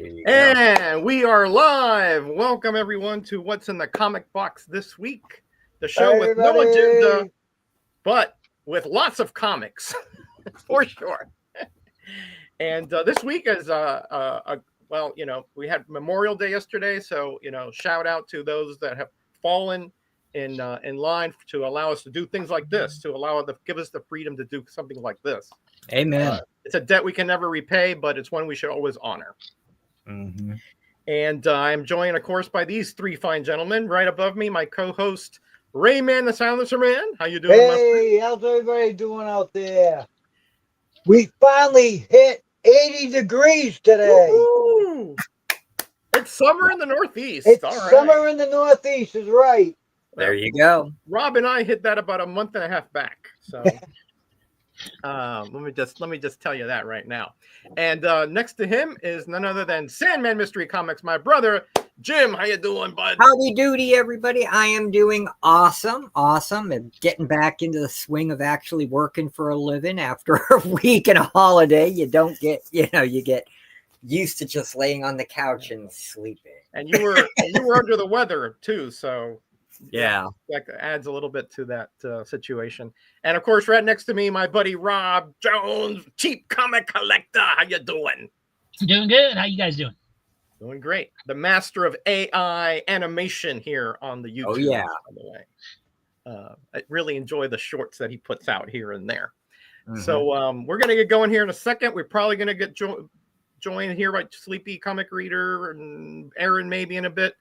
And we are live. Welcome everyone to What's in the Comic Box this week. The show with no agenda, but with lots of comics, for sure. And this week is well, we had Memorial Day yesterday, so shout out to those that have fallen in line to allow us to do things like this, to give us the freedom to do something like this. Amen. It's a debt we can never repay, but it's one we should always honor. Mm-hmm. And I'm joined, of course, by these three fine gentlemen. Right above me, my co-host, Greyman, the Silencer Man. How you doing? Hey, how's everybody doing out there? We finally hit 80 degrees today. Woo-hoo! It's summer in the Northeast. It's All right. summer in the Northeast is right. There you go. Rob and I hit that about a month and a half back. So let me just tell you that right now. And next to him is none other than Sandman Mystery Comics, my brother Jim. How you doing, bud? Howdy doody, everybody. I am doing awesome, and getting back into the swing of actually working for a living after a week and a holiday. You don't get, you get used to just laying on the couch and sleeping. And you were under the weather too, so. Yeah, that adds a little bit to that situation. And of course, right next to me, my buddy Rob Jones, cheap comic collector. How you doing? Doing good. How you guys doing? Doing great. The master of AI animation here on the YouTube. Oh yeah. By the way, I really enjoy the shorts that he puts out here and there. Mm-hmm. So we're gonna get going here in a second. We're probably gonna get joined here by Sleepy Comic Reader and Aaron maybe in a bit,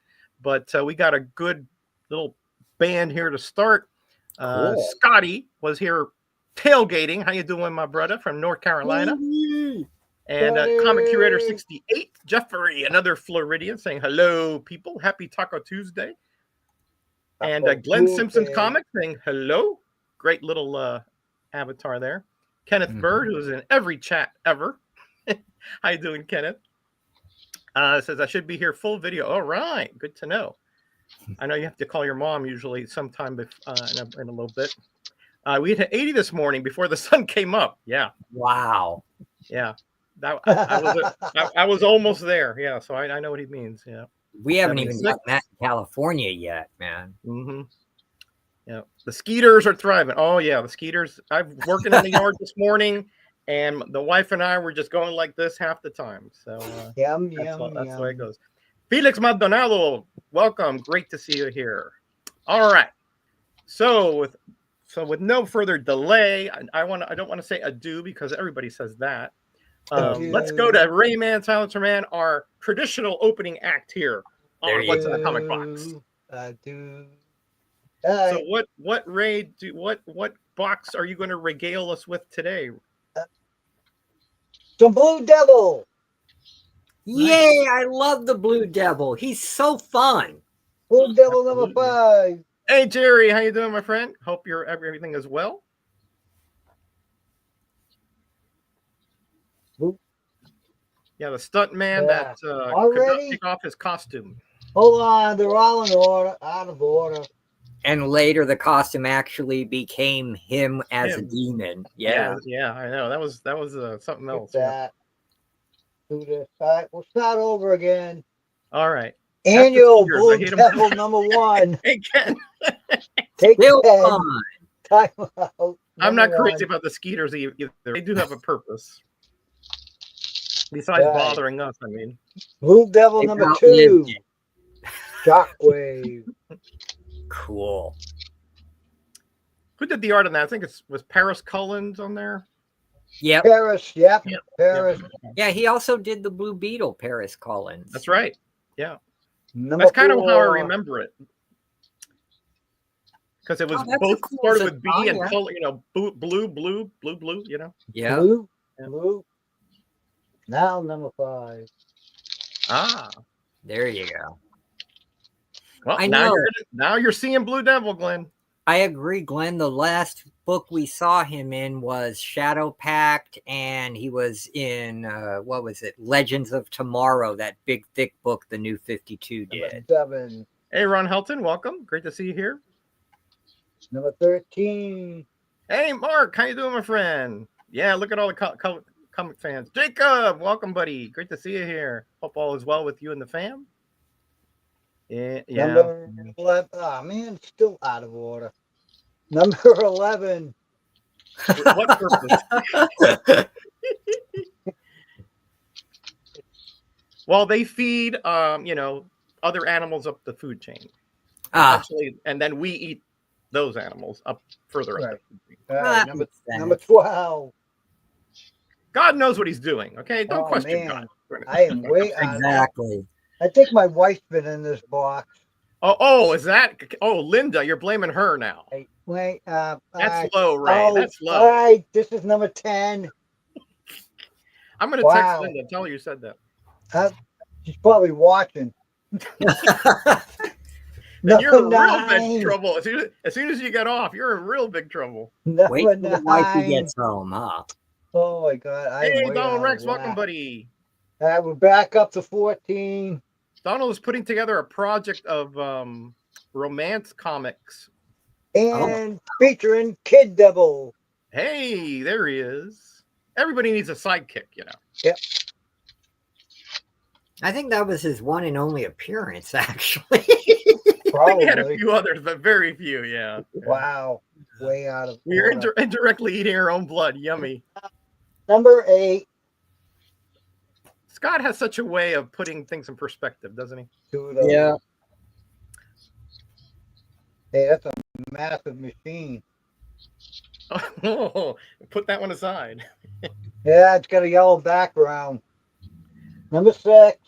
but we got a good little band here to start. Cool. Scotty was here tailgating. How you doing, my brother, from North Carolina? And Comic Curator 68, Jeffrey, another Floridian, saying hello, people. Happy Taco Tuesday. And Glenn Simpson's Comic saying hello. Great little avatar there. Kenneth Bird, who's in every chat ever. How you doing, Kenneth? Says I should be here full video. All right, good to know. I know you have to call your mom usually sometime in a little bit. We hit 80 this morning before the sun came up. Yeah. Wow. Yeah. I was almost there. Yeah. So I know what he means. Yeah. We haven't even gotten that in California yet, man. Mm-hmm. Yeah. The skeeters are thriving. Oh yeah, the skeeters. I'm working in the yard this morning, and the wife and I were just going like this half the time. So that's the way it goes. Felix Maldonado, welcome. Great to see you here. All right. So with no further delay, I don't want to say adieu because everybody says that. Let's go to Greyman, Silencer Man, our traditional opening act here on What's in the Comic Box. Adieu. So what box are you going to regale us with today? The Blue Devil. Yay, I love the Blue Devil. He's so fun. Blue Devil number 5. Hey, Jerry. How you doing, my friend? Hope everything is well. Yeah, the stunt man that could not take off his costume. Hold on. They're all in order, out of order. And later the costume actually became him as a demon. Yeah, I know. That was something else. Do this. All right, we'll start over again. All right. Annual Blue Devil number 1. Hey, Ken. Take time out. I'm not crazy about the skeeters either. They do have a purpose. Besides bothering us, I mean. Blue Devil number 2. Shockwave. Cool. Who did the art on that? I think it was Paris Cullins on there. Yeah. Paris, Paris. Yeah, he also did the Blue Beetle, Paris Cullins. That's right. Yeah. That's kind of how I remember it. Because it was both started with B and color, blue, Yeah. Blue. Now number 5. Ah. There you go. Well, I know. Now you're seeing Blue Devil, Glenn. I agree, Glenn. The last book we saw him in was Shadow Pact, and he was in, what was it? Legends of Tomorrow, that big, thick book the New 52 did. 7. Hey, Ron Helton, welcome. Great to see you here. Number 13. Hey, Mark, how you doing, my friend? Yeah, look at all the comic fans. Jacob, welcome, buddy. Great to see you here. Hope all is well with you and the fam. Yeah. Number 11. Oh, man, still out of order. Number 11. What purpose? Well, they feed, other animals up the food chain. Actually, and then we eat those animals up further up. Right. The food chain. All right, number 12. God knows what he's doing. Okay, don't question man. God. I am way out. Exactly. I think my wife's been in this box. Is that? Oh, Linda, you're blaming her now. Wait, That's low, Ray. That's low. All right, this is number 10. I'm going to text Linda and tell her you said that. She's probably watching. You're in real big trouble. As soon as you get off, you're in real big trouble. Wait till the wifey gets home, huh? Oh my God! Hey, Donald Rex, welcome, buddy. We're back up to 14. Donald is putting together a project of romance comics and featuring Kid Devil. Hey, there he is. Everybody needs a sidekick, Yep. I think that was his one and only appearance, actually. Probably. He had a few others, but very few, yeah. Wow. Way out of We're indirectly eating our own blood. Yummy. Number 8. Scott has such a way of putting things in perspective, doesn't he? Yeah. Hey, that's a massive machine. Oh, put that one aside. Yeah, it's got a yellow background. Number 6.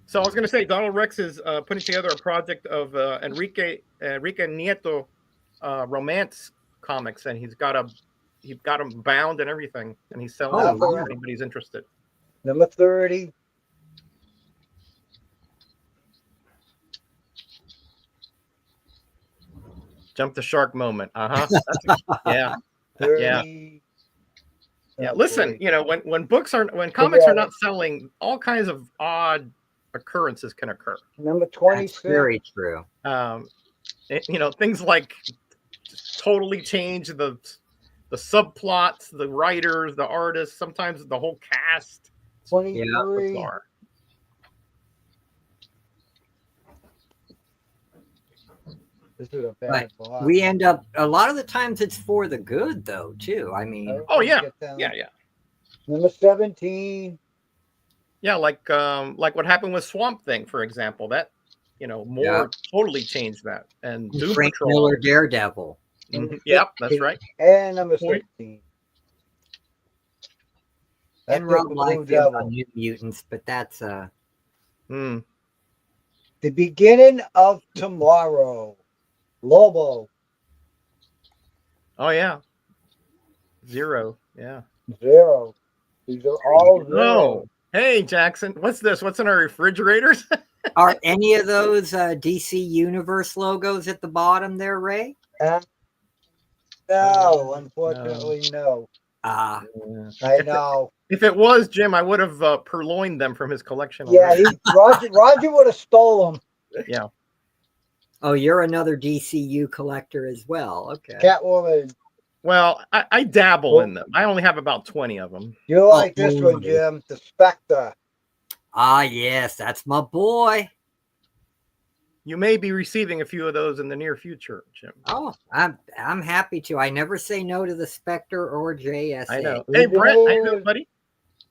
So I was going to say, Donald Rex is putting together a project of Enrique Nieto romance comics, and he's got them bound and everything, and he's selling them if anybody's interested. Number 30. Jump the shark moment. Yeah. 30. Yeah. Listen, when comics are not selling, all kinds of odd occurrences can occur. Number 26. That's very true. Things like totally change the subplots, the writers, the artists, sometimes the whole cast. 23. Yeah. This is a bad box. We end up a lot of the times it's for the good, though, too. I mean, yeah. Number 17. Yeah, like what happened with Swamp Thing, for example. That totally changed that. And Doom Frank Patrol. Miller Daredevil. Mm-hmm. Yep, that's right. And number 16. And Rob Liefeld on New Mutants, but that's The Beginning of Tomorrow. Lobo. Oh yeah. Zero. Yeah. 0. These are all 0. Oh. Hey Jackson, what's this? What's in our refrigerators? Are any of those DC Universe logos at the bottom there, Ray? No, unfortunately, no. I know. If it was Jim, I would have purloined them from his collection. Yeah, Roger would have stole them. Yeah. Oh, you're another DCU collector as well. Okay. Catwoman. Well, I dabble in them. I only have about 20 of them. You like this one, Jim? The Spectre. Ah, yes, that's my boy. You may be receiving a few of those in the near future, Jim. Oh, I'm happy to. I never say no to the Spectre or JSA. I know. Hey, Brett, how you doing, buddy?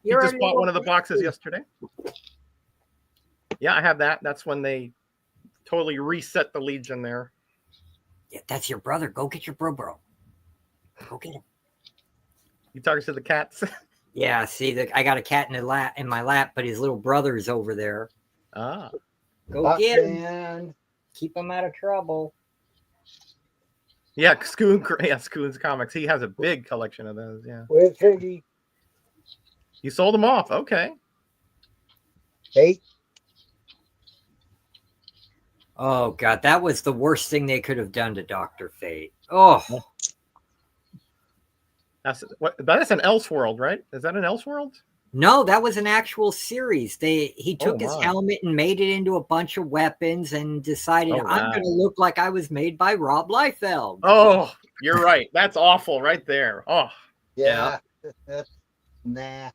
You just bought one of the boxes yesterday. Yeah, I have that. That's when they totally reset the Legion there. Yeah, that's your brother. Go get your bro. Go get him. You talking to the cats? Yeah, see, I got a cat in my lap, but his little brother's over there. Ah. Go get him. Keep him out of trouble. Yeah, Scoon's comics. He has a big collection of those. Yeah. Where's Piggy? You sold them off. Okay. 8. Oh God, that was the worst thing they could have done to Dr. Fate. Oh. That's an Elseworld, right? Is that an Elseworld? No, that was an actual series. He took his helmet and made it into a bunch of weapons and decided I'm going to look like I was made by Rob Liefeld. Oh, you're right. That's awful right there. Oh, yeah. That's nah.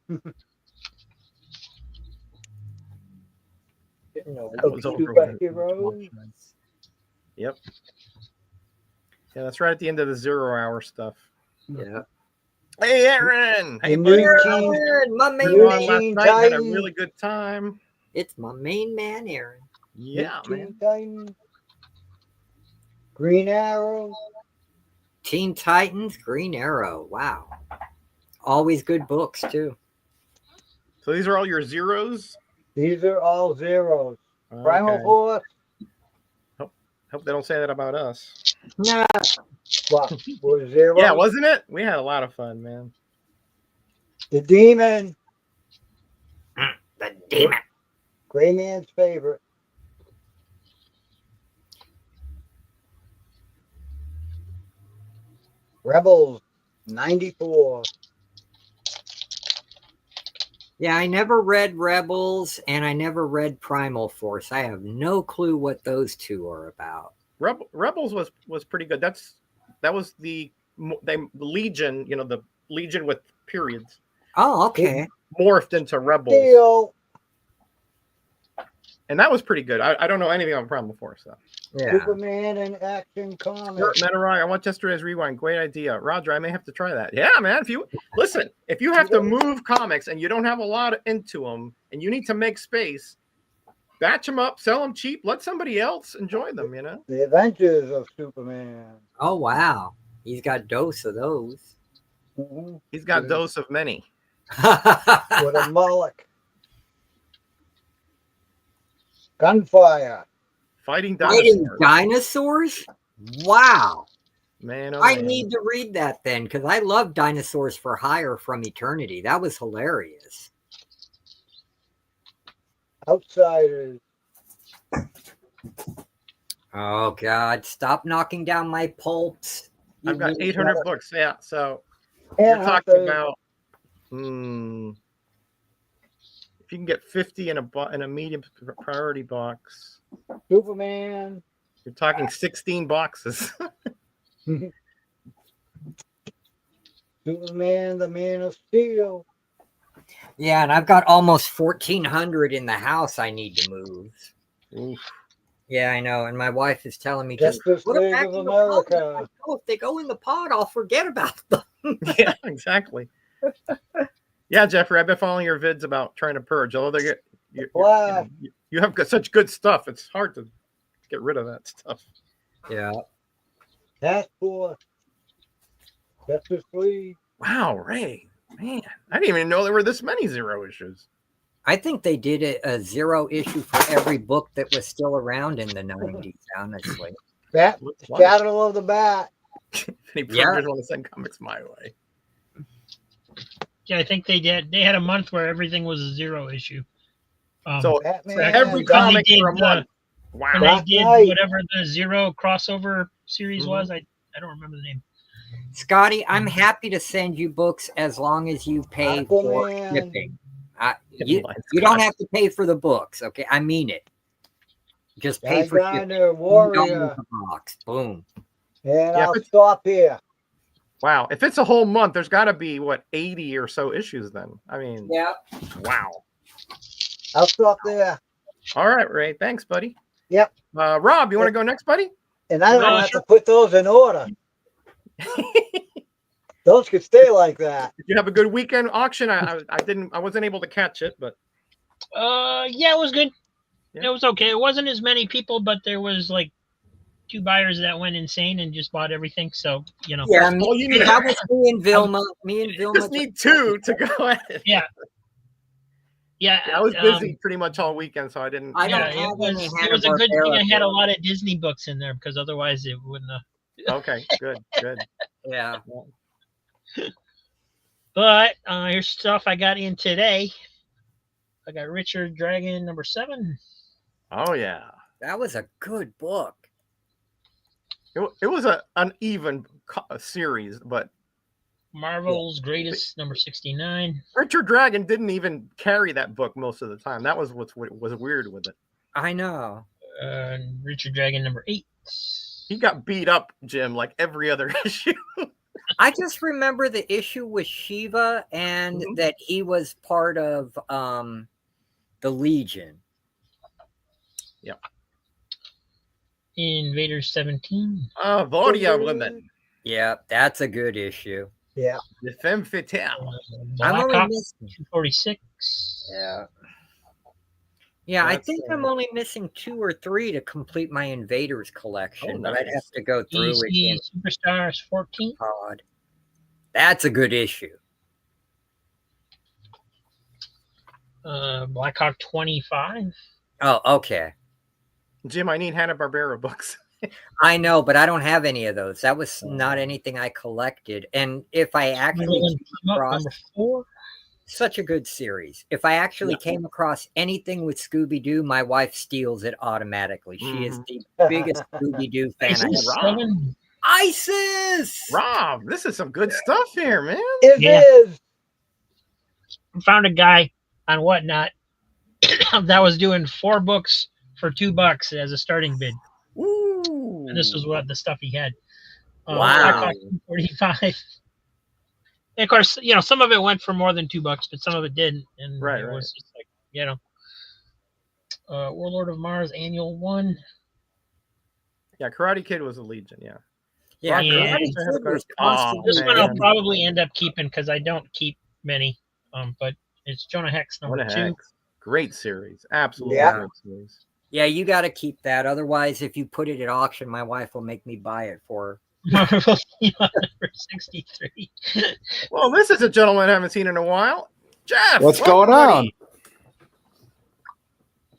No, That was over with. Superheroes. Yep. Yeah, that's right at the end of the 0 hour stuff. Yeah. Hey, Aaron. Hey, The buddy. new Teen, Aaron, my main new On man. last Teen night, had a Titans. really good time. It's my main man, Aaron. Yeah, New man. Teen Titans. Green Arrow. Teen Titans, Green Arrow. Wow. Always good books, too. So these are all your zeros? These are all zeros. Primal Okay. Force. Hope they don't say that about us. Nah. What? Was zero? Yeah, wasn't it? We had a lot of fun, man. The Demon. The demon. Greyman's favorite. Rebels. 94. Yeah, I never read Rebels and I never read Primal Force. I have no clue what those two are about. Rebels was pretty good. That was the Legion, the Legion with periods Oh, okay. morphed into Rebels, Deal. and that was pretty good. I don't know anything on Primal Force though. Yeah. Superman and Action Comics. Metarog, I want yesterday's rewind. Great idea, Roger. I may have to try that. Yeah, man. If you have to move comics and you don't have a lot into them, and you need to make space, batch them up, sell them cheap, let somebody else enjoy them. The Adventures of Superman. Oh, wow. He's got dose of those. Mhm. He's got Yeah. dose of many. With a Moloch. Gunfire. Fighting Fighting dinosaurs. dinosaurs? Wow. Man, oh, I man. need to read that then because I love Dinosaurs for Hire from Eternity. That was hilarious. Outsiders. Oh, God. Stop knocking down my pulps. I've got 800 books. Yeah, so And you're talking Hunters. about if you can get 50 in a medium priority box, Superman. you're talking 16 boxes. Superman, the Man of Steel. Yeah, and I've got almost 1,400 in the house I need to move. Oof. Yeah, I know. And my wife is telling me just Justice put 'em League back of in the pod. America. Oh, if they go in the pod, I'll forget about them. Yeah, exactly. Yeah, Jeffrey, I've been following your vids about trying to purge. Although you have such good stuff, it's hard to get rid of that stuff. Yeah. Task Force. Justice League. Wow, Ray, man, I didn't even know there were this many zero issues. I think they did a zero issue for every book that was still around in the 90s, honestly. Bat. Wow. Shadow of the Bat. Any Yeah. purgers want to send comics my way? Yeah, I think they did. They had a month where everything was a zero issue. So Batman. every Because they comic for a did, month. when Wow. they Black did Knight. whatever the zero crossover series Mhm. was, I don't remember the name. Scotty, I'm happy to send you books as long as you pay for Aquaman. shipping. Getting You lines don't cut. have to pay for the books, okay? I mean it. Just pay Guy for shipping. Gardner, Warrior. $1 a box. Boom. And Yeah, I'll stop here. Wow. If it's a whole month, there's got to be, 80 or so issues then. I mean, Yeah. wow. I'll stop there. All right, Ray. Thanks, buddy. Yep. Rob, you want to go next, buddy? And I don't Oh, have sure. to put those in order. Those could stay like that. Did you have a good weekend auction? I wasn't able to catch it, but Yeah, it was good. Yeah. It was okay. It wasn't as many people, but there was like 2 buyers that went insane and just bought everything. So, Yeah, That's all you need. that was me and Vilma. Me and Vilma. just need 2 to go at it. Yeah. Yeah, I was busy pretty much all weekend, so I didn't. I don't Yeah, have it any was a good thing I had a Hanna-Barbera lot of Disney books in there because otherwise it wouldn't have. Okay, good. Yeah. But here's stuff I got in today. I got Richard Dragon #7. Oh yeah, That was a good book. it was an uneven series, but Marvel's Greatest #69. Richard Dragon didn't even carry that book most of the time. That was what was weird with it. I know. Richard Dragon #8. He got beat up, Jim, like every other issue. I just remember the issue with Shiva and that he was part of the Legion. Yep. Invaders 17. Voria women. Yeah, that's a good issue. Yeah. The femme fatale. I'm only Blackhawk missing. 246. Yeah. Yeah, I That's, think I'm only missing 2 or 3 to complete my Invaders collection, Oh, but I'd nice. have to go through it in DC Superstars 14. pod. That's a good issue. Blackhawk 25. Oh, okay. Jim, I need Hanna-Barbera books. I know, but I don't have any of those. That was not anything I collected. And if I actually came across Number 4. such a good series, if I actually came across anything with Scooby-Doo, my wife steals it automatically. She is the biggest Scooby-Doo fan I ISIS have. 7. ISIS! Rob, this is some good stuff here, man. It is. Found a guy on Whatnot that was doing 4 books for $2 as a starting bid. Ooh. And this was what the stuff he had. Wow. Blackhawk 45. And of course, some of it went for more than $2, but some of it didn't. And it was just like, Warlord of Mars Annual 1. Yeah, Karate Kid was a Legion, yeah. Yeah, Yeah. Karate Kid was Oh, constantly This one I'll man. probably end up keeping because I don't keep many. But it's Jonah Hex number What the 2. heck? Great series. Absolutely Yeah. great series. Yeah, you got to keep that. Otherwise, if you put it at auction, my wife will make me buy it for her. Marvel number 63. Well, this is a gentleman I haven't seen in a while. Jeff, What's welcome, going on? buddy.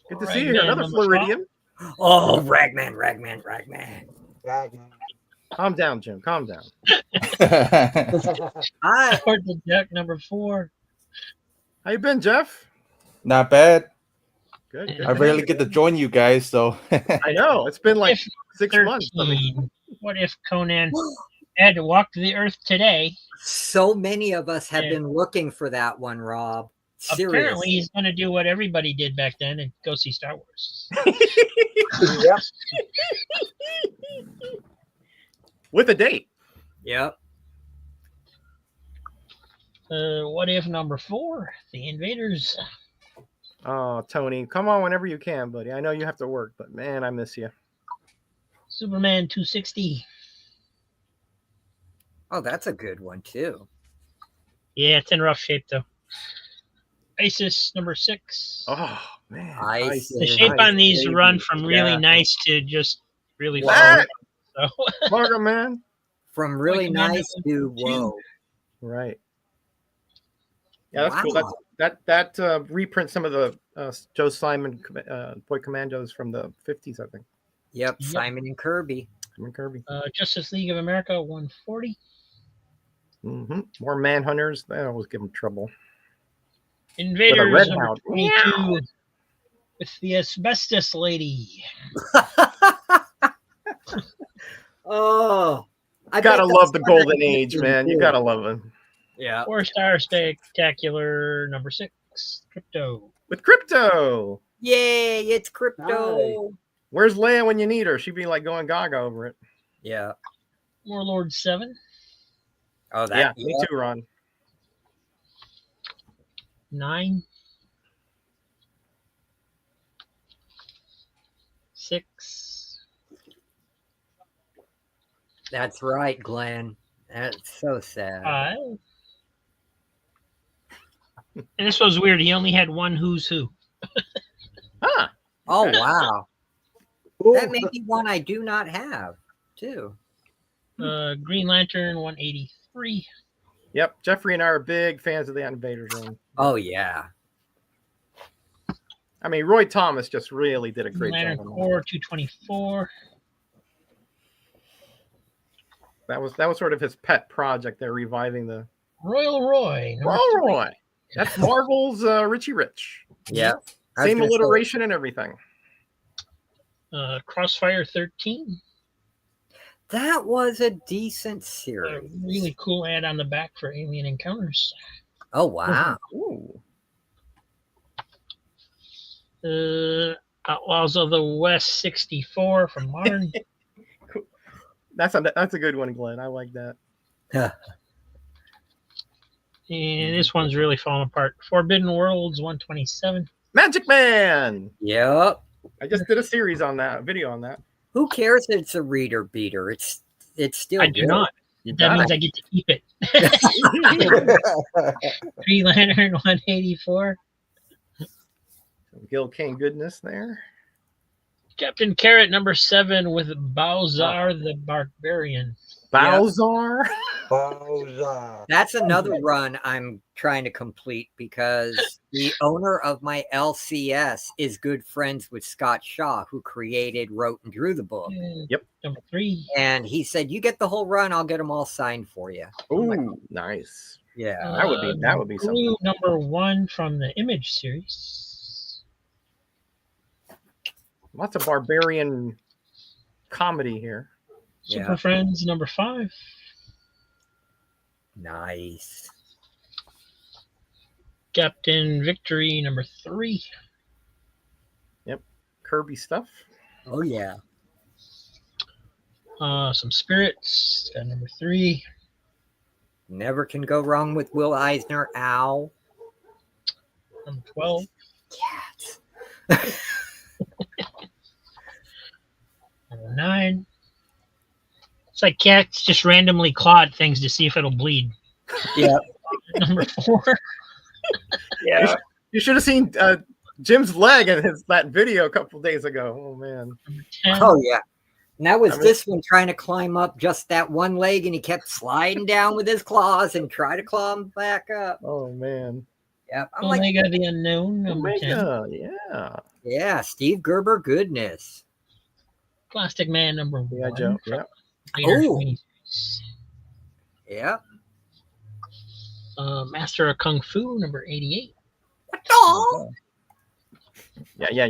Good to see you here. Another Number Floridian. Oh, Ragman. Calm down, Jim. Calm down. I Howard the Duck number 4. How you been, Jeff? Not bad. Good. Yeah. good I to rarely hear. get to join you guys, so I know. It's been like If 6 months. I mean, 13. What if Conan had to walk the earth today? so many of us have Yeah. been looking for that one, Rob. Apparently, Seriously. he's going to do what everybody did back then and go see Star Wars. Yep. with a date. Yep. What if number 4? The Invaders. Oh, Tony, come on whenever you can, buddy. I know you have to work, but man, I miss you. Superman 260. Oh, that's a good one too. Yeah, it's in rough shape though. ISIS number 6. Oh man, ISIS. The shape on these baby. run from really Yeah. nice to just really Wow. far. So Margo, man. From really Like Commando nice to whoa. Right. Yeah, that's cool. Wow. That reprint some of the Joe Simon Boy Commandos from the 50s, I think. Yep, Yep. Simon and Kirby. Simon Kirby. Justice League of America 140. More Manhunters. They always give them trouble. Invaders red number hound. 22 with the asbestos lady. Oh, I Gotta bet love that's the one I Golden can Age, do, man. You too. gotta love them. Yeah. 4-star spectacular number 6. Crypto. With Crypto. Yay, it's crypto. Where's Leia when you need her? She'd be like going gaga over it. Yeah. Warlord 7. Oh, that. Yeah, me too, Ron. 9. 6. That's right, Glenn. That's so sad. 5. And this was weird. He only had one Who's Who. Huh. Oh, okay. wow. Ooh. That may be one I do not have, too. Green Lantern 183. Yep. Jeffrey and I are big fans of the Invaders Zone. Oh, yeah. I mean, Roy Thomas just really did a Green great Lantern job. on Corps 224. that. That was sort of his pet project. They're reviving the Royal Roy. number Roll 3. Roy. That's Marvel's Richie Rich. Yeah. I was Same gonna say- alliteration and everything. Crossfire 13. That was a decent A series. really cool ad on the back for Alien Encounters. Oh, wow. Ooh. Outlaws of the West 64 from Modern. That's a good one, Glenn. I like that. And this one's really falling apart. Forbidden Worlds 127. Magic Man. Yep. I just did a series on that, a video on that. Who cares if it's a reader beater? It's still I good. do not. You That got means it. I get to keep it. Green Lantern 184. Gil Kane goodness there. Captain Carrot number 7 with Bowser the Barbarian. Bowser. Bowser. That's another run I'm trying to complete because the owner of my LCS is good friends with Scott Shaw, who created, wrote, and drew the book. Yep. Number 3. And he said, "You get the whole run, I'll get them all signed for you." Ooh, nice. Yeah. That would be something. Blue number 1 from the Image series. Lots of barbarian comedy here. Super Yeah. Friends number 5. Nice. Captain Victory number 3. Kirby stuff. Oh yeah. Some Spirits, got number 3. Never can go wrong with Will Eisner. Ow. Number 12. Cats. Number 9. It's like cats just randomly clawed things to see if it'll bleed. Yeah. Number 4. Yeah. You should have seen Jim's leg in that video a couple days ago. Oh man. Number 10. Oh yeah. And that was I mean- this one trying to climb up just that one leg, and he kept sliding down with his claws and try to claw him back up. Oh man. Yep. I'm like, Omega the Unknown number 10. Omega, yeah. yeah, Steve Gerber goodness. Plastic Man number 1. Yeah, Joe. Yeah. Oh. Yeah. Master of Kung Fu number 88. Oh. Yeah.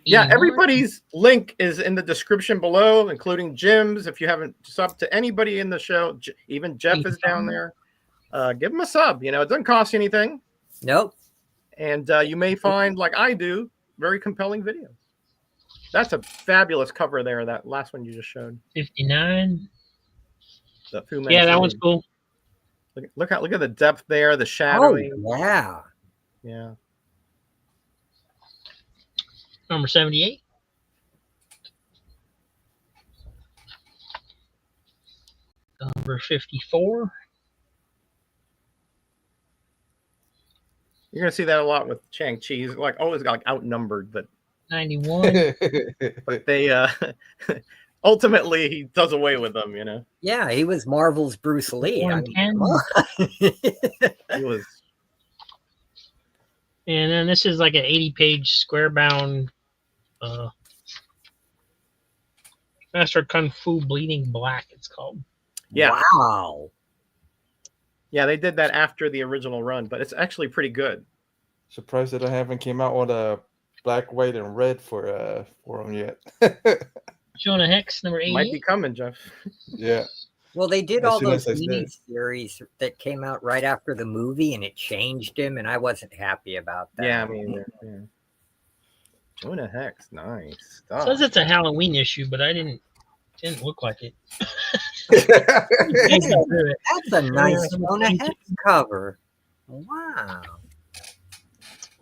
Yeah, everybody's link is in the description below, including Jim's. If you haven't subbed to anybody in the show, even Jeff is down there. Give him a sub. You know, it doesn't cost you anything. Nope. And you may find, like I do, very compelling videos. That's a fabulous cover there, that last one you just showed. 59. The Fu Manchu. Yeah, that one's cool. Look at the depth there, the Oh shadowing. yeah. Yeah. Number 78. Number 54. You're gonna see that a lot with Shang-Chi. He's like always got outnumbered, but 91. they ultimately he does away with them, you know. Yeah, he was Marvel's Bruce Lee. I mean, 110. come on. He was And then this is like an 80-page square-bound Master of Kung Fu Bleeding Black, it's called. yeah. Wow. Yeah, they did that after the original run, but it's actually pretty good. Surprised that I haven't came out with a black, white, and red for them yet. Jonah Hex, number 88. Might be coming, Jeff. Yeah. Well, they did As all soon those as I mini said. series that came out right after the movie, and it changed him, and I wasn't happy about that. Yeah, I mean, yeah. Jonah Hex, nice stuff. Says it's a Halloween issue, but I didn't look like it. That's a nice Yeah. Jonah Hex cover. Wow.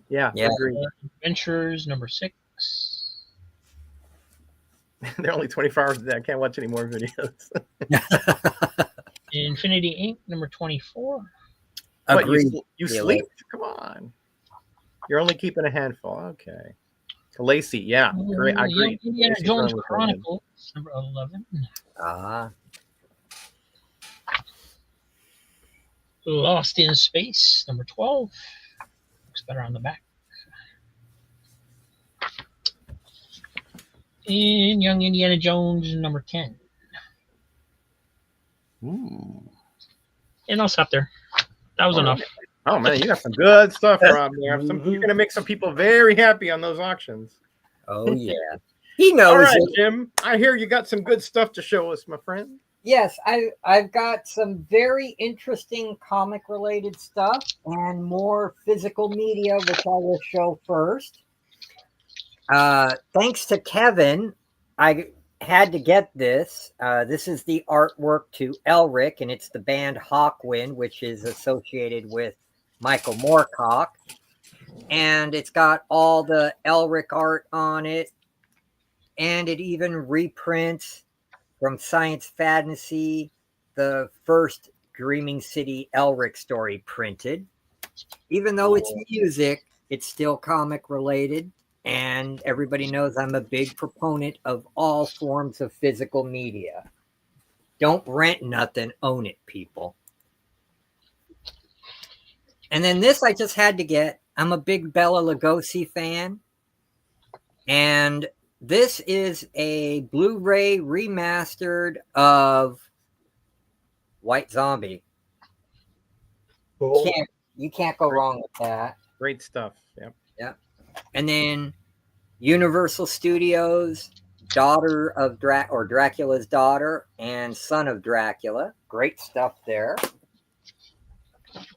Yeah, Yeah. agreed. Adventures, number 6. They're only 24 hours a day. I can't watch any more videos. Infinity Inc., number 24. What, Agreed. you Yeah, sleep? Come on. You're only keeping a handful. Okay. Lacey, yeah. Great. I agree. Indiana Lacey's Jones run was really good. Chronicles, number 11. Ah, Lost in Space, number 12. Looks better on the back. And Young Indiana Jones, number 10. Ooh. And I'll stop there. That was enough. Oh man, you got some good stuff, Rob. There, you're gonna make some people very happy on those auctions. oh yeah. He knows All right, it. Jim. I hear you got some good stuff to show us, my friend. Yes, I've got some very interesting comic related stuff and more physical media, which I will show first. Thanks to Kevin, I had to get this. This is the artwork to Elric, and it's the band Hawkwind, which is associated with Michael Moorcock. And it's got all the Elric art on it. And it even reprints from Science Fantasy the first Dreaming City Elric story printed. Even though it's music, it's still comic related. And everybody knows I'm a big proponent of all forms of physical media. Don't rent nothing, own it, people. And then this I just had to get. I'm a big Bela Lugosi fan. And this is a Blu-ray remastered of White Zombie. Cool. You can't go wrong with that. Great stuff. Yep. Yep. And then Universal Studios, daughter of Dracula's daughter and son of Dracula. Great stuff there.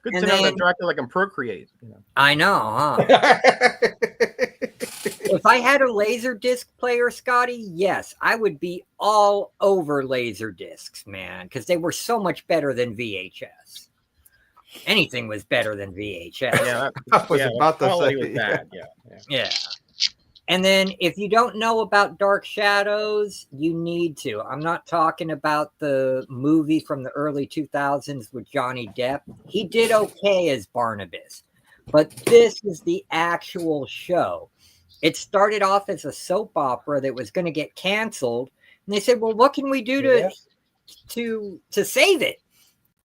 Good And to know then- that Dracula can procreate. You know. I know, huh? If I had a laser disc player, Scotty, yes, I would be all over laser discs, man, because they were so much better than VHS. Anything was better than VHS. Yeah, I was yeah, about to quality say. was bad. Yeah. Yeah. And then if you don't know about Dark Shadows, you need to. I'm not talking about the movie from the early 2000s with Johnny Depp. He did okay as Barnabas, but this is the actual show. It started off as a soap opera that was going to get canceled. And they said, well, what can we do to save it?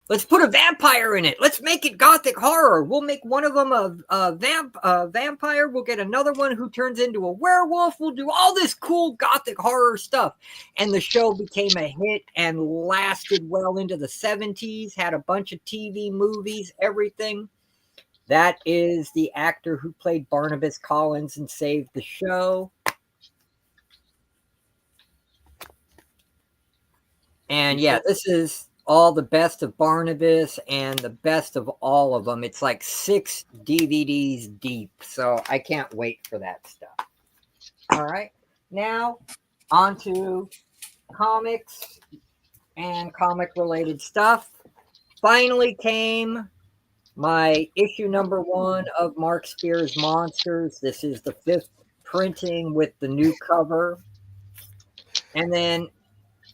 Let's put a vampire in it. Let's make it gothic horror. We'll make one of them a vampire. We'll get another one who turns into a werewolf. We'll do all this cool gothic horror stuff. And the show became a hit and lasted well into the 70s, had a bunch of TV, movies, everything. That is the actor who played Barnabas Collins and saved the show. And yeah, this is all the best of Barnabas and the best of all of them. It's like 6 DVDs deep, so I can't wait for that stuff. All right, now on to comics and comic-related stuff. Finally came my issue number 1 of Mark Spear's Monsters. This is the 5th printing with the new cover. And then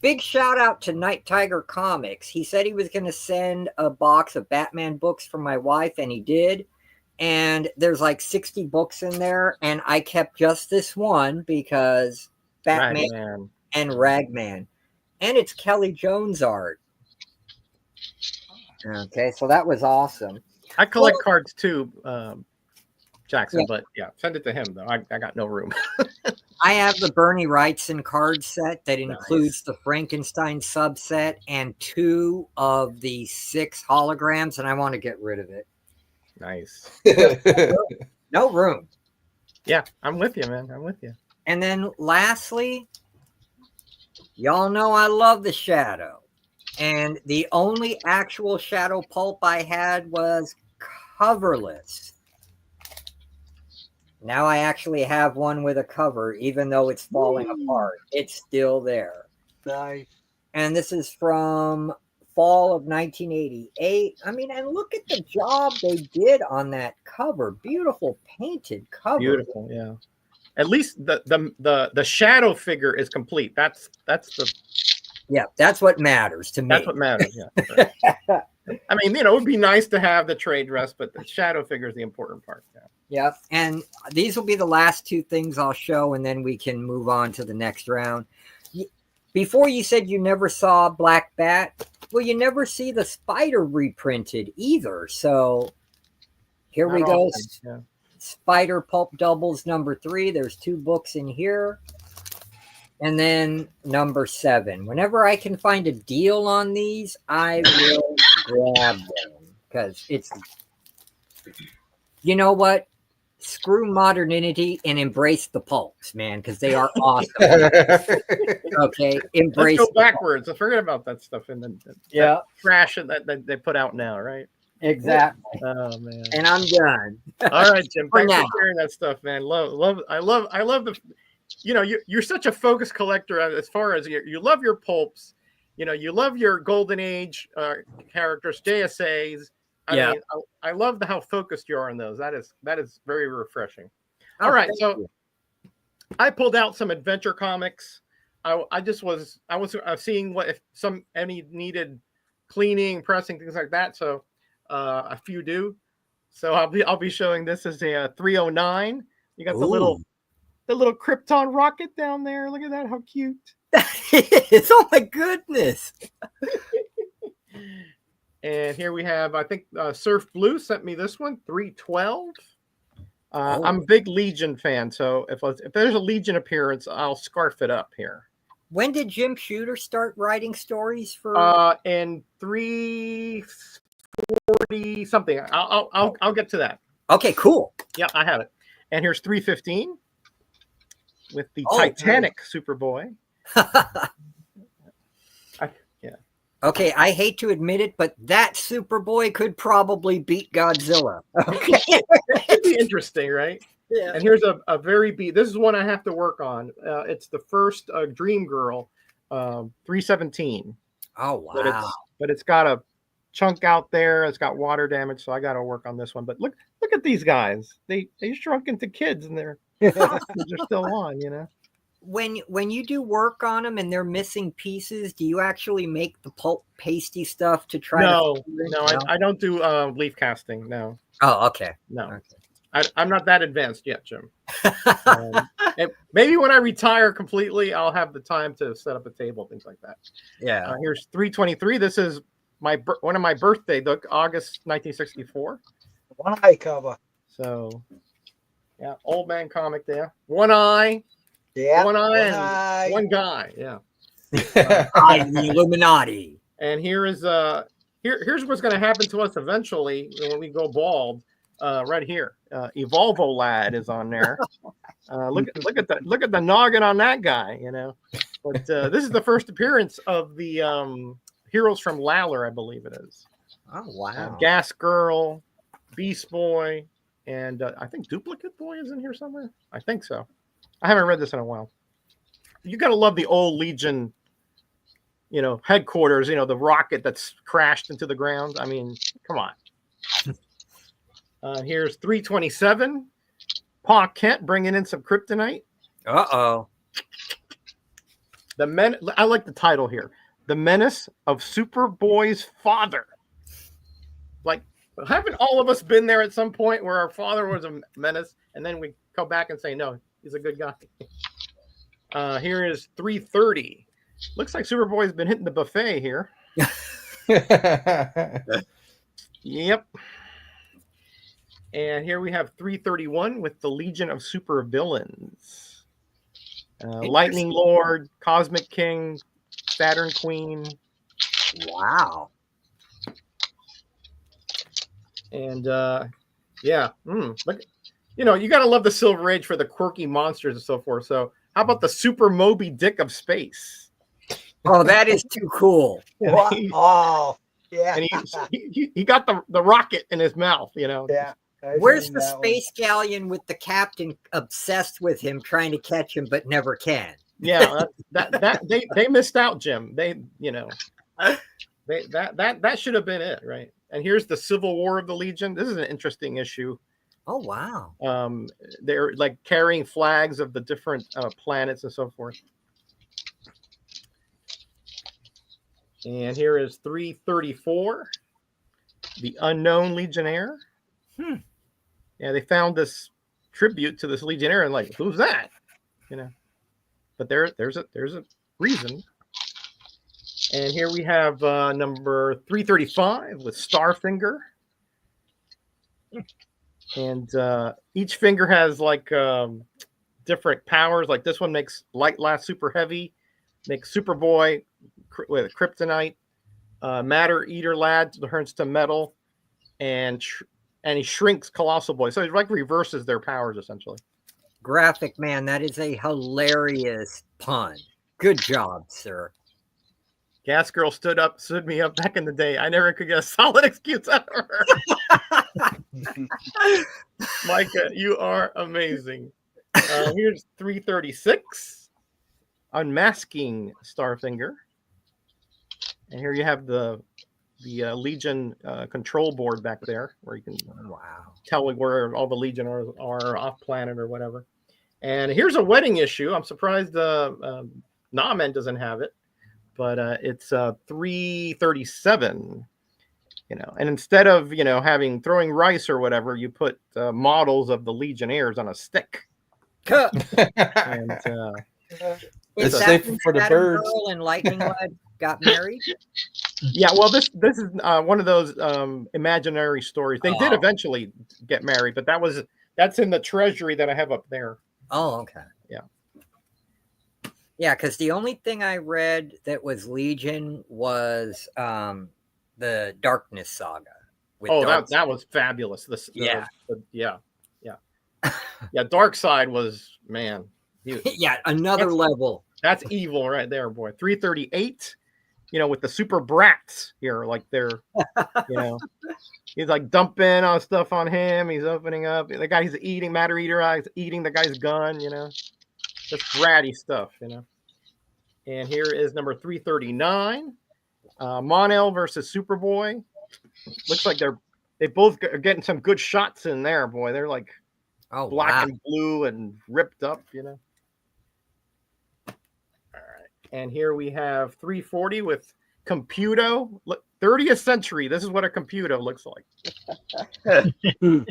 big shout out to Night Tiger Comics. He said he was going to send a box of Batman books for my wife, and he did. And there's like 60 books in there, and I kept just this one because Batman Ragman. and Ragman. And it's Kelly Jones art. Okay, so that was awesome. I collect cards too, Jackson, but yeah, send it to him though. I got no room. I have the Bernie Wrightson card set that includes the Frankenstein subset and 2 of the 6 holograms, and I want to get rid of it. Nice. No room. Yeah, I'm with you, man. I'm with you. And then lastly, y'all know I love the Shadow. And the only actual Shadow pulp I had was coverless. Now I actually have one with a cover, even though it's falling apart. It's still there. Nice. And this is from fall of 1988. I mean, and look at the job they did on that cover. Beautiful painted cover. Beautiful, yeah. At least the shadow figure is complete. That's what matters to me. That's what matters. Yeah. Right. I mean, it would be nice to have the trade dress, but the shadow figure is the important part. Yeah. Yep. And these will be the last 2 things I'll show, and then we can move on to the next round. Before you said you never saw Black Bat, well, you never see the Spider reprinted either. So here we go. Yeah. Spider Pulp Doubles number 3. There's 2 books in here. And then number 7. Whenever I can find a deal on these, I will grab them. Because it's, you know what? Screw modernity and embrace the pulps, man, because they are awesome. Okay, embrace. Let's go backwards. I forget about that stuff and then Yeah, trash that they put out now, right? exactly. Oh man. And I'm done. All right, Jim. For Thanks now. for sharing that stuff, man. I love the you know, you're such a focus collector as far as you love your pulps, you know, you love your Golden Age characters, JSAs. I mean, I love how focused you are on those. That is very refreshing. All right, so I pulled out some adventure comics. I was seeing what if any needed cleaning, pressing, things like that. So a few do. So I'll be showing this as a 309. You got the little Krypton rocket down there. Look at that, how cute. Oh my goodness. And here we have, I think Surf Blue sent me this one, 312. I'm a big Legion fan, so if there's a Legion appearance, I'll scarf it up here. When did Jim Shooter start writing stories for? In 340 something. I'll get to that. Okay, cool. Yeah, I have it. And here's 315 with the Titanic Superboy. Okay, I hate to admit it, but that Superboy could probably beat Godzilla. Okay. It'd be interesting, right? Yeah. And here's a very this is one I have to work on. It's the first Dream Girl, 317. Oh wow! But it's got a chunk out there. It's got water damage, so I got to work on this one. But look at these guys. They shrunk into kids, and they're still on. You know. When you do work on them and they're missing pieces, do you actually make the pulp pasty stuff to try? No, I don't do leaf casting. No. Oh, okay. No. Okay. I'm not that advanced yet, Jim. Maybe when I retire completely, I'll have the time to set up a table, things like that. Yeah. Here's 323. This is one of my birthday, August 1964. One eye cover. So, yeah, old man comic there. One eye. Yeah. One eye. One guy. Yeah. I'm the Illuminati. And here's what's going to happen to us eventually when we go bald. Right here, Evolvo Lad is on there. Look at the noggin on that guy, you know. But this is the first appearance of the Heroes from Lalor, I believe it is. Oh wow! Gas Girl, Beast Boy, and I think Duplicate Boy is in here somewhere. I think so. I haven't read this in a while. You got to love the old Legion, you know, headquarters. You know, the rocket that's crashed into the ground. I mean, come on. Here's 327. Pa Kent bringing in some kryptonite. Uh-oh. I like the title here. The Menace of Superboy's Father. Like, haven't all of us been there at some point where our father was a menace, and then we go back and say, no, he's a good guy. Here is 330. Looks like Superboy's been hitting the buffet here. Yep. And here we have 331 with the Legion of Super Villains. Lightning Lord, Cosmic King, Saturn Queen. Wow. And yeah, look, you know, you got to love the Silver Age for the quirky monsters and so forth. So how about the Super Moby Dick of space? Oh, that is too cool. Oh, yeah. And he got the rocket in his mouth, you know. Yeah. Where's the space galleon with the captain obsessed with him, trying to catch him but never can? Yeah, they missed out, Jim. They, you know, that should have been it, right? And here's the Civil War of the Legion. This is an interesting issue. Oh wow! They're like carrying flags of the different planets and so forth. And here is 334, the Unknown Legionnaire. Yeah, they found this tribute to this Legionnaire and like, who's that? You know, but there's a reason. And here we have number 335 with Starfinger. And each finger has like different powers. Like this one makes Light Blast super heavy, makes Superboy with kryptonite, Matter Eater Lad turns to metal, and he shrinks Colossal Boy. So it like reverses their powers essentially. Graphic man, that is a hilarious pun. Good job, sir. Gas Girl stood me up back in the day. I never could get a solid excuse out of her. Micah, you are amazing. Here's 336, unmasking Starfinger, and here you have the Legion control board back there, where you can Wow. tell where all the Legion are off planet or whatever. And here's a wedding issue. I'm surprised Namen doesn't have it, but it's 337. And instead of throwing rice or whatever, you put models of the Legionnaires on a stick. And Is It's that safe when for the Saturn birds. Girl and Lightning Lad got married? yeah, well, this is one of those imaginary stories. They did Oh. eventually get married, but that's in the treasury that I have up there. Oh, okay. Yeah. Yeah, because the only thing I read that was Legion was the Darkness Saga. With That was fabulous. Yeah. Yeah. Darkseid was, man. Yeah, another level. That's evil right there, boy. 338. With the super brats here, like they're, he's like dumping on stuff on him. He's opening up. The guy's eating matter eater eyes, eating the guy's gun. Just bratty stuff. And here is number 339, Mon-El versus Superboy. Looks like they both are getting some good shots in there, boy. They're like black and blue and ripped up. And here we have 340 with Computo. Look, 30th century. This is what a Computo looks like. You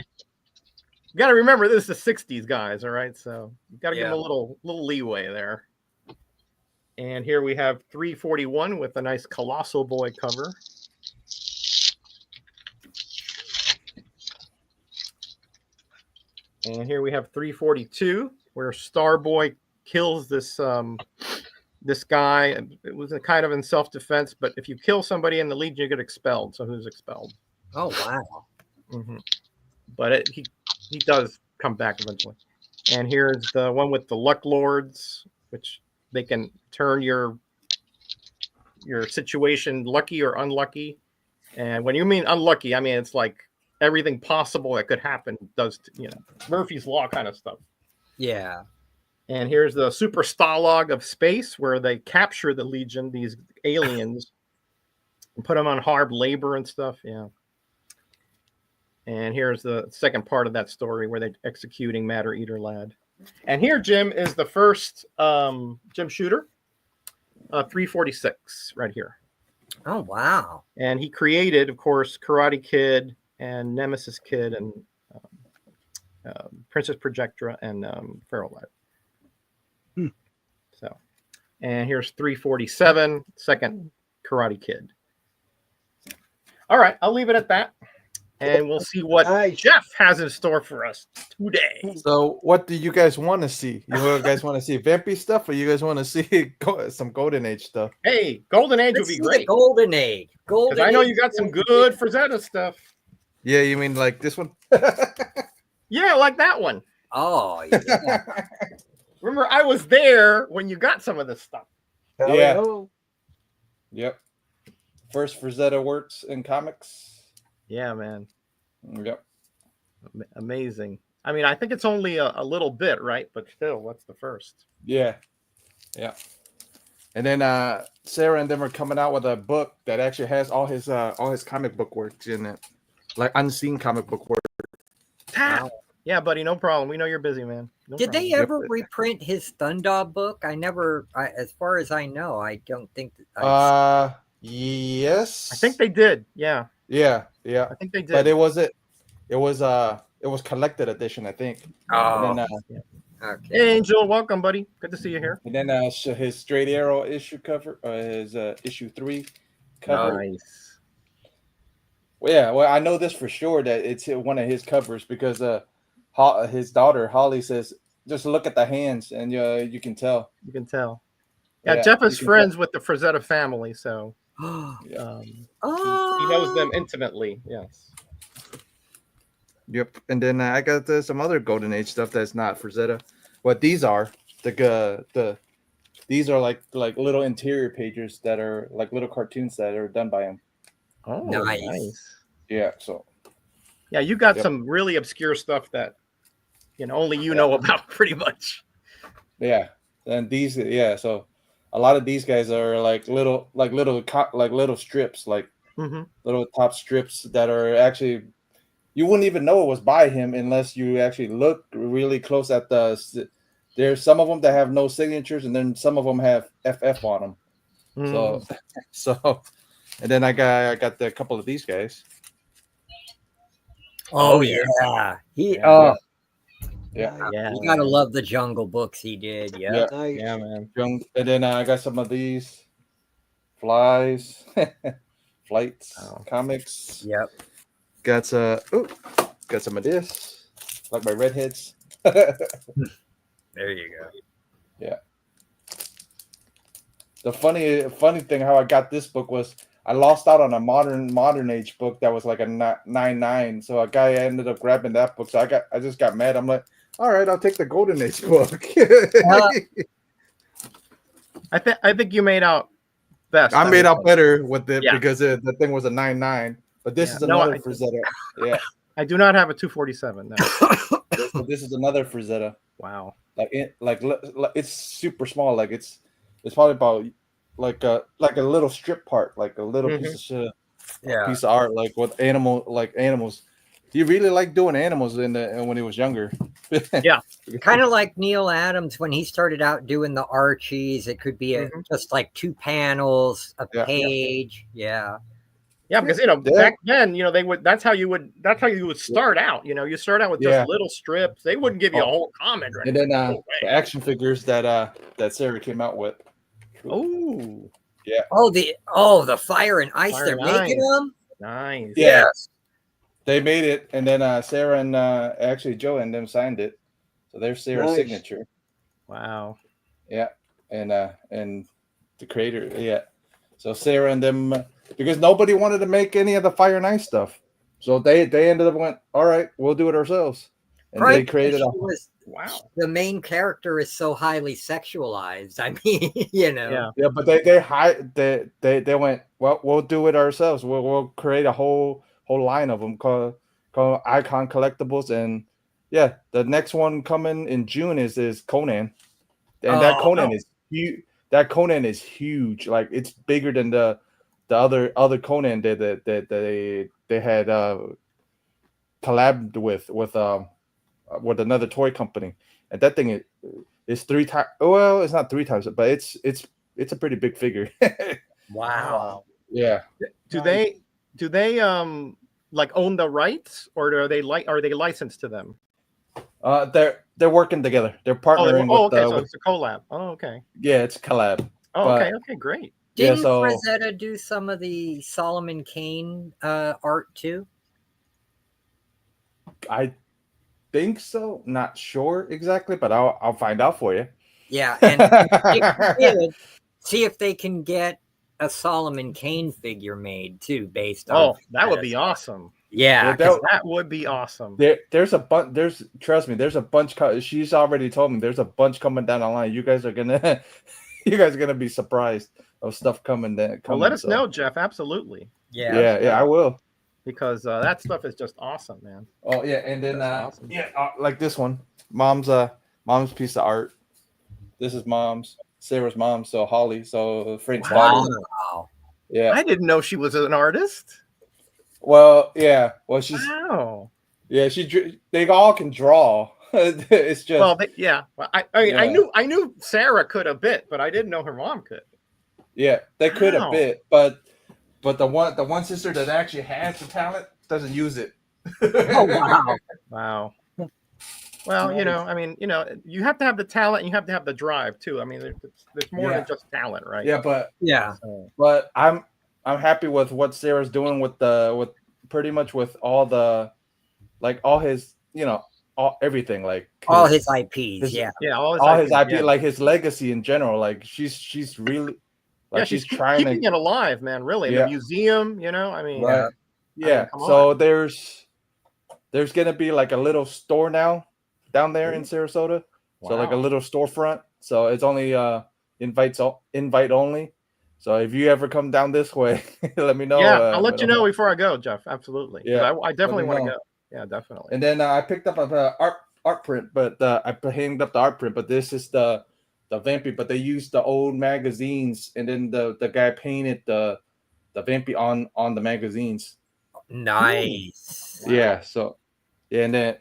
got to remember, this is the 60s, guys. All right, so you got to give them a little leeway there. And here we have 341 with a nice Colossal Boy cover. And here we have 342, where Starboy kills this guy. It was kind of in self-defense, but if you kill somebody in the Legion, you get expelled. So who's expelled? Oh, wow. Mm-hmm. But he does come back eventually. And here's the one with the Luck Lords, which they can turn your situation lucky or unlucky. And when you mean unlucky, I mean it's like everything possible that could happen does, Murphy's Law kind of stuff. Yeah. And here's the Super Stalag of space, where they capture the Legion, these aliens, and put them on hard labor and stuff. Yeah. And here's the second part of that story, where they're executing Matter Eater Lad. And here, Jim, is the first Jim Shooter, 346, right here. Oh, wow. And he created, of course, Karate Kid and Nemesis Kid and Princess Projectra and Feral Lad. So, and here's 347, second Karate Kid. All right, I'll leave it at that, and we'll see what Jeff has in store for us today. So, what do you guys want to see? You guys want to see vampy stuff, or you guys want to see some Golden Age stuff? Hey, Golden Age would be great. Golden Age. I know you got some good Frazetta stuff. Yeah, you mean like this one? Yeah, like that one. Oh, yeah. Remember, I was there when you got some of this stuff. Yeah. Yep. First Frazetta works in comics. Yeah, man. Yep. Amazing. I mean, I think it's only a little bit, right? But still, what's the first? Yeah. Yeah. And then Sarah and them are coming out with a book that actually has all his comic book works in it, like unseen comic book work. Wow. Yeah, buddy, no problem. We know you're busy, man. Did they ever reprint his Thundog book? As far as I know, I don't think. Yes. I think they did. Yeah. Yeah. I think they did. But it was collected edition, I think. Oh. And then, Okay. Hey, Angel, welcome, buddy. Good to see you here. And then his Straight Arrow issue cover, his issue 3 cover. Nice. Well, yeah, well, I know this for sure that it's one of his covers because his daughter Holly says, just look at the hands and you can tell. You can tell. Yeah, Jeff is friends with the Frazetta family, so he knows them intimately. Yes. Yep. And then I got some other Golden Age stuff that's not Frazetta. What these are, these are like little interior pages that are like little cartoons that are done by him. Oh, nice. Yeah. So. Yeah, you got some really obscure stuff that only you know about pretty much. Yeah, and these, so a lot of these guys are like little strips, like Mm-hmm. little top strips that are actually you wouldn't even know it was by him unless you actually look really close at there's some of them that have no signatures, and then some of them have FF on them. So, and then I got a couple of these guys. Oh, yeah. yeah. Yeah. Yeah. Yeah, You gotta love the Jungle books he did. Yeah. Yeah. Nice. Yeah, man. And then I got some of these flies, flights, comics. Yep. Got some of this, like my redheads. There you go. Yeah. The funny thing how I got this book was I lost out on a modern age book that was like a 9.9. So a guy ended up grabbing that book. So I just got mad. I'm like, all right, I'll take the golden age book. I think you made out best. I made out better with it Yeah. because the thing was a 9.9. But this is No, another Frazetta. Yeah. I do not have a 247. No. This is another Frazetta. Wow. Like it's super small. Like it's probably about like a little strip part, like a little piece of shit, piece of art, like with animals. He really liked doing animals when he was younger. Yeah. Kind of like Neil Adams when he started out doing the Archies. It could be just like 2 panels, a page. Yeah. Yeah, because back then, that's how you would start out. You start out with just little strips. They wouldn't give you a whole comic. And then the action figures that Sarah came out with. Oh. Yeah. The Fire and Ice. They're making them. Nice. Yeah. Yes. They made it, and then Sarah and actually Joe and them signed it. So there's Sarah's signature. Wow. Yeah, and the creator. Yeah. So Sarah and them, because nobody wanted to make any of the Fire and Ice stuff, so they ended up went, all right, we'll do it ourselves, and they created wow. The main character is so highly sexualized. I mean, Yeah. Yeah, but they went, well, we'll do it ourselves. We'll create a whole line of them called Icon Collectibles, and the next one coming in June is Conan, and that Conan is huge. That Conan is huge. Like it's bigger than the other Conan that they had collabed with another toy company, and that thing is 3 times. Well, it's not 3 times, but it's a pretty big figure. Wow. Yeah. Do they like own the rights, or are they licensed to them? They're working together. They're partnering. So it's a collab. Oh, okay. Yeah, it's a collab. Oh, okay, great. Didn't Frazetta do some of the Solomon Kane art too? I think so. Not sure exactly, but I'll find out for you. Yeah, and see if they can get a Solomon Kane figure made too, based on. Oh, that would be awesome. Yeah, that would be awesome. There's a bunch. Trust me. There's a bunch. She's already told me there's a bunch coming down the line. You guys are gonna be surprised of stuff coming. Well, let us know, Jeff. Absolutely. Yeah, I will. Because that stuff is just awesome, man. Oh yeah, and then awesome. like this one, mom's piece of art. This is Sarah's mom, so Holly, so Frank's daughter. Wow. Yeah, I didn't know she was an artist. Well, yeah. Well, she's. Wow. Yeah, they all can draw. It's just. Well, Well, I knew Sarah could a bit, but I didn't know her mom could. Yeah, they could a bit, but the one sister that actually has the talent doesn't use it. Oh wow! Wow. Well, you have to have the talent, and you have to have the drive too. I mean, there's more than just talent, right? Yeah, but I'm happy with what Sarah's doing with pretty much with all the, like all his, everything, like all his IPs, all his IP, like his legacy in general. Like she's really, like she's trying keeping it alive, man. Really, the museum, I mean, right. Yeah. So there's gonna be like a little store now down there in Sarasota. Wow. So like a little storefront. So it's only invite only. So if you ever come down this way, let me know. Yeah, I'll let you know before I go, Jeff. Absolutely. Yeah, I definitely want to go. Yeah, definitely. And then I picked up a art print, but I hanged up the art print. But this is the Vampy. But they used the old magazines, and then the guy painted the Vampy on the magazines. Nice. Yeah. So yeah, and then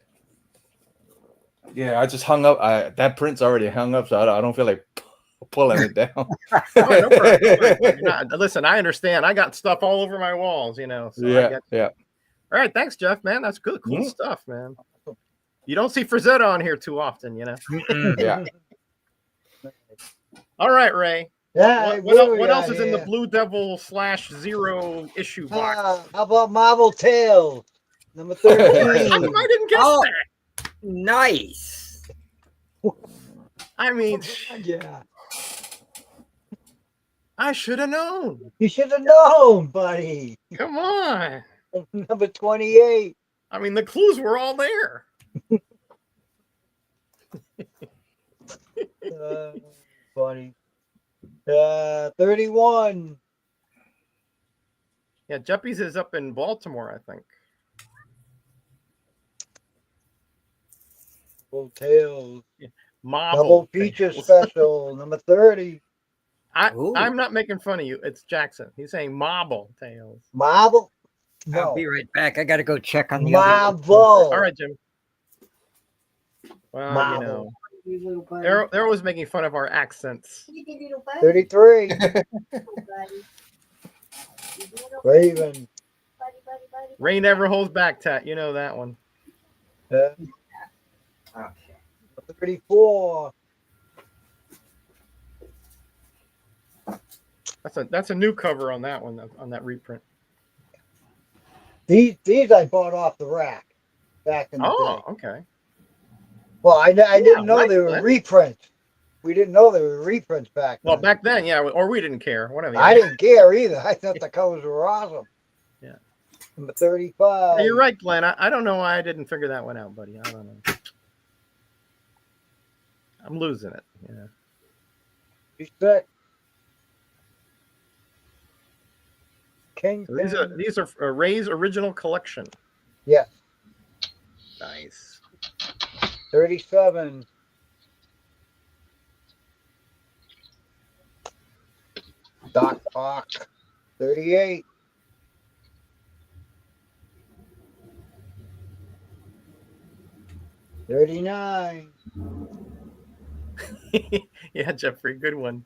I just hung up. That print's already hung up, so I don't feel like pulling it down. Oh, no problem. You're not- listen, I understand. I got stuff all over my walls, you know. So I get yeah. All right, thanks, Jeff, man. That's good. Cool Mhm. stuff, man. You don't see Frazetta on here too often, you know. Mm-mm. Yeah. All right, Ray. Yeah. What else is in the Blue Devil /0 issue box? How about Marvel Tales? Number How 13. come I didn't guess Oh. that? Nice. I mean, Yeah. I should have known. You should have known, buddy. Come on. Number 28. I mean, the clues were all there. Funny. 31. Yeah, Jeppies is up in Baltimore, I think. Hotels. Marvel. Double feature special. Number 30. Ooh. I'm not making fun of you. It's Jackson. He's saying Marble Tales. Marvel? I'll No. be right back. I got to go check on the other. Marvel. All right, Jim. Well, Marvel. they're always making fun of our accents. 33. Raven. Ray never holds back, Tat. You know that one. 34. That's a new cover on that one, on that reprint. These I bought off the rack back in the Oh, day. okay. Well, I didn't know right, they were Glenn. reprints. We didn't know they were reprints back then. Well, back then, yeah, or we didn't care. Whatever. I didn't care either. I thought the covers were awesome. Yeah. Number 35. You're right, Glenn. I don't know why I didn't figure that one out, buddy. I don't know. I'm losing it. Yeah. Respect. King. These are Ray's original collection. Yes. Nice. 37. Doc Ock. 38. $39. Yeah, Jeffrey, good one.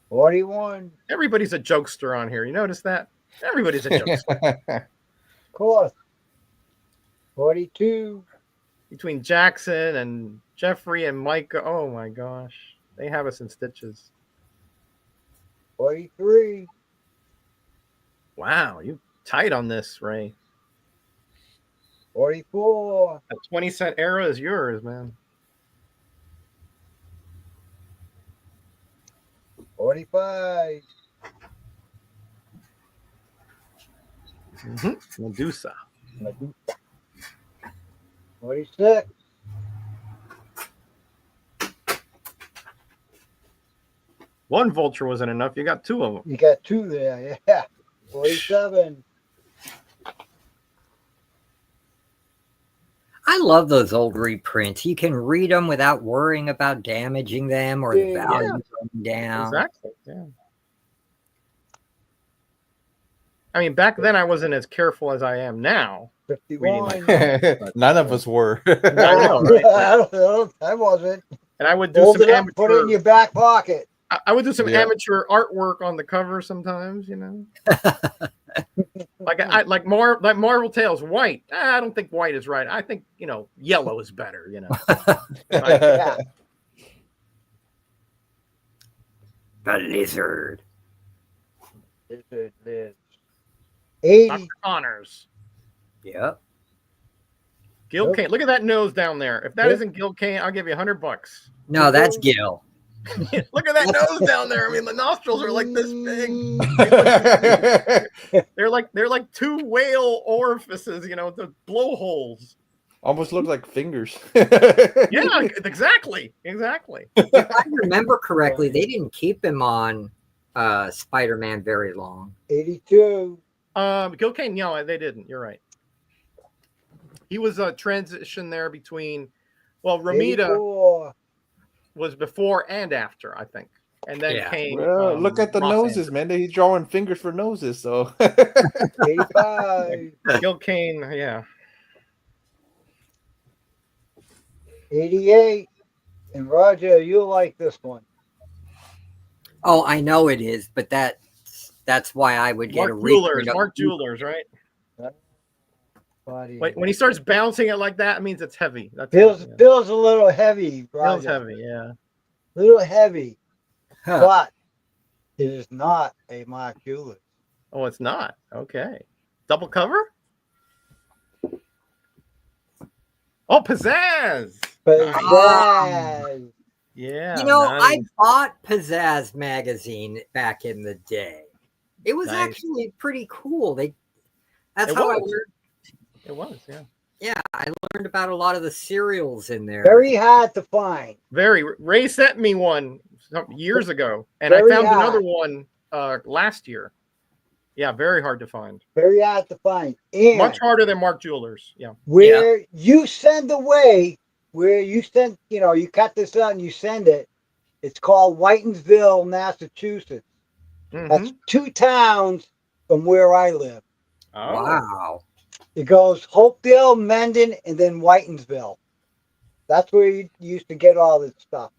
41. Everybody's a jokester on here. You notice that? Everybody's a jokester. Of course. 42. Between Jackson and Jeffrey and Micah. Oh my gosh. They have us in stitches. 43. Wow, you tight on this, Ray. 44. That 20-cent era is yours, man. 45. Medusa. 46. One vulture wasn't enough. You got two of them. You got two there, yeah. 47. I love those old reprints. You can read them without worrying about damaging them or the Yeah. value going down. Exactly. Yeah. I mean, back then I wasn't as careful as I am now. 51. None of us were. I know, right? I wasn't. And I would do Hold some it up, put it in amateur. your back pocket. I would do some Yeah. amateur artwork on the cover sometimes. You know, like Marvel Tales white. I don't think white is right. I think yellow is better. You know. Yeah. The lizard. It is. 80. Dr. Connors. Yep. Gil Nope. Kane. Look at that nose down there. If that Nope. isn't Gil Kane, I'll give you $100. No, that's Gil. Look at that nose down there. I mean, the nostrils are like this big. They're like two whale orifices. The blowholes. Almost look like fingers. Yeah, exactly. If I remember correctly, they didn't keep him on Spider-Man very long. 82. Gil Kane, no, they didn't. You're right. He was a transition there between. Well, Romita 84. was before and after, I think, and then Yeah. came. Well, look at the Ross noses, Anderson. man. He's drawing fingers for noses, so 85. Gil Kane, yeah. 88. And Roger, you'll like this one. Oh, I know it is, but that's why I would get Mark a reprint. Jewelers, Mark Jewelers, right? Body. When he starts bouncing it like that, it means it's heavy. That's Feels yeah. feels a little heavy, Feels Roger. heavy, yeah. Little heavy, Huh. but it is not a Mark Jewelers. Oh, it's not. Okay. Double cover? Oh, pizzazz. But Nice. that Yeah. You know, I nice. bought Pizzazz magazine back in the day. It was Nice. actually pretty cool. That's It how I was. learned. It was, yeah. Yeah, I learned about a lot of the cereals in there. very hard to find. Very. Ray sent me one some years ago, and Very I found hard. another one last year. Yeah, very hard to find. Very hard to find. And Much harder than Mark Jewelers. Yeah. where you send away, where you send, you cut this out and you send it, it's called Whitensville, Massachusetts. Mhm. That's 2 towns from where I live. Oh. Wow. It goes Hopedale, Mendon, and then Whitensville. That's where you used to get all this stuff.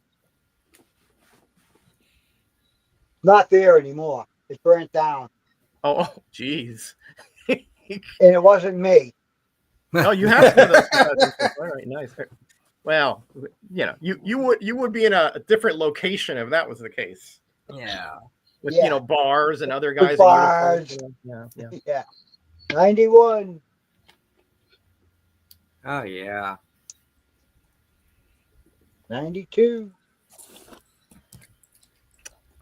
Not there anymore. It burnt down. Oh, geez. And it wasn't me. Oh, you have some of those. All right, nice. Well, you would be in a different location if that was the case. Yeah. With Yeah. bars and other With guys. in bars. uniforms, Yeah. Yeah. 91. Oh yeah. 92.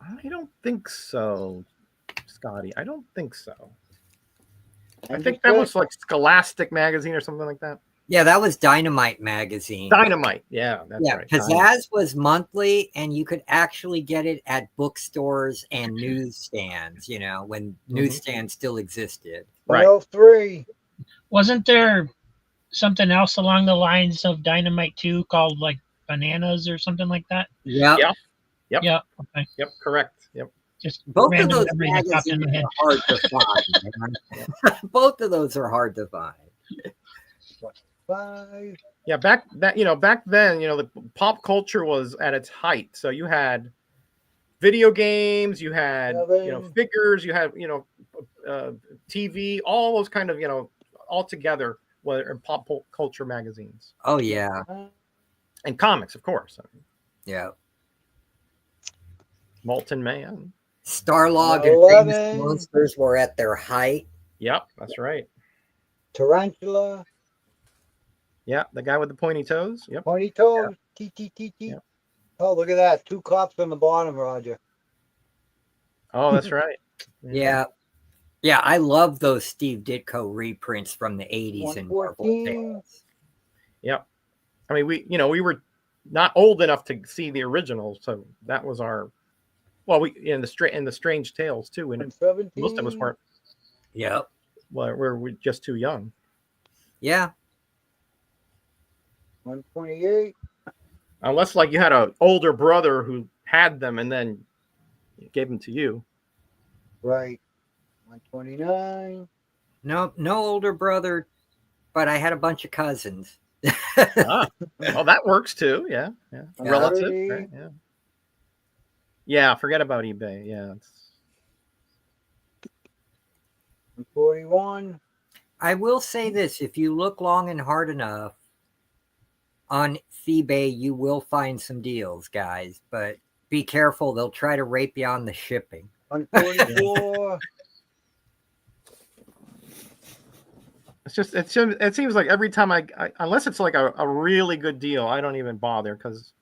I don't think so, Scotty. I don't think so. I think that was like Scholastic magazine or something like that. Yeah, that was Dynamite magazine. Dynamite. Yeah, that's Yeah, right. Pizzazz was monthly, and you could actually get it at bookstores and newsstands, when newsstands still existed. Right. 103. Wasn't there something else along the lines of Dynamite 2 called like Bananas or something like that? Yep. Yeah. Yep. Yeah. Okay. Yep. Correct. Yep. Just Both of random those memory that popped in magazines my head. are hard to find. man. Both of those are hard to find. 5. Yeah. Back then, the pop culture was at its height. So you had video games, you had, Seven. figures, you had, TV, all those kind of, all together were in pop culture magazines Oh yeah, and comics, of course. yeah. Molten Man. Starlog and 11. Famous Monsters were at their height. Yep, that's right. Tarantula. Yeah, the guy with the pointy toes. Yep. Pointy toes. T. Yep. Oh, look at that. 2 cops on the bottom, Roger. Oh, that's right. Yeah. Yeah, I love those Steve Ditko reprints from the 80s and Marvel 114. Tales. Yep. I mean, we were not old enough to see the originals, so that was our. Well, we in the Strange Tales too, and 117. most of us weren't. Yep. Well, we're just too young. Yeah. 128. Unless, like, you had an older brother who had them and then gave them to you. Right. 129. No older brother, but I had a bunch of cousins. Oh, that works too. Yeah. Relative. 130. Right? Yeah. Yeah. Forget about eBay. Yeah. 141. I will say this, if you look long and hard enough on eBay, you will find some deals, guys, but be careful. They'll try to rape you on the shipping. 144. It seems like every time I unless it's like a really good deal, I don't even bother because,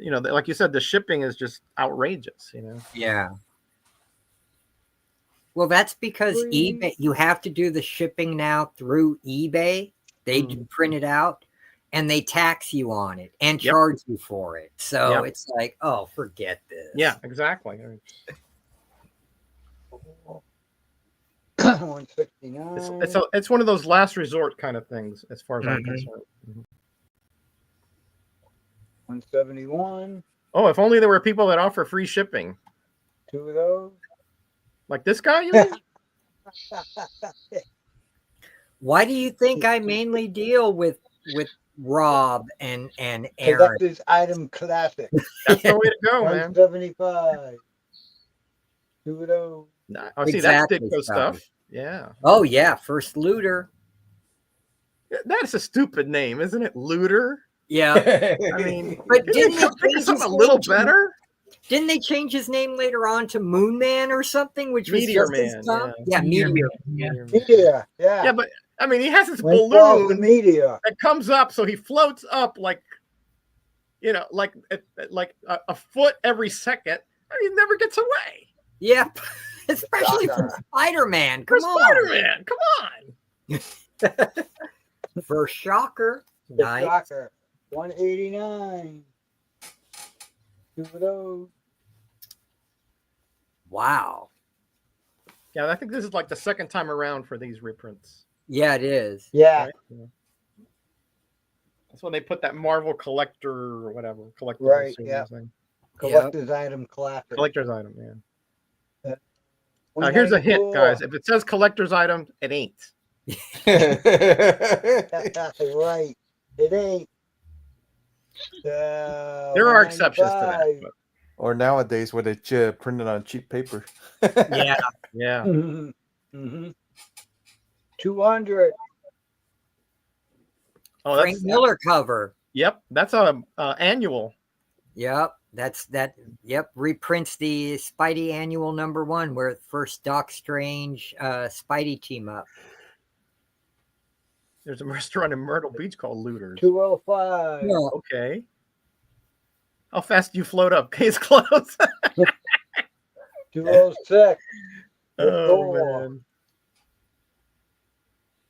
like you said, the shipping is just outrageous. Yeah. Well, that's because eBay, you have to do the shipping now through eBay. They do print it out and they tax you on it and charge you for it. So it's like, oh, forget this. Yeah, exactly. 169. It's one of those last resort kind of things, as far as I'm concerned. 171. Oh, if only there were people that offer free shipping, 2 of those. like this guy. You mean? Why do you think I mainly deal with Rob and Aaron? Collector's item classic. That's the way to go, man. 175. 2 of those. Nah, oh, see, Exactly, that's Ditko Scotty. stuff. Yeah. Oh yeah, first looter. That's a stupid name, isn't it? Looter. Yeah, I mean, but didn't they think of something a little better? Didn't they change his name later on to Moon Man or something? Which was Meteor just as Man, dumb? Yeah, Meteor. Yeah. Meteor. Yeah. Yeah, but I mean, he has this When falls the balloon meteor. that comes up, so he floats up like, like a foot every second, and he never gets away. Yep, especially from Spider-Man. Come For on, Spider-Man, come on. for Shocker. The Nice. Shocker. 189. 2 of those. Wow. Yeah, I think this is like the second time around for these reprints. Yeah, it is. Yeah. Right? Yeah. That's when they put that Marvel collector or whatever. Collector Right, series yeah. thing. Collector's item classic. Collector's item, yeah. Now, here's a hint, 194. guys. If it says collector's item, it ain't. Right. It ain't. There are exceptions to that. But Or nowadays where they print it on cheap paper. Yeah. yeah. Mm-hmm. 200. Oh, Frank Miller cover. Yep. That's a annual. Yep. Yep. Reprints the Spidey annual #1 where first Doc Strange Spidey team up. There's a restaurant in Myrtle Beach called Looters. 205. Yeah. Okay. How fast do you float up? Case closed. 206. Oh man.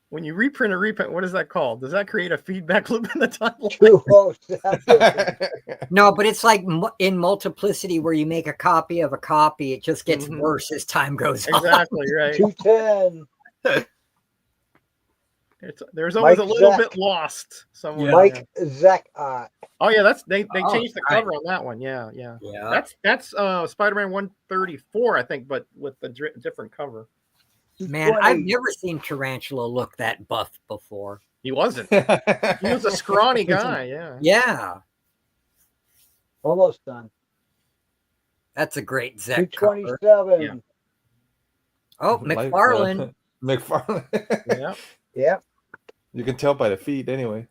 When you reprint a reprint, what is that called? Does that create a feedback loop in the timeline? 207. No, but it's like in Multiplicity where you make a copy of a copy. It just gets Mhm. worse as time goes on. Exactly right. 210. There's always Mike a little Zeck. bit lost somewhere. Mike Zeck art. Oh yeah, they Oh, changed the right. cover on that one. Yeah. Yeah. That's Spider-Man 134, I think, but with the different cover. Man, 220. I've never seen Tarantula look that buff before. He wasn't. He was a scrawny guy. Yeah. Yeah. Almost done. That's a great Zek cover. 227. Yeah. Oh, Like, McFarlane. McFarlane. Yeah. Yep. You can tell by the feet anyway.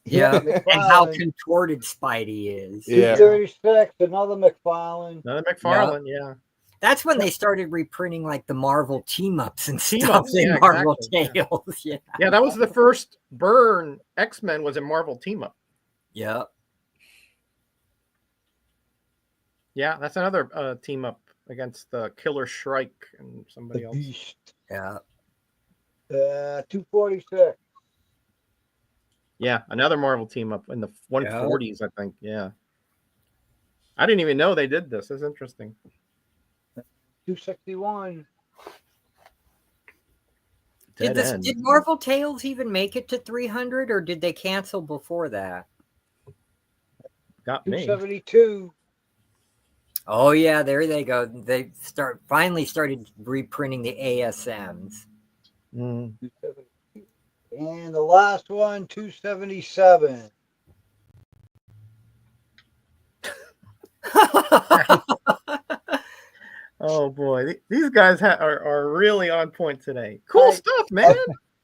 Yeah. And how McFarlane. contorted Spidey is. Yeah. 236. Another McFarlane. Another McFarlane. Yeah. That's when they started reprinting like the Marvel team ups and stuff Team-ups, in yeah, Marvel exactly, yeah. Tales. Yeah. Yeah, that was the first Byrne X-Men was a Marvel team up. Yep. Yeah, that's another team up against the Killer Shrike and somebody The else. Beast. Yeah. 246. Yeah, another Marvel team up in the 140s, I think. Yeah. I didn't even know they did this. That's interesting. 261. Dead end. Did Marvel Tales even make it to 300 or did they cancel before that? Got me. 272. Oh yeah, there they go. They finally started reprinting the ASMs. Mm. 272. And the last one, 277. Oh boy, these guys are really on point today. Cool Right. stuff, man.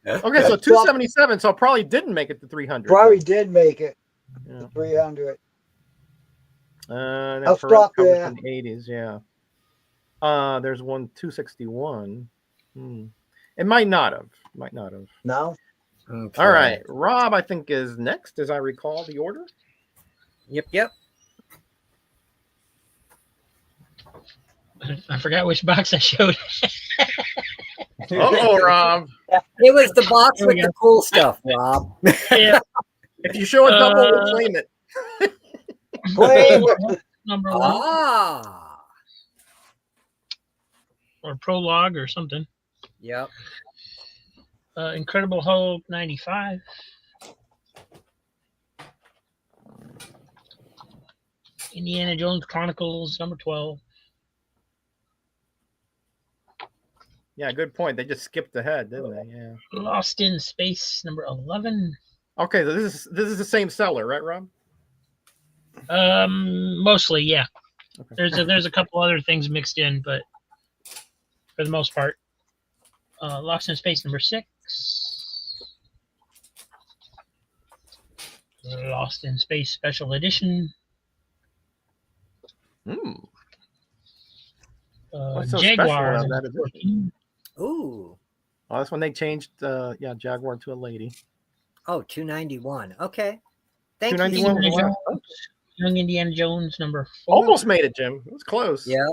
Okay, so 277, so probably didn't make it to 300. Probably did make it Yeah. to 300. I'll I'll stop there. In the 80s, yeah. There's one 261. It might not have. No? Okay. All right, Rob, I think is next, as I recall the order. Yep. I forgot which box I showed. Oh, Rob. It was the box There we with the cool stuff, Rob. Yeah, If you show a double, we'll claim it. Claim number one Ah. or prologue or something. Yep. Incredible Hulk 95. Indiana Jones Chronicles number 12. Yeah, good point. They just skipped ahead, didn't they? Yeah. Lost in Space number 11. Okay, so this is the same seller, right, Rob? Mostly, yeah. Okay. There's a couple other things mixed in, but for the most part, Lost in Space number 6. Lost in Space Special Edition. What's so Jaguar special about number that? 14. Ooh. Oh, that's when they changed, Jaguar to a lady. Oh, 291. Okay. Thank you. 291 was Indiana the last. Jones, Young Indiana Jones number 4. Almost made it, Jim. It was close. Yep.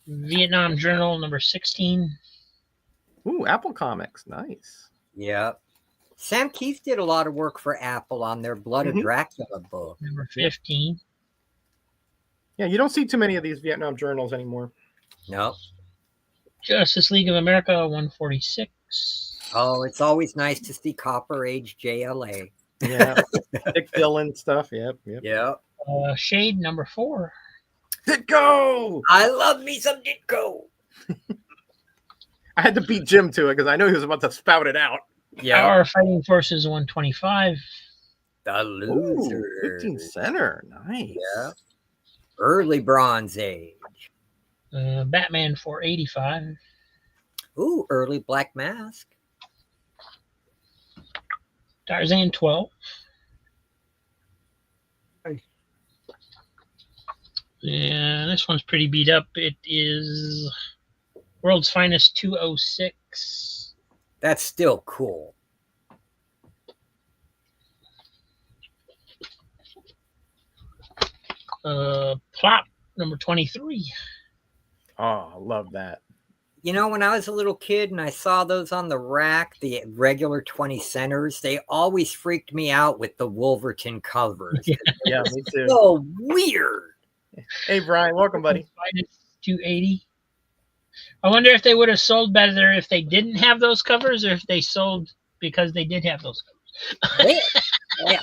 Vietnam Journal number 16. Ooh, Apple Comics. Nice. Yep. Sam Keith did a lot of work for Apple on their Blood of Dracula book. Number 15. Yeah, you don't see too many of these Vietnam journals anymore. No. Justice League of America 146. Oh, it's always nice to see Copper Age JLA. Yeah. Dick Dillon stuff. Yep. Yep. Shade number 4. Ditko! I love me some Ditko. I had to beat Jim to it because I knew he was about to spout it out. Yeah. Our Fighting Forces 125. The loser. Ooh, 15 center. Nice. Yeah. Early Bronze Age. Batman 485. Ooh, early Black Mask. Tarzan 12. Nice. Yeah, this one's pretty beat up. It is World's Finest 206. That's still cool. Plop number 23. Oh, I love that. You know, when I was a little kid and I saw those on the rack, the regular 20 centers, they always freaked me out with the Wolverton covers. Yeah, me too. So weird. Hey, Brian, welcome, buddy. Finest 280. I wonder if they would have sold better if they didn't have those covers or if they sold because they did have those covers.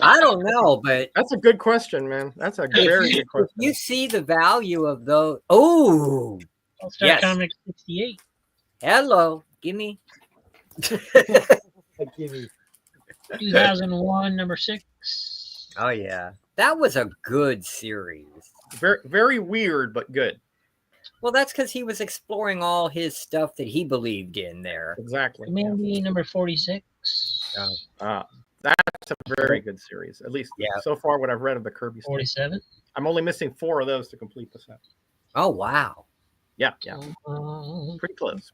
I don't know, but That's a good question, man. That's a very good question. you see the value of those. Oh, All-Star yes. Comics 68. Hello. Give me. Give me. 2001 number 6. Oh, yeah. That was a good series. Very, very weird, but good. Well, that's because he was exploring all his stuff that he believed in there. Exactly. Mandy number 46. That's a very good series. At least so far, what I've read of the Kirby stuff. 47. I'm only missing 4 of those to complete the set. Oh, wow. Yeah. Uh, Pretty close.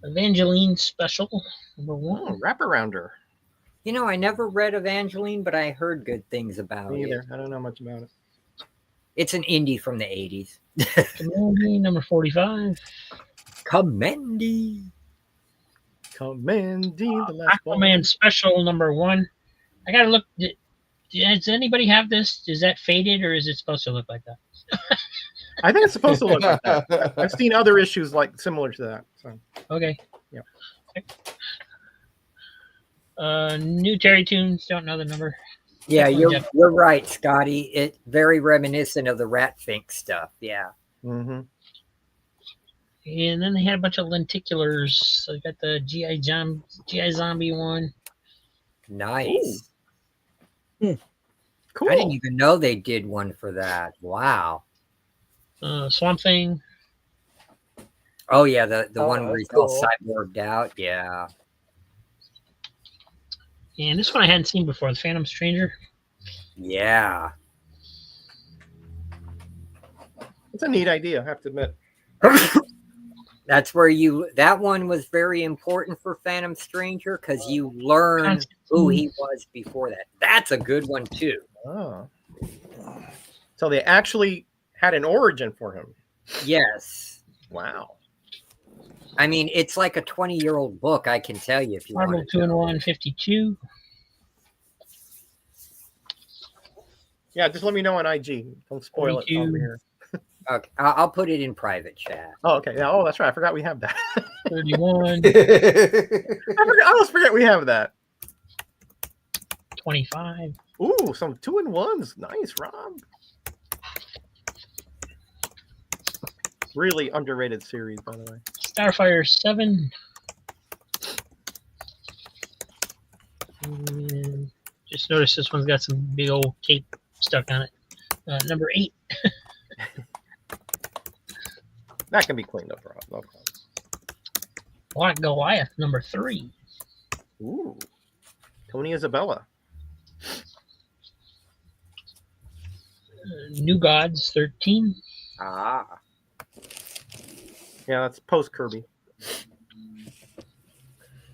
Evangeline Special number 1. Oh, Wraparounder. You know, I never read Evangeline, but I heard good things about Me it. either. I don't know much about it. It's an indie from the 80s. Mandy number 45. Commendy. Commanding the last one. Aquaman Special number 1. I gotta look. Does anybody have this? Is that faded or is it supposed to look like that? I think it's supposed to look like that. I've seen other issues like similar to that. So Okay. Yeah. New Terry Tunes. Don't know the number. Yeah, you're right, Scotty. It's very reminiscent of the Rat Fink stuff. Yeah. Mm-hmm. And then they had a bunch of lenticulars. So they got the GI Zombie one. Nice. Cool. I didn't even know they did one for that. Wow. Swamp Thing. Oh, yeah, the one where that's he's all cool. cyborged out. Yeah. And this one I hadn't seen before, The Phantom Stranger. Yeah. It's a neat idea, I have to admit. That's where that one was very important for Phantom Stranger because you learn who he was before that. That's a good one, too. Oh. So they actually had an origin for him. Yes. Wow. I mean, it's like a 20-year-old book, I can tell you if you Marvel want to. 2-in-1 52. Yeah, just let me know on IG. Don't spoil it over here. Okay, I'll put it in private chat. Oh, okay. Yeah. Oh, that's right. I forgot we have that. 31, I almost forget we have that. 25. Ooh, some 2-in-1s. Nice, Rob. Really underrated series, by the way. Starfire 7. And just noticed this one's got some big old tape stuck on it. Number 8. That can be cleaned up, Rob. No problem. Black Goliath, number 3. Ooh, Tony Isabella. New Gods, 13. Ah, Yeah, that's post Kirby.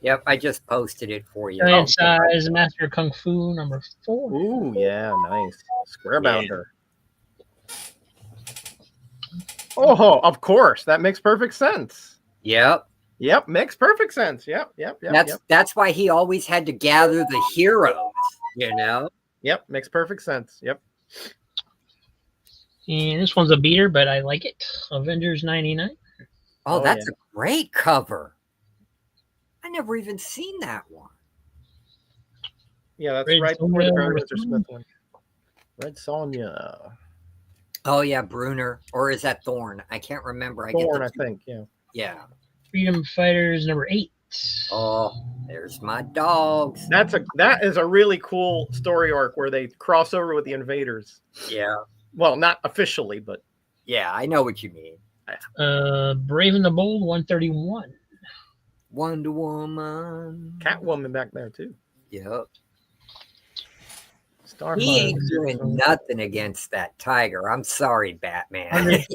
yep. I just posted it for you. Giant Size, Master of Kung Fu, number 4. Ooh, yeah, nice. Square bounder. Oh, of course. That makes perfect sense. Yep. Yep, makes perfect sense. Yep. That's why he always had to gather the heroes. You know. Yep, makes perfect sense. Yep. And this one's a beater, but I like it. Avengers 99. Oh, Oh, that's yeah. a great cover. I never even seen that one. Yeah, that's Red right before the Sonja, Barry number Windsor 3. Smith one. Red Sonja. Oh yeah, Bruner, or is that Thorn? I can't remember. Thorn, the I two. think. Yeah. Yeah. Freedom Fighters, number 8. Oh, there's my dogs. That is a really cool story arc where they cross over with the Invaders. Yeah. Well, not officially, but Yeah, I know what you mean. Brave and the Bold, 131. Wonder Woman. Catwoman back there too. Yep. Starfire. He ain't doing nothing against that tiger. I'm sorry, Batman. 100 page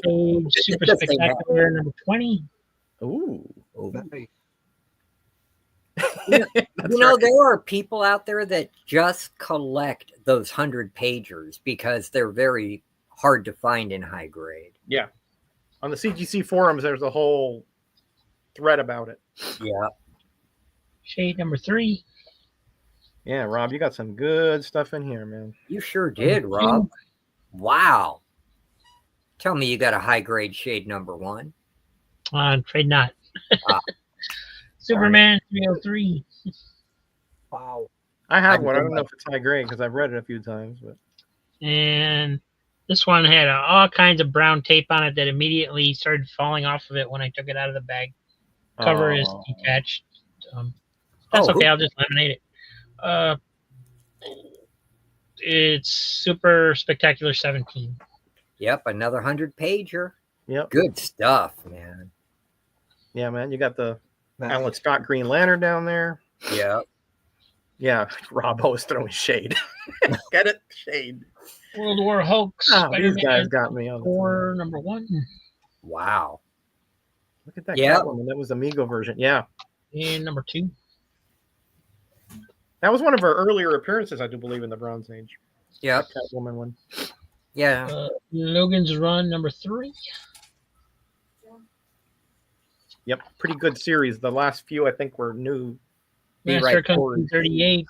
Super Just say Spectacular, number 20. Ooh. Nice. You That's know, right. there are people out there that just collect those 100-pagers because they're very hard to find in high grade. Yeah. On the CGC forums, there's a whole thread about it. Yeah. Shade, number 3. Yeah, Rob, you got some good stuff in here, man. You sure did, Rob. Wow. Tell me you got a high grade shade number 1. Trade not. Ah. Superman 303. Wow. I have I one. I know don't know if it's high grade because I've read it a few times, but And this one had all kinds of brown tape on it that immediately started falling off of it when I took it out of the bag. Cover is Oh. detached. That's Oh, okay. I'll just laminate it. It's Super Spectacular 17. Yep, another 100-pager. Yep. Good stuff, man. Yeah, man. You got the Nice. Alan Scott Green Lantern down there. Yep. Yeah, Rob always throwing shade. Get it? Shade. World War Hulk, Oh, these guys Spider-Man got me on the time. 4, number 1. Wow. Look at that Yeah. Catwoman. That was the Amigo version. Yeah. And number 2. That was one of her earlier appearances, I do believe, in the Bronze Age. Yep. That Catwoman one. Yeah. Logan's Run, number 3. Yep. Pretty good series. The last few, I think, were new. Be Master right Kung forward. Fu 38.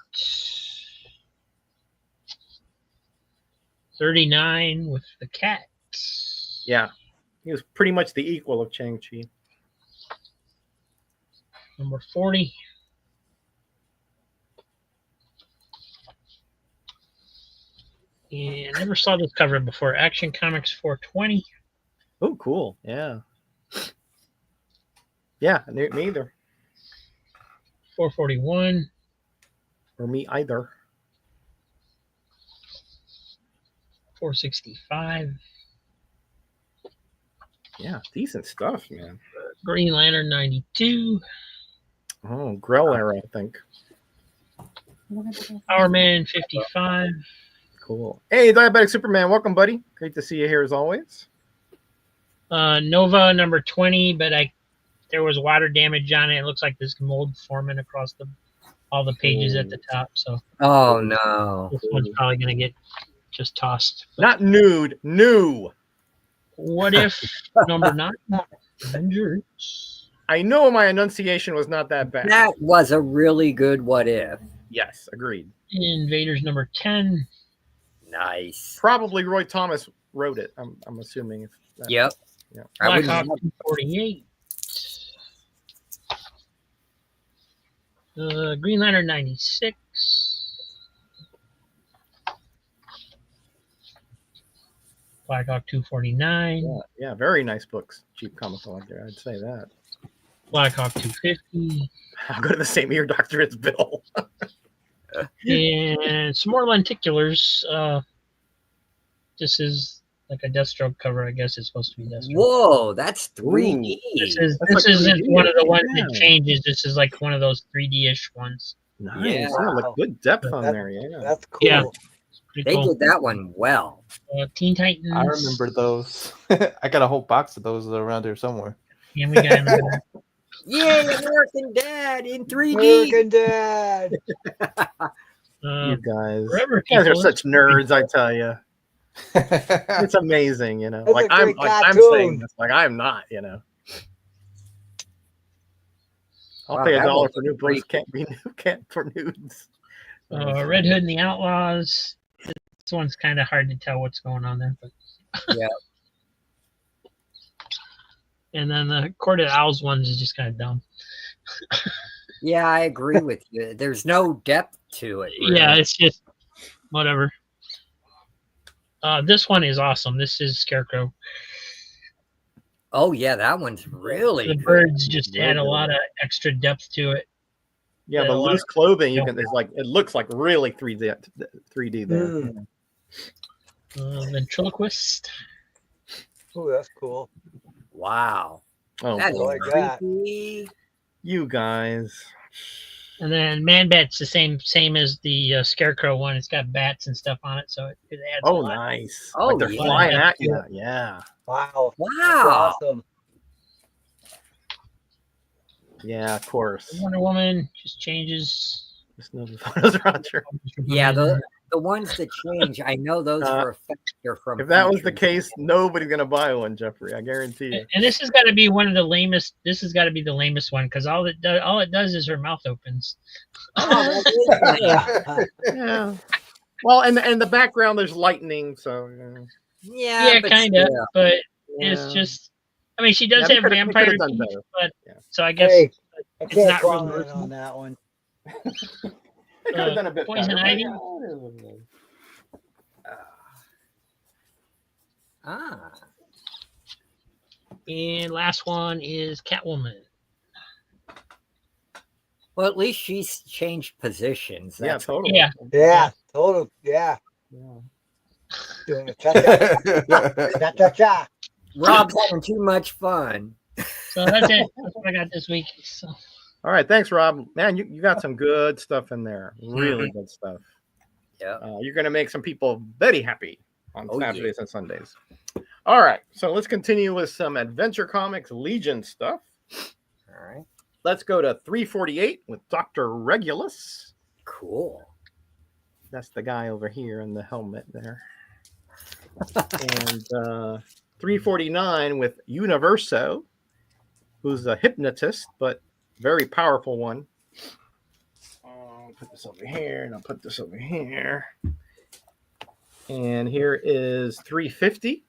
39 with the cat. Yeah. He was pretty much the equal of Shang-Chi. Number 40. And I never saw this cover before. Action Comics 420. Oh, cool. Yeah. Yeah, me either. 441. Or me either. 465. Yeah, decent stuff, man. Green Lantern 92. Oh, Grell era, I think. Power Man 55. Cool. Hey, Diabetic Superman, welcome, buddy. Great to see you here as always. Nova number 20, but there was water damage on it. It looks like there's mold forming across all the pages at the top. So Oh no. this one's probably going to get just tossed. Not nude, new. What if number 9? Avengers. I know my enunciation was not that bad. That was a really good what if. Yes, agreed. Invaders number 10. Nice. Probably Roy Thomas wrote it. I'm assuming. If that, Yep. Yeah. I Black wouldn't Hawk know. 248. Green Lantern 96. Black Hawk 249. Yeah, very nice books. Cheap comic collector, I'd say that. Black Hawk 250. I'll go to the same ear doctor as Bill. And some more lenticulars. This is like a Deathstroke cover, I guess it's supposed to be Deathstroke. Whoa, that's 3D. This That's like isn't 3D, one of the ones yeah. that changes. This is like one of those 3D-ish ones. Nice. Yeah. Yeah, look, good depth on That- there. Yeah. That's cool. Yeah. Pretty They cool. did that one well. Teen Titans. I remember those. I got a whole box of those around here somewhere. And we got him. Yay, American Dad in 3D. American Dad. You guys. Forever You guys are People. such nerds, I tell you. It's amazing, you know. That's Like a I'm great I'm cartoon. saying this, like I'm not, you know. I'll Wow, pay that $1 was for new pretty books. Can't be can't for nudes. Red Hood and the Outlaws. This one's kind of hard to tell what's going on there. But... Yeah. And then the Corded Owls ones is just kind of dumb. Yeah, I agree with you. There's no depth to it. Really. Yeah, it's just whatever. This one is awesome. This is Scarecrow. Oh, yeah, that one's really The good. birds just Really add a good. lot of extra depth to it. Yeah, Yeah, the a lot loose of- clothing you can is like it looks like really 3D there. Mm. Ventriloquist. Oh, that's cool. Wow. Oh, That's boy. like that. creepy. You guys. And then Man Bat's the same as the Scarecrow one. It's got bats and stuff on it, so it adds a Oh, lot. nice. Oh, Like they're yeah. flying at you. Yeah. Wow. That's Wow. awesome. Yeah, of course. Wonder Woman just changes. Just know the photos, Roger. Yeah, the ones that change, I know those for a fact are from. If that was the features. case, nobody's gonna buy one, Jeffrey. I guarantee you. And this has got to be one of the lamest. This has got to be the lamest one because all it does is her mouth opens. Oh, that is nice. Yeah. Well, and the background there's lightning, so Yeah, but kind of. still. But yeah. it's just. I mean, she does they have could've- they vampire could've done teeth, better. but Yeah. so I guess Hey, I it's can't not comment reversible. on that one. They could have done a bit Poison better. Ivy? Ah, And last one is Catwoman. well, at least she's changed positions. Yeah, That's totally. Yeah. Yeah, total. Yeah. Yeah. Doing a cha cha cha. Rob's having too much fun. So that's it. That's what I got this week. So All right, thanks, Rob. Man, you got some good stuff in there. Really good stuff. Yeah. You're going to make some people very happy on Oh, yeah. Saturdays and Sundays. All right, so let's continue with some Adventure Comics Legion stuff. All right. Let's go to 348 with Dr. Regulus. Cool. That's the guy over here in the helmet there. And 349 with Universo, who's a hypnotist, but very powerful one. I'll put this over here, and I'll put this over here. And here is 350,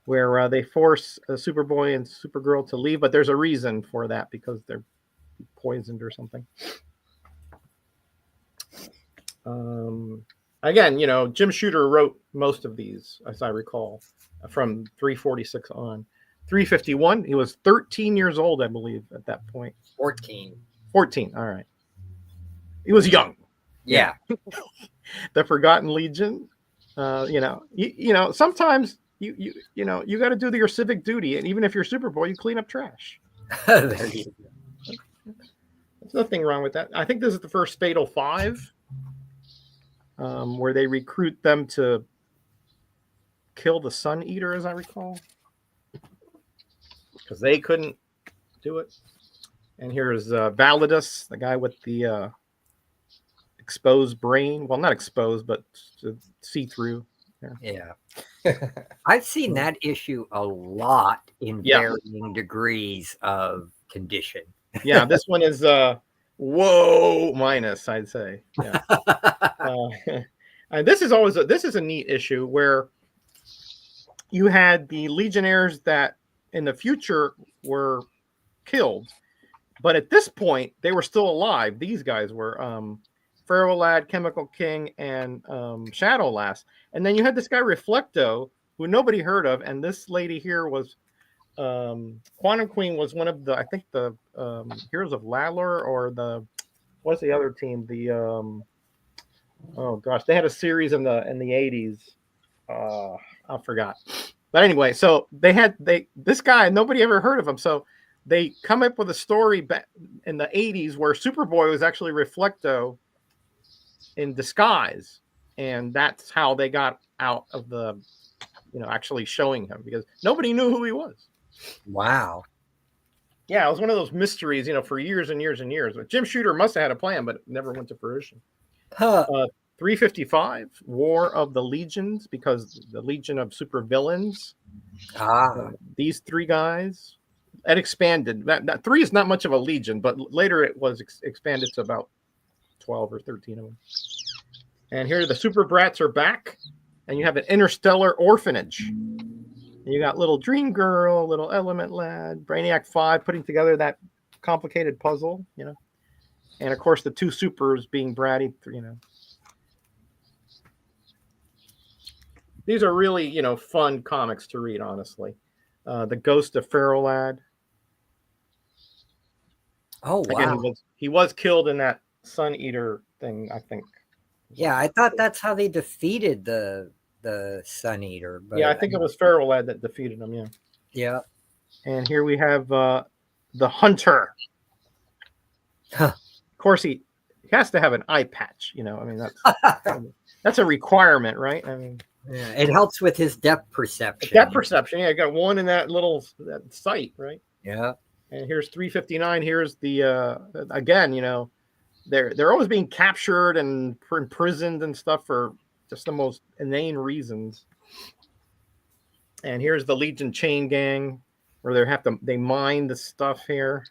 where they force Superboy and Supergirl to leave, but there's a reason for that because they're poisoned or something. Again, you know, Jim Shooter wrote most of these, as I recall, from 346 on. 351, he was 13 years old, I believe, at that point. 14. 14, all right. He was young. Yeah. The Forgotten Legion. You know, sometimes you got to do your civic duty, and even if you're Superboy, you clean up trash. There you go. There's nothing wrong with that. I think this is the first Fatal Five, where they recruit them to kill the Sun Eater, as I recall, because they couldn't do it. And here's Validus, the guy with the exposed brain. Well, not exposed, but see-through. Yeah. I've seen that issue a lot in Yeah. varying degrees of condition. Yeah, this one is whoa minus, I'd say. Yeah. And this is a neat issue where you had the Legionnaires that in the future were killed, but at this point they were still alive. These guys were Pharaoh Lad, Chemical King, and Shadow Lass. And then you had this guy Reflecto, who nobody heard of, and this lady here was Quantum Queen was one of the, I think, the Heroes of Lalor, or the, what's the other team? The oh gosh, they had a series in the 80s. I forgot. But anyway, so this guy, nobody ever heard of him. So they come up with a story back in the 80s where Superboy was actually Reflecto in disguise, and that's how they got out of the, actually showing him, because nobody knew who he was. Wow. Yeah, it was one of those mysteries, for years and years and years. But Jim Shooter must have had a plan, but it never went to fruition. Huh. 355, War of the Legions, because the Legion of Supervillains. These three guys. It expanded. That 3 is not much of a legion, but later it was expanded to about 12 or 13 of them. And here the Super Brats are back, and you have an interstellar orphanage. And you got little Dream Girl, little Element Lad, Brainiac 5 putting together that complicated puzzle, and of course the 2 supers being bratty, These are really, fun comics to read, honestly. The Ghost of Pharaoh Lad. Oh, wow. Again, he was killed in that Sun Eater thing, I think. Yeah, I thought that's how they defeated the Sun Eater. But yeah, I think it was Pharaoh Lad that defeated him, yeah. Yeah. And here we have the Hunter. Huh. Of course, he has to have an eye patch, that's a requirement, right? I mean, yeah, it helps with his depth perception. Depth perception, yeah. I got one in that sight, right? Yeah. And here's 359. Here's the again, they're always being captured and imprisoned and stuff for just the most inane reasons. And here's the Legion Chain Gang, where they mine the stuff here.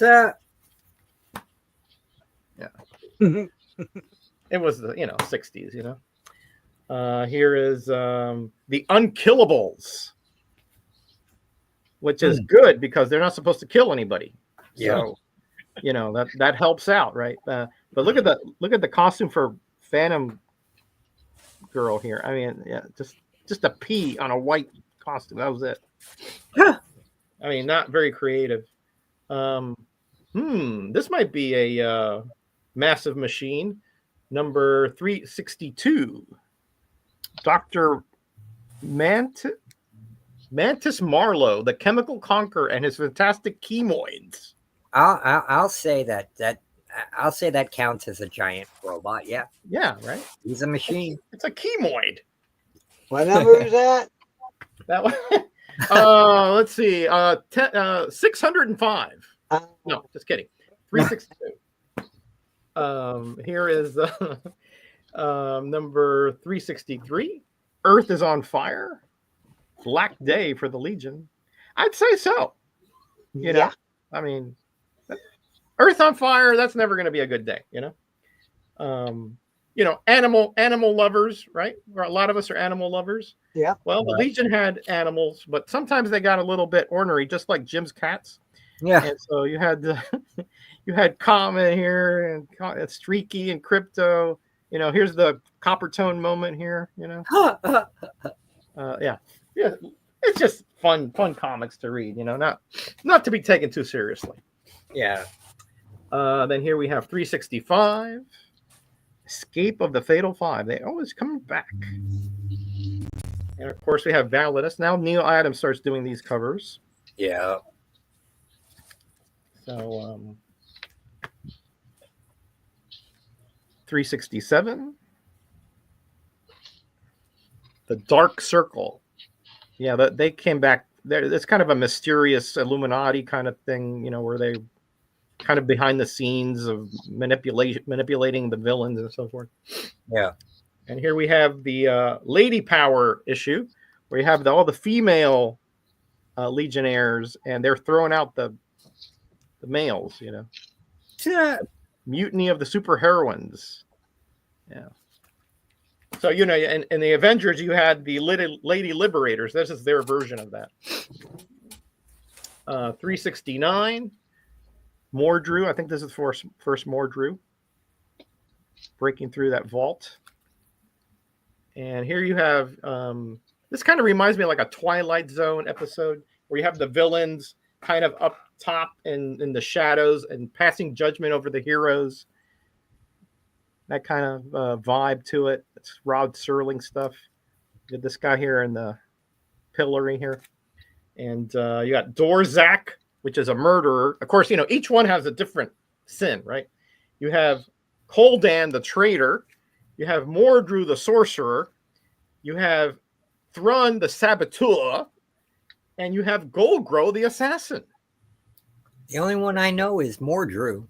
Yeah. It was the 60s, Here is the Unkillables, which is good because they're not supposed to kill anybody. Yeah. So, that helps out, right? But look at the costume for Phantom Girl here. I mean, yeah, just a P on a white costume. That was it. I mean, not very creative. This might be a massive machine. Number 362. Dr. Mantis Marlowe, the Chemical Conqueror, and his fantastic chemoids. I'll say that counts as a giant robot. Yeah. Yeah, right. He's a machine. It's a chemoid. What number is that? That one. Let's see. 605. No, just kidding. 362. Here is number 363. Earth is on fire. Black day for the Legion. I'd say so. Yeah. I mean, Earth on fire, that's never going to be a good day, animal lovers, right? A lot of us are animal lovers. Yeah. Well, the Legion had animals, but sometimes they got a little bit ornery, just like Jim's cats. Yeah. And so you had you had Comet here, and Streaky and Crypto. Here's the Copper Tone moment here. Yeah. It's just fun comics to read. Not to be taken too seriously. Yeah. Then here we have 365. Escape of the Fatal Five. They always come back. And of course we have Validus. Now Neil Adams starts doing these covers. Yeah. So 367. The Dark Circle. Yeah, they came back. It's kind of a mysterious Illuminati kind of thing, where they kind of behind the scenes of manipulating the villains and so forth. Yeah. And here we have the Lady Power issue, where you have all the female Legionnaires, and they're throwing out the males. Mutiny of the Super Heroines. Yeah. So, you know, in the Avengers, you had the Lady Liberators. This is their version of that. 369. Mordrew. I think this is first Mordrew. Breaking through that vault. And here you have, this kind of reminds me of like a Twilight Zone episode where you have the villains kind of up top in the shadows and passing judgment over the heroes. That kind of vibe to it. It's Rod Serling stuff. Did this guy here in the pillory here. And you got Dorzak, which is a murderer. Of course, you know, each one has a different sin, right? You have Koldan, the traitor. You have Mordrew, the sorcerer. You have Thrun, the saboteur. And you have Golgro, the assassin. The only one I know is Mordrew.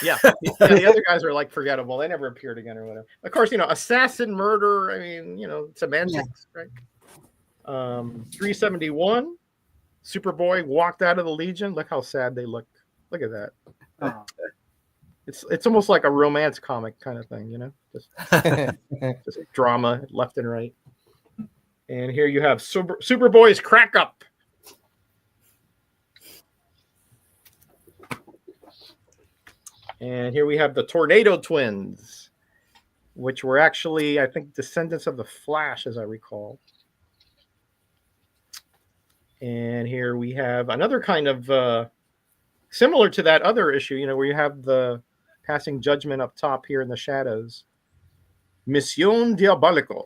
Yeah, the other guys are like forgettable. They never appeared again or whatever. Of course, you know, assassin, murder. I mean, you know, semantics, right? 371. Superboy walked out of the Legion. Look how sad they look. Look at that. Oh. It's almost like a romance comic kind of thing, you know, just drama left and right. And here you have Superboy's crack up. And here we have the Tornado Twins, which were actually, I think, descendants of the Flash, as I recall. And here we have another kind of similar to that other issue, you know, where you have the passing judgment up top here in the shadows. Mission Diabolico.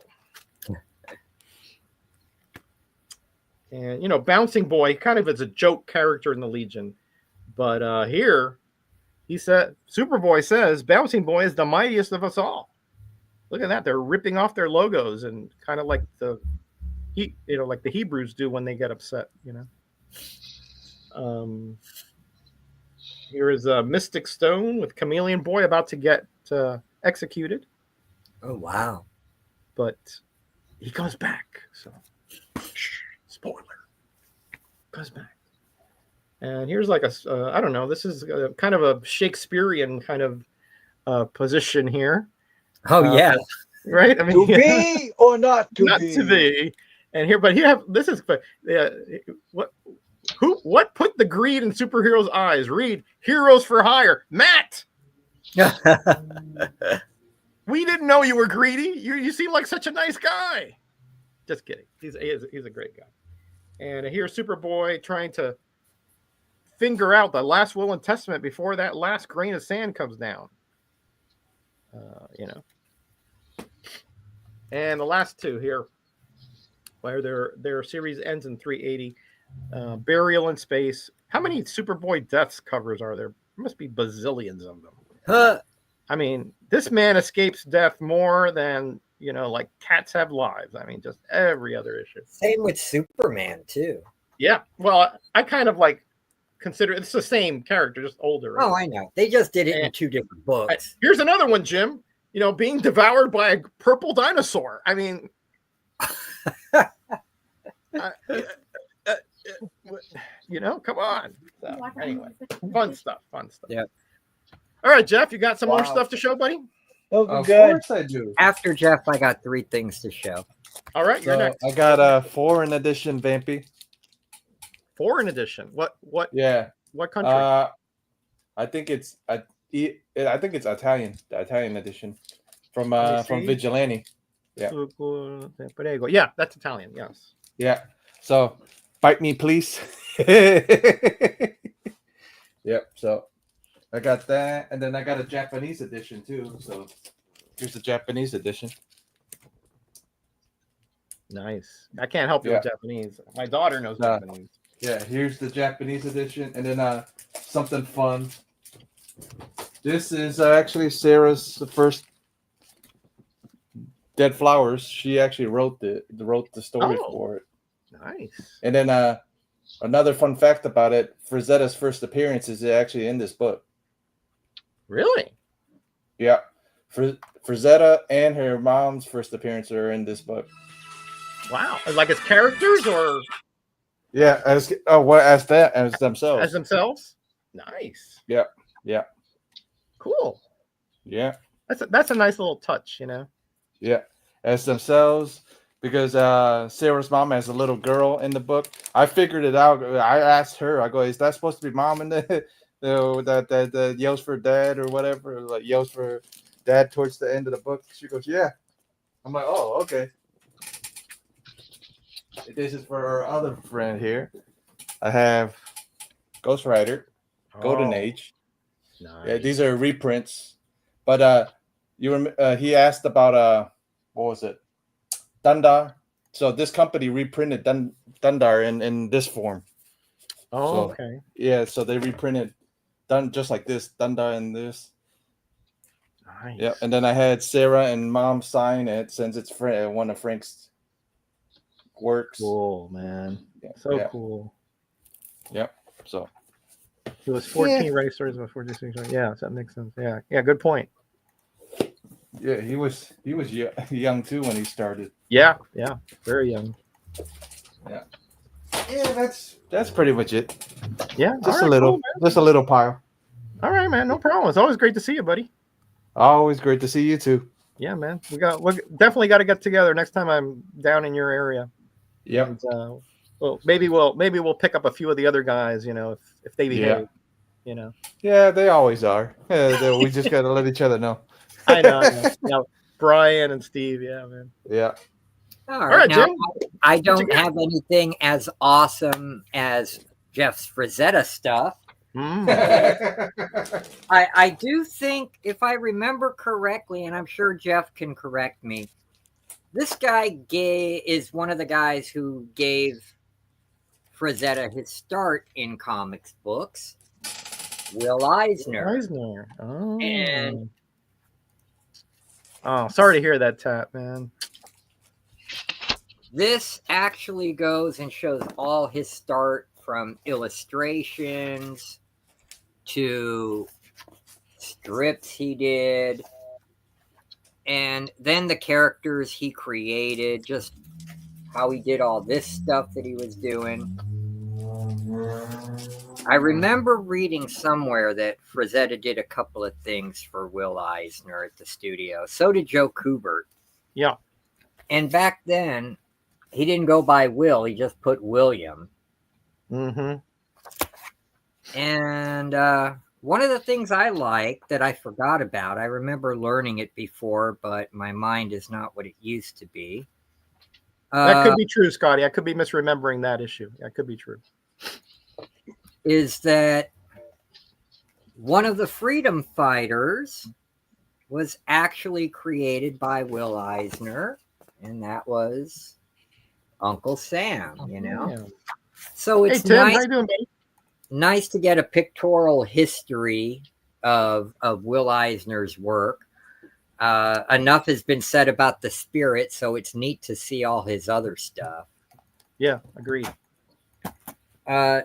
And, you know, Bouncing Boy kind of is a joke character in the Legion. But here, he said, Superboy says, Bouncing Boy is the mightiest of us all. Look at that. They're ripping off their logos and kind of like like the Hebrews do when they get upset, you know. Here is a Mystic Stone with Chameleon Boy about to get executed. Oh, wow. But he comes back. So, spoiler. Comes back. And here's like I don't know. This is kind of a Shakespearean kind of position here. Oh, yeah. Right? I mean, To be or not to not be? to be. And here, but here, this is what put the greed in superheroes' eyes? Read Heroes for Hire. Matt, we didn't know you were greedy. You seem like such a nice guy. Just kidding. He's a great guy. And here's Superboy trying to finger out the last will and testament before that last grain of sand comes down. You know. And the last two here, where their series ends in 380. Burial in Space. How many Superboy Deaths covers are there? There must be bazillions of them. I mean, this man escapes death more than, you know, like cats have lives. I mean, just every other issue. Same with Superman, too. Yeah. Well, I kind of like consider it's the same character, just older. Right? Oh, I know. They just did it in two different books. Here's another one, Jim. You know, being devoured by a purple dinosaur. I mean, you know, come on. So, anyway, fun stuff. Yeah. All right, Jeff, you got some more stuff to show, buddy? Those are Of good. course I do. After Jeff, I got 3 things to show. All right, you're So next. I got a foreign edition Vampy. Foreign edition. What? Yeah. What country? I think it's Italian. The Italian edition from Let me see. Vigilante. Yeah. Prego. Yeah, that's Italian. Yes. Yeah. So bite me, please. Yep. So I got that, and then I got a Japanese edition too. So here's the Japanese edition. Nice. I can't help you with Japanese. My daughter knows Japanese. Yeah, here's the Japanese edition, and then something fun. This is actually Sarah's first Dead Flowers. She actually wrote the story for it. Nice. And then another fun fact about it: Frazetta's first appearance is actually in this book. Really? Yeah, Frazetta and her mom's first appearance are in this book. Wow. Like as characters or Yeah, as themselves. as themselves? Nice. Yeah. Yeah. Cool. Yeah. That's a nice little touch, you know. Yeah. as themselves because Sarah's mom has a little girl in the book. I figured it out. I asked her. I go, "Is that supposed to be mom in the that yells for dad or whatever? Like yells for dad towards the end of the book?" She goes, "Yeah." I'm like, "Oh, okay." This is for our other friend here. I have Ghost Rider, Golden Oh, Age. nice. Yeah, these are reprints. But he asked about what was it? Dundar. So this company reprinted Dundar in this form. Oh, So, okay. yeah, so they reprinted just like this, Dundar and this. Nice. Yeah, and then I had Sarah and Mom sign it since it's one of Frank's works. Cool, man. Yeah, So yeah. cool. Yep. So He was 14 racers before 16. Yeah, so that makes sense. Yeah, yeah. Good point. yeah, he was young too when he started. Yeah, yeah. Very young. Yeah, that's pretty much it. Yeah, Just all a right, little, cool, just a little pile. all right, man. No problem. It's always great to see you, buddy. Always great to see you too. Yeah, man. We definitely got to get together next time I'm down in your area. Yep. And, well, maybe we'll pick up a few of the other guys. You know, if they behave. Yeah. You know. Yeah, they always are. Yeah, we just gotta let each other know. I know. Yeah, Brian and Steve. Yeah, man. Yeah. All All right, right, now Jim. I don't have anything as awesome as Jeff's Frazetta stuff. I do think, if I remember correctly, and I'm sure Jeff can correct me, this guy is one of the guys who gave Frazetta his start in comics books, Will Eisner. Eisner. Oh. And oh, sorry to hear that, Tap, man. this actually goes and shows all his start from illustrations to strips he did, and then the characters he created, just how he did all this stuff that he was doing. I remember reading somewhere that Frazetta did a couple of things for Will Eisner at the studio. So did Joe Kubert. Yeah. And back then, he didn't go by Will. He just put William. Mm-hmm. And one of the things I like that I forgot about, I remember learning it before, but my mind is not what it used to be. That could be true, Scotty. I could be misremembering that issue. That could be true. Is that one of the freedom fighters was actually created by Will Eisner, and that was Uncle Sam, you know? Yeah. So it's Hey, Tim, nice, how you doing, buddy? nice to get a pictorial history of Will Eisner's work. Enough has been said about the spirit, so it's neat to see all his other stuff. Yeah, agreed.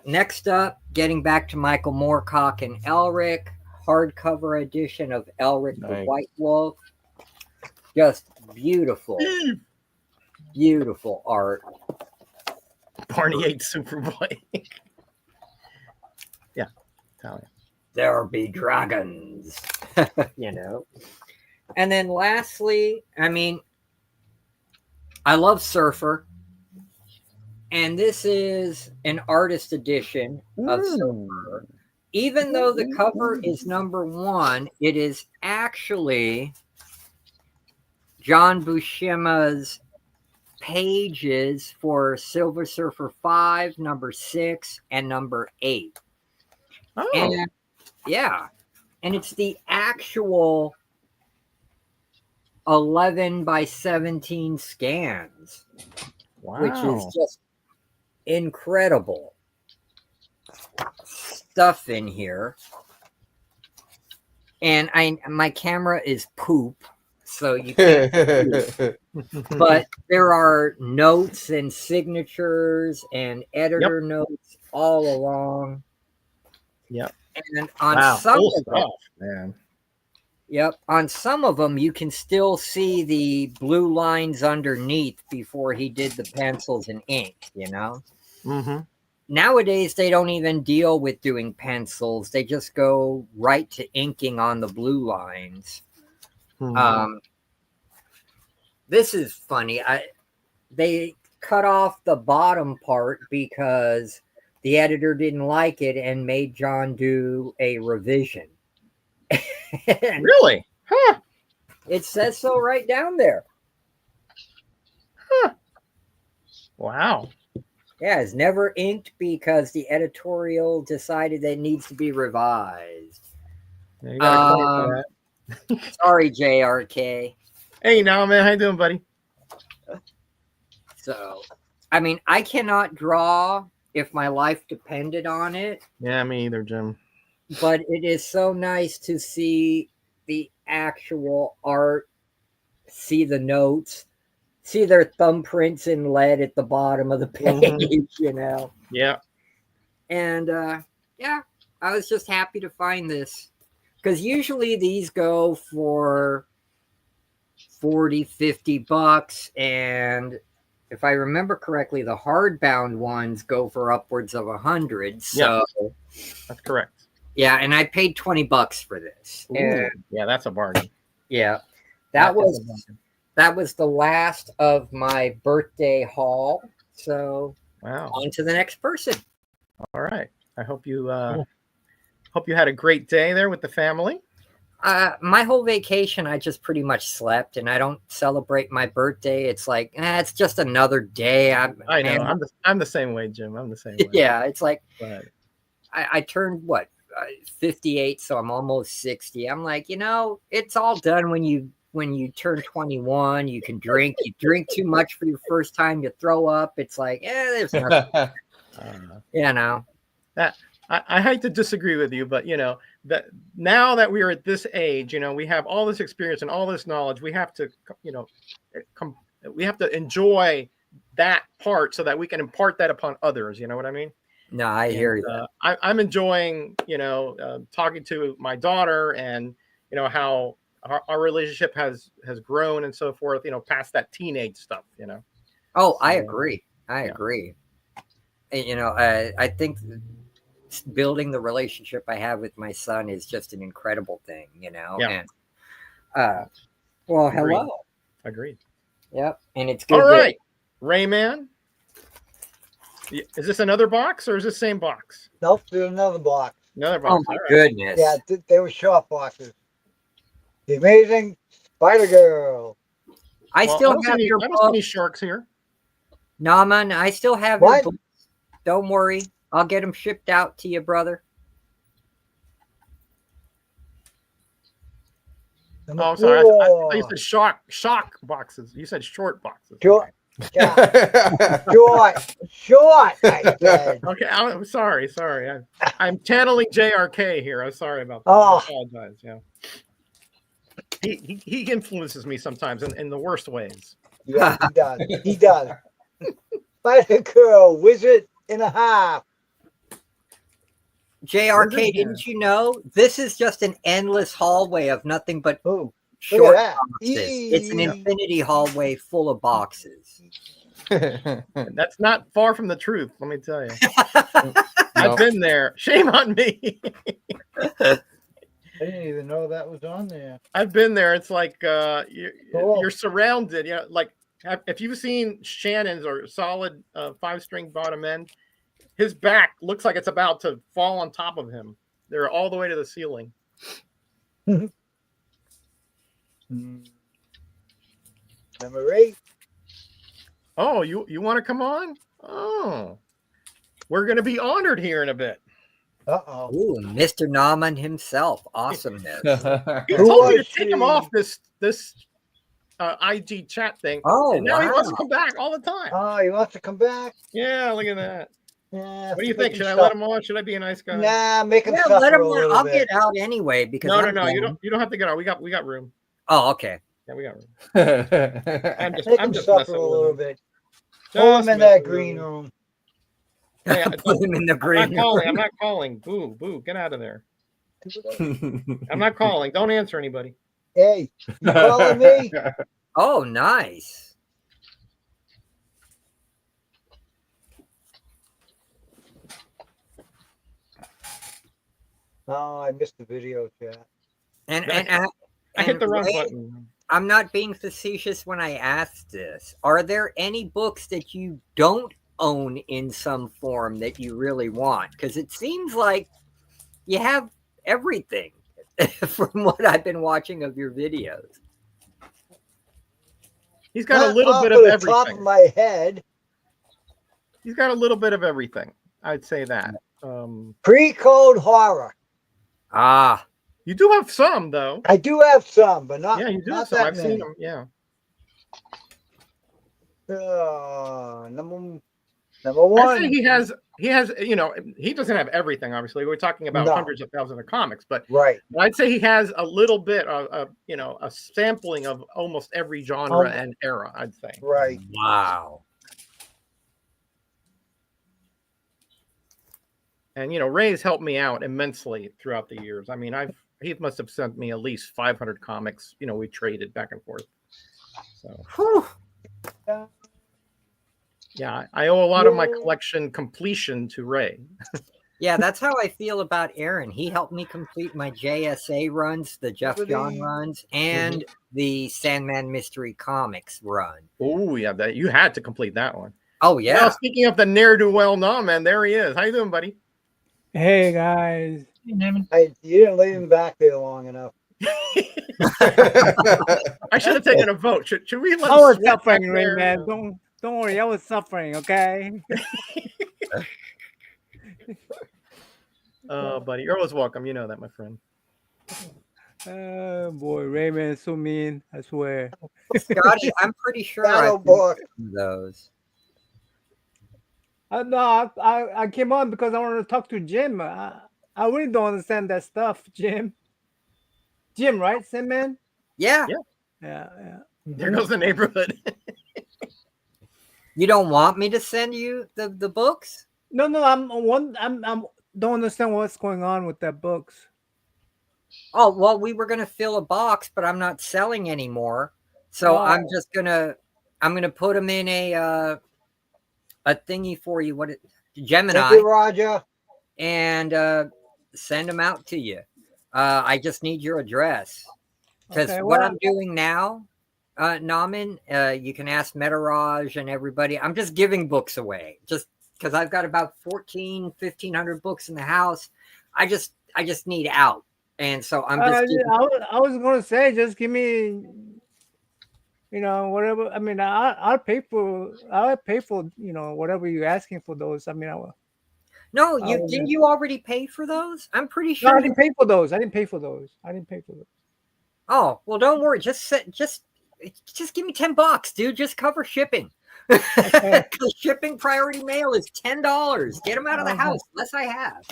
Next up, getting back to Michael Moorcock and Elric, hardcover edition of Elric the White Wolf. Just beautiful, beautiful art. Barney ate Superboy. Yeah, Italian. There be dragons, you know. And then lastly, I mean, I love Surfer. And this is an artist edition of Surfer. Even though the cover is #1, it is actually John Buscema's pages for Silver Surfer 5, #6, and #8. Oh. And yeah, and it's the actual 11 by 17 scans, Wow. which is just incredible stuff in here. And my camera is poop, so you can't see it. But there are notes and signatures and editor notes all along. Yep. And on some cool of them, stuff, man. yep, on some of them you can still see the blue lines underneath before he did the pencils and ink, you know? Mm-hmm. Nowadays they don't even deal with doing pencils. They just go right to inking on the blue lines. Mm-hmm. this is funny. They cut off the bottom part because the editor didn't like it and made John do a revision. And Really? Huh. it says so right down there. Wow. Yeah, it's never inked because the editorial decided that it needs to be revised. Yeah, you got a claim for that. Sorry, JRK. Hey, now, man, how you doing, buddy? So, I mean, I cannot draw if my life depended on it, Yeah, me either, Jim. but it is so nice to see the actual art, see the notes, see their thumbprints in lead at the bottom of the page, you know. Yeah. And yeah, I was just happy to find this because usually these go for 40, 50 bucks. And if I remember correctly, the hardbound ones go for upwards of 100. So That's correct. yeah, and I paid 20 bucks for this. Ooh, And yeah, that's a bargain. yeah, That is was a bargain. that was the last of my birthday haul. So Wow. on to the next person. All right. I hope you had a great day there with the family. My whole vacation, I just pretty much slept, and I don't celebrate my birthday. It's like, it's just another day. I know. I'm the same way, Jim. I'm the same way. Yeah, it's like But I turned 58, so I'm almost 60. I'm like, it's all done when you turn 21. You can drink. You drink too much for your first time, you throw up. It's like, there's nothing. I hate to disagree with you, but that now that we are at this age, we have all this experience and all this knowledge. We have to, we have to enjoy that part so that we can impart that upon others. You know what I mean? No, I hear you. I'm enjoying, talking to my daughter and how our relationship has grown and so forth. Past that teenage stuff. Oh, I agree. I agree. And, I think building the relationship I have with my son is just an incredible thing, Yeah. And well, hello. Agreed. Yep. And it's good. All right, Greyman. Is this another box or is this the same box? Nope, there's another box. Another box. Oh my goodness. Yeah, they were short boxes. The Amazing Spider Girl. I still have your I don't see book. any sharks here. No, man, I still have What? your book. Don't worry. I'll get them shipped out to you, brother. Oh, I'm sorry. I thought you said shock boxes. You said short boxes. Short. Okay. Yeah. Short. I said. Okay, I'm sorry. I'm channeling JRK here. I'm sorry about that. Oh. I apologize. Yeah. He influences me sometimes in the worst ways. Yeah, he does. He does. Spider Girl, Wizard and a Half. JRK, didn't you know this is just an endless hallway of nothing but Ooh, short that. boxes? It's an infinity hallway full of boxes. That's not far from the truth, let me tell you. No. I've been there. Shame on me. I didn't even know that was on there. I've been there. It's like Cool. you're surrounded. Like if you've seen Shannon's or solid 5-string bottom end, his back looks like it's about to fall on top of him. They're all the way to the ceiling. Number 8. Oh, you want to come on? Oh, we're going to be honored here in a bit. Uh-oh. Ooh, Mr. Nauman himself. Awesomeness. He Who told me to was take him she? off this IG chat thing. Oh, and now he wants to wow. come back all the time. Oh, he wants to come back? Yeah, look at that. Yeah. What do you make think? him Should I suffer. let him on? Should I be a nice guy? Nah, make him Yeah, suffer let him. a little I'll bit. get out anyway because No, I'm you down. don't have to get out. We got room. Oh, okay. Yeah, we got room. Make him I'm just suffer messing a with little him. bit. Just Throw him in messing that with green him. room. Hey, Put him in the I'm green. not calling. I'm not calling. Boo, get out of there. I'm not calling. Don't answer anybody. Hey, you calling me? Oh, nice. Oh, I missed the video chat. And I hit the wrong Ray, button. I'm not being facetious when I ask this. Are there any books that you don't own in some form that you really want? Because it seems like you have everything from what I've been watching of your videos. He's got a Not little off bit of of the top of everything. my head. He's got a little bit of everything. I'd say that. Pre-code horror. Ah, You do have some, though. I do have some, but not, Yeah, you do have not some. that I've many. seen them. Yeah. Number I'd one. say he has, you know, he doesn't have everything, obviously. We're talking about No. hundreds of thousands of comics, but Right. I'd say he has a little bit of, you know, a sampling of almost every genre and era, I'd say. Right. wow. And, you know, Ray's helped me out immensely throughout the years. I mean, he must have sent me at least 500 comics. You know, we traded back and forth. So, Whew. yeah, I owe a lot of my collection completion to Ray. Yeah, that's how I feel about Aaron. He helped me complete my JSA runs, the Jeff John runs, and the Sandman Mystery Comics run. Oh, yeah, that you had to complete that one. Oh, yeah. Well, speaking of the ne'er-do-well, no, man, there he is. How you doing, buddy? Hey guys. Hey, Nevin. You didn't leave him back there long enough. I should have taken a vote. Should we let I him was sweat suffering, back there? man. Don't worry, I was suffering, okay? Oh, buddy, you're always welcome. You know that, my friend. Oh boy, Greyman is so mean, I swear. Scotty, I'm pretty sure Shadow I've book. seen those. No, I came on because I wanted to talk to Jim. I really don't understand that stuff, Jim. Jim, right? Sandman? Yeah. Yeah. There goes the neighborhood. You don't want me to send you the books? No, I'm don't understand what's going on with that books. Oh, well, we were going to fill a box, but I'm not selling anymore. So I'm just going to put them in a thingy for you. Gemini. Thank you, Roger. And send them out to you. I just need your address. Because what I'm doing now, Naman, you can ask Metaraj and everybody. I'm just giving books away. Just because I've got about 1,500 books in the house. I just need out. And so I'm just I was going to say, just give me, you know, whatever. I mean, I'll pay for, you know, whatever you're asking for those. I mean, No, didn't you already pay for those? I'm pretty sure. No, I didn't pay for those. Oh, well, don't worry. Just give me $10, dude. Just cover shipping. Because shipping priority mail is $10. Get them out of the house, unless I have.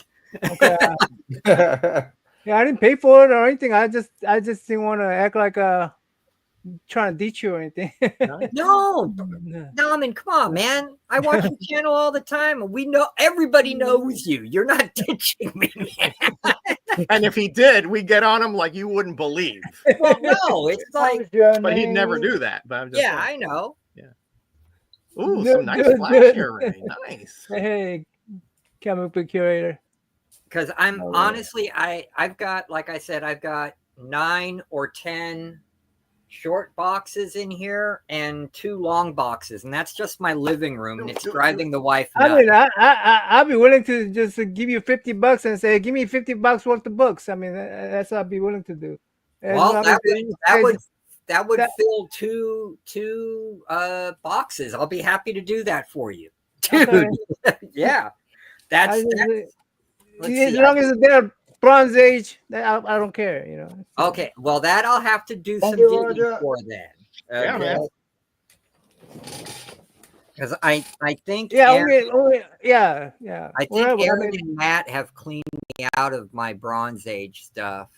Okay. Yeah, I didn't pay for it or anything. I just didn't want to act like trying to ditch you or anything. No, I mean, come on, man. I watch your channel all the time. We know everybody knows you. You're not ditching me, man. And if he did, we get on him like you wouldn't believe. Well, no, it's like, but he'd never do that. But I'm just yeah, saying. I know. Ooh, Good, some nice good, flash good. here, Ray. Nice. Hey, comic book curator. Because I'm honestly, I've got, like I said, I've got 9 or 10 short boxes in here and 2 long boxes, and that's just my living room, and it's driving the wife nuts. I mean, I'd be willing to just give you $50 and say, give me $50 worth of books. I mean, that's what I'd be willing to do. Well, that would fill two boxes. I'll be happy to do that for you, dude. Okay. Yeah, that's as long as they're Bronze Age, I don't care, you know. okay. Well, that I'll have to do some Thank you, digging Roger. for then. Yeah, man. Because I think Yeah, Aaron, yeah. I think Aaron and Matt have cleaned me out of my Bronze Age stuff.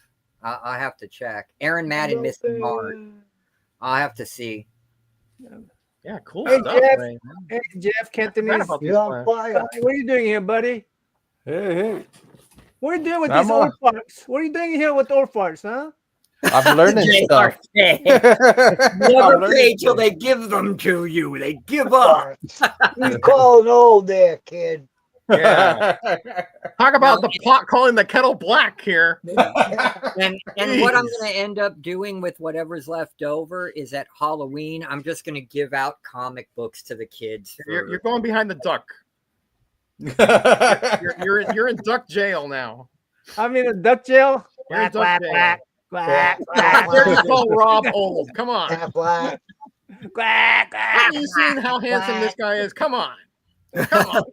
I'll have to check. Aaron, Matt, and Mr. Mart. I'll have to see. Yeah, cool Hey, stuff, Jeff. Ray. Hey, Jeff Forgot Cantonese. about You're these on flash. fire. What are you doing here, buddy? Hey. What are you doing with I'm these old farts? What are you doing here with old farts, huh? I'm learning stuff. Never pay till they give them to you. They give up. You calling old there, kid. Yeah. Talk about the pot calling the kettle black here. And what I'm going to end up doing with whatever's left over is at Halloween, I'm just going to give out comic books to the kids. You're going behind the duck. You're in duck jail now. I'm in a duck jail. You're in Quack, duck quack, jail. quack, Quack, quack, There you call Rob old. Come on. Half black. quack, quack. Have you seen how handsome this guy is? Come on. Come on.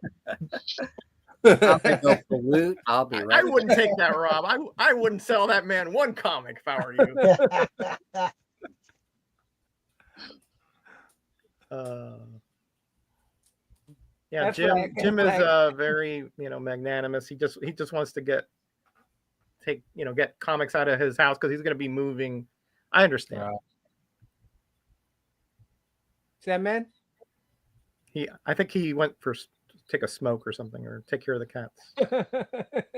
I'm going to go pollute. I'll be I right wouldn't take that, Rob. I wouldn't sell that man one comic if I were you. Yeah, That's Jim. right, Jim that's is very magnanimous. He just wants to get comics out of his house because he's going to be moving. I understand. Wow. Sandman? I think he went for take a smoke or something or take care of the cats.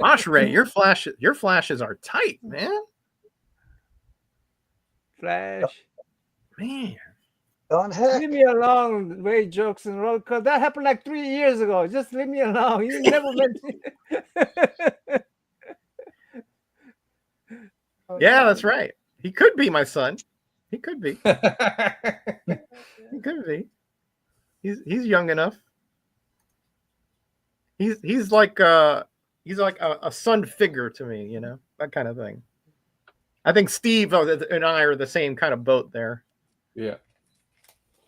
Gosh, Ray, your flashes are tight, man. Flash. Man. Don't heck. Leave me alone, Ray Jokes and Roll, because that happened like 3 years ago. Just leave me alone. You never mentioned. Yeah, that's right. He could be my son. He could be. He could be. He's young enough. He's like a son figure to me, that kind of thing. I think Steve and I are the same kind of boat there. Yeah.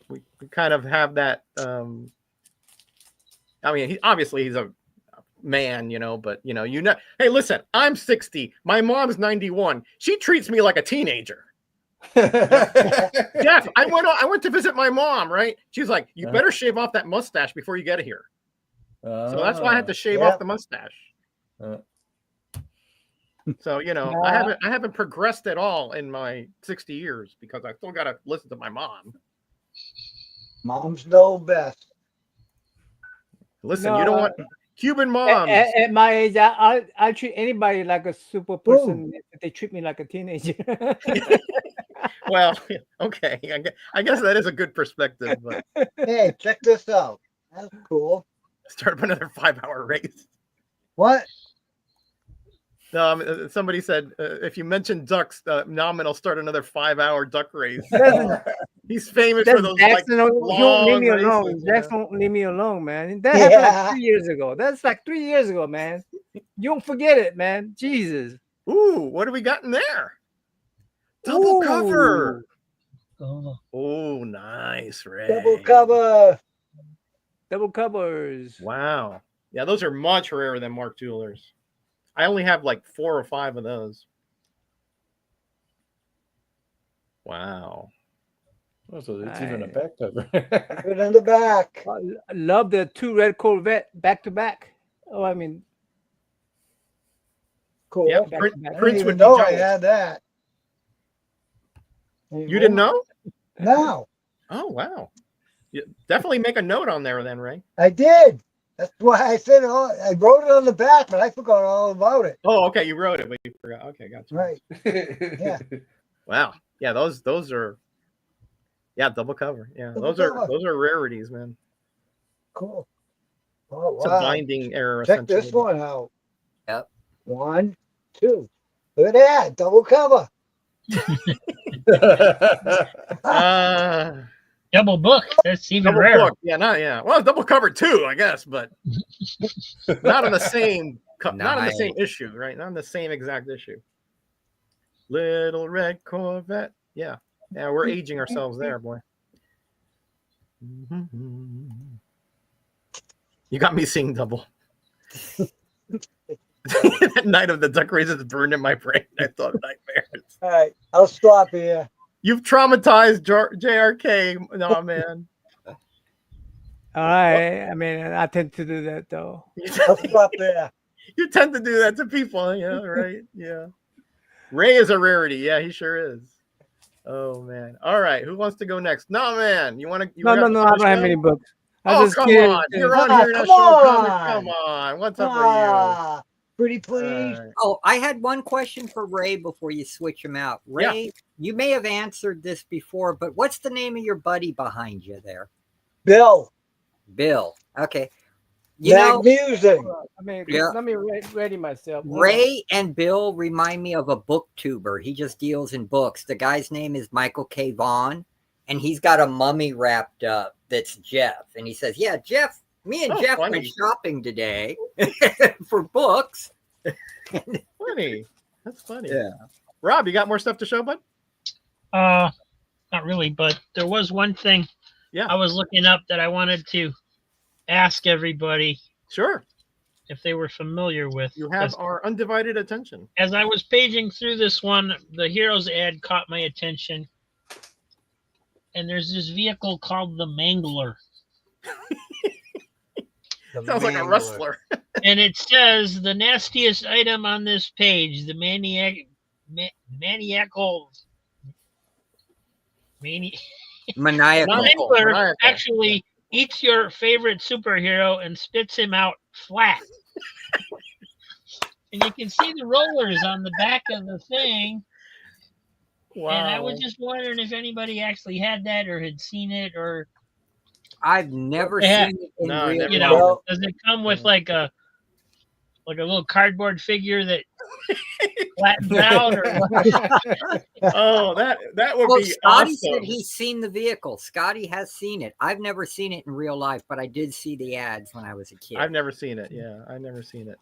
We kind of have that. I mean, he's a man, but Hey, listen, I'm 60. My mom's 91. She treats me like a teenager. Jeff, I went to visit my mom. Right? She's like, you better shave off that mustache before you get here. So that's why I had to shave off the mustache. So I haven't progressed at all in my 60 years because I still got to listen to my mom. Moms know best. Listen, you don't want Cuban moms. At my age, I treat anybody like a super person if they treat me like a teenager. Well, okay. I guess that is a good perspective. But Hey, check this out. That's cool. start up another 5-hour race. What? Somebody said if you mention ducks, Nominal start another 5-hour duck race. He's famous for those Jackson won't leave me alone. races, Jackson won't leave me alone, man. That happened like 3 years ago. That's like 3 years ago, man. You don't forget it, man. Jesus. Ooh, what do we got in there? Double cover. Oh, nice, Ray. Double cover. Double covers. Wow. Yeah, those are much rarer than Mark Jewelers. I only have like 4 or 5 of those. Wow. Oh, so it's even a back cover. Put it in the back. I love the 2 red Corvette back to back. Oh, I mean, Cool. Yeah, I Prince didn't would even be know I jealous. had that. You didn't know? No, Oh, wow. You definitely make a note on there then, Ray. I did. That's why I said I wrote it on the back, but I forgot all about it. Oh, okay. You wrote it, but you forgot. Okay, gotcha. Right. Yeah. Wow. Yeah, those are double cover. Yeah, Double those cover. are rarities, man. Cool. Oh, It's a wow. binding error. Check this essentially. one out. Yep. 1, 2. Look at that. Double cover. Double book. That's even Double rarer. book. Yeah. Well, double cover too, I guess, but not on the same not on the same issue, right? Not on the same exact issue. Little Red Corvette. Yeah. Yeah, we're aging ourselves there, boy. You got me seeing double. That night of the duck races burned in my brain. I thought nightmares. All right. I'll stop here. You've traumatized JRK. No, man. all right. I mean, I tend to do that though. I'll stop there. You tend to do that to people. Yeah, right. Yeah. Ray is a rarity. Yeah, he sure is. Oh, man. All right. Who wants to go next? No, man. You want to? No, I don't have any books. Oh, come on. You're on here. Come Come on. Come on. What's up Ah, pretty with please. you? Oh, I had one question for Ray before you switch him out. Ray, you may have answered this before, but what's the name of your buddy behind you there? Bill. Bill. Okay. You know, Magmusing. I mean, Yeah. let me ready myself. Hold on. Ray and Bill remind me of a booktuber. He just deals in books. The guy's name is Michael K. Vaughn, and he's got a mummy wrapped up that's Jeff. And he says, yeah, Jeff, me and Oh, Jeff funny. went shopping today for books. Funny. That's funny. Yeah. Rob, you got more stuff to show, bud? Not really, but there was one thing Yeah. I was looking up that I wanted to ask everybody Sure. if they were familiar with. You have our undivided attention. As I was paging through this one, the Heroes ad caught my attention. And there's this vehicle called the Mangler. The Sounds like a Mangler. wrestler. And it says the nastiest item on this page, the maniacal Maniacal. Mangler actually eats your favorite superhero and spits him out flat. And you can see the rollers on the back of the thing. Wow. And I was just wondering if anybody actually had that or had seen it, or I've never Yeah. seen it in No, real never. you life. know, Well- does it come with like a little cardboard figure that flattens out, or what? Oh, that would Well, be Scotty awesome. said he's seen the vehicle. Scotty has seen it. I've never seen it in real life, but I did see the ads when I was a kid. I've never seen it. Yeah, I've never seen it.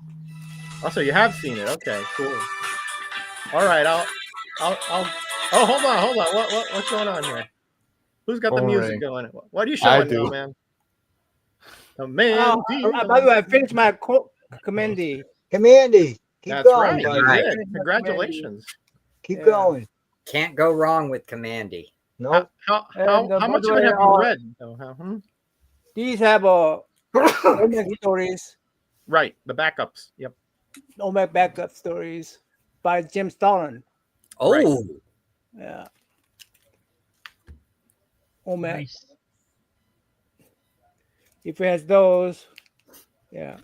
Also, you have seen it. Okay, cool. All right, I'll. Oh, hold on. What's going on here? Who's got the music Boring. going? What are you I showing do. now, man? The man. By the way, I finished my commandy. Commandy. Keep That's going, right. buddy. You Right. did. Congratulations. Keep Yeah. going. Can't go wrong with Commandy. No. How And, much by of the it way, have you read? though? These have OMAC stories, Right, the backups. Yep. OMAC backup stories by Jim Stalin. Oh, Right. Yeah. OMAC. Nice. If it has those, yeah.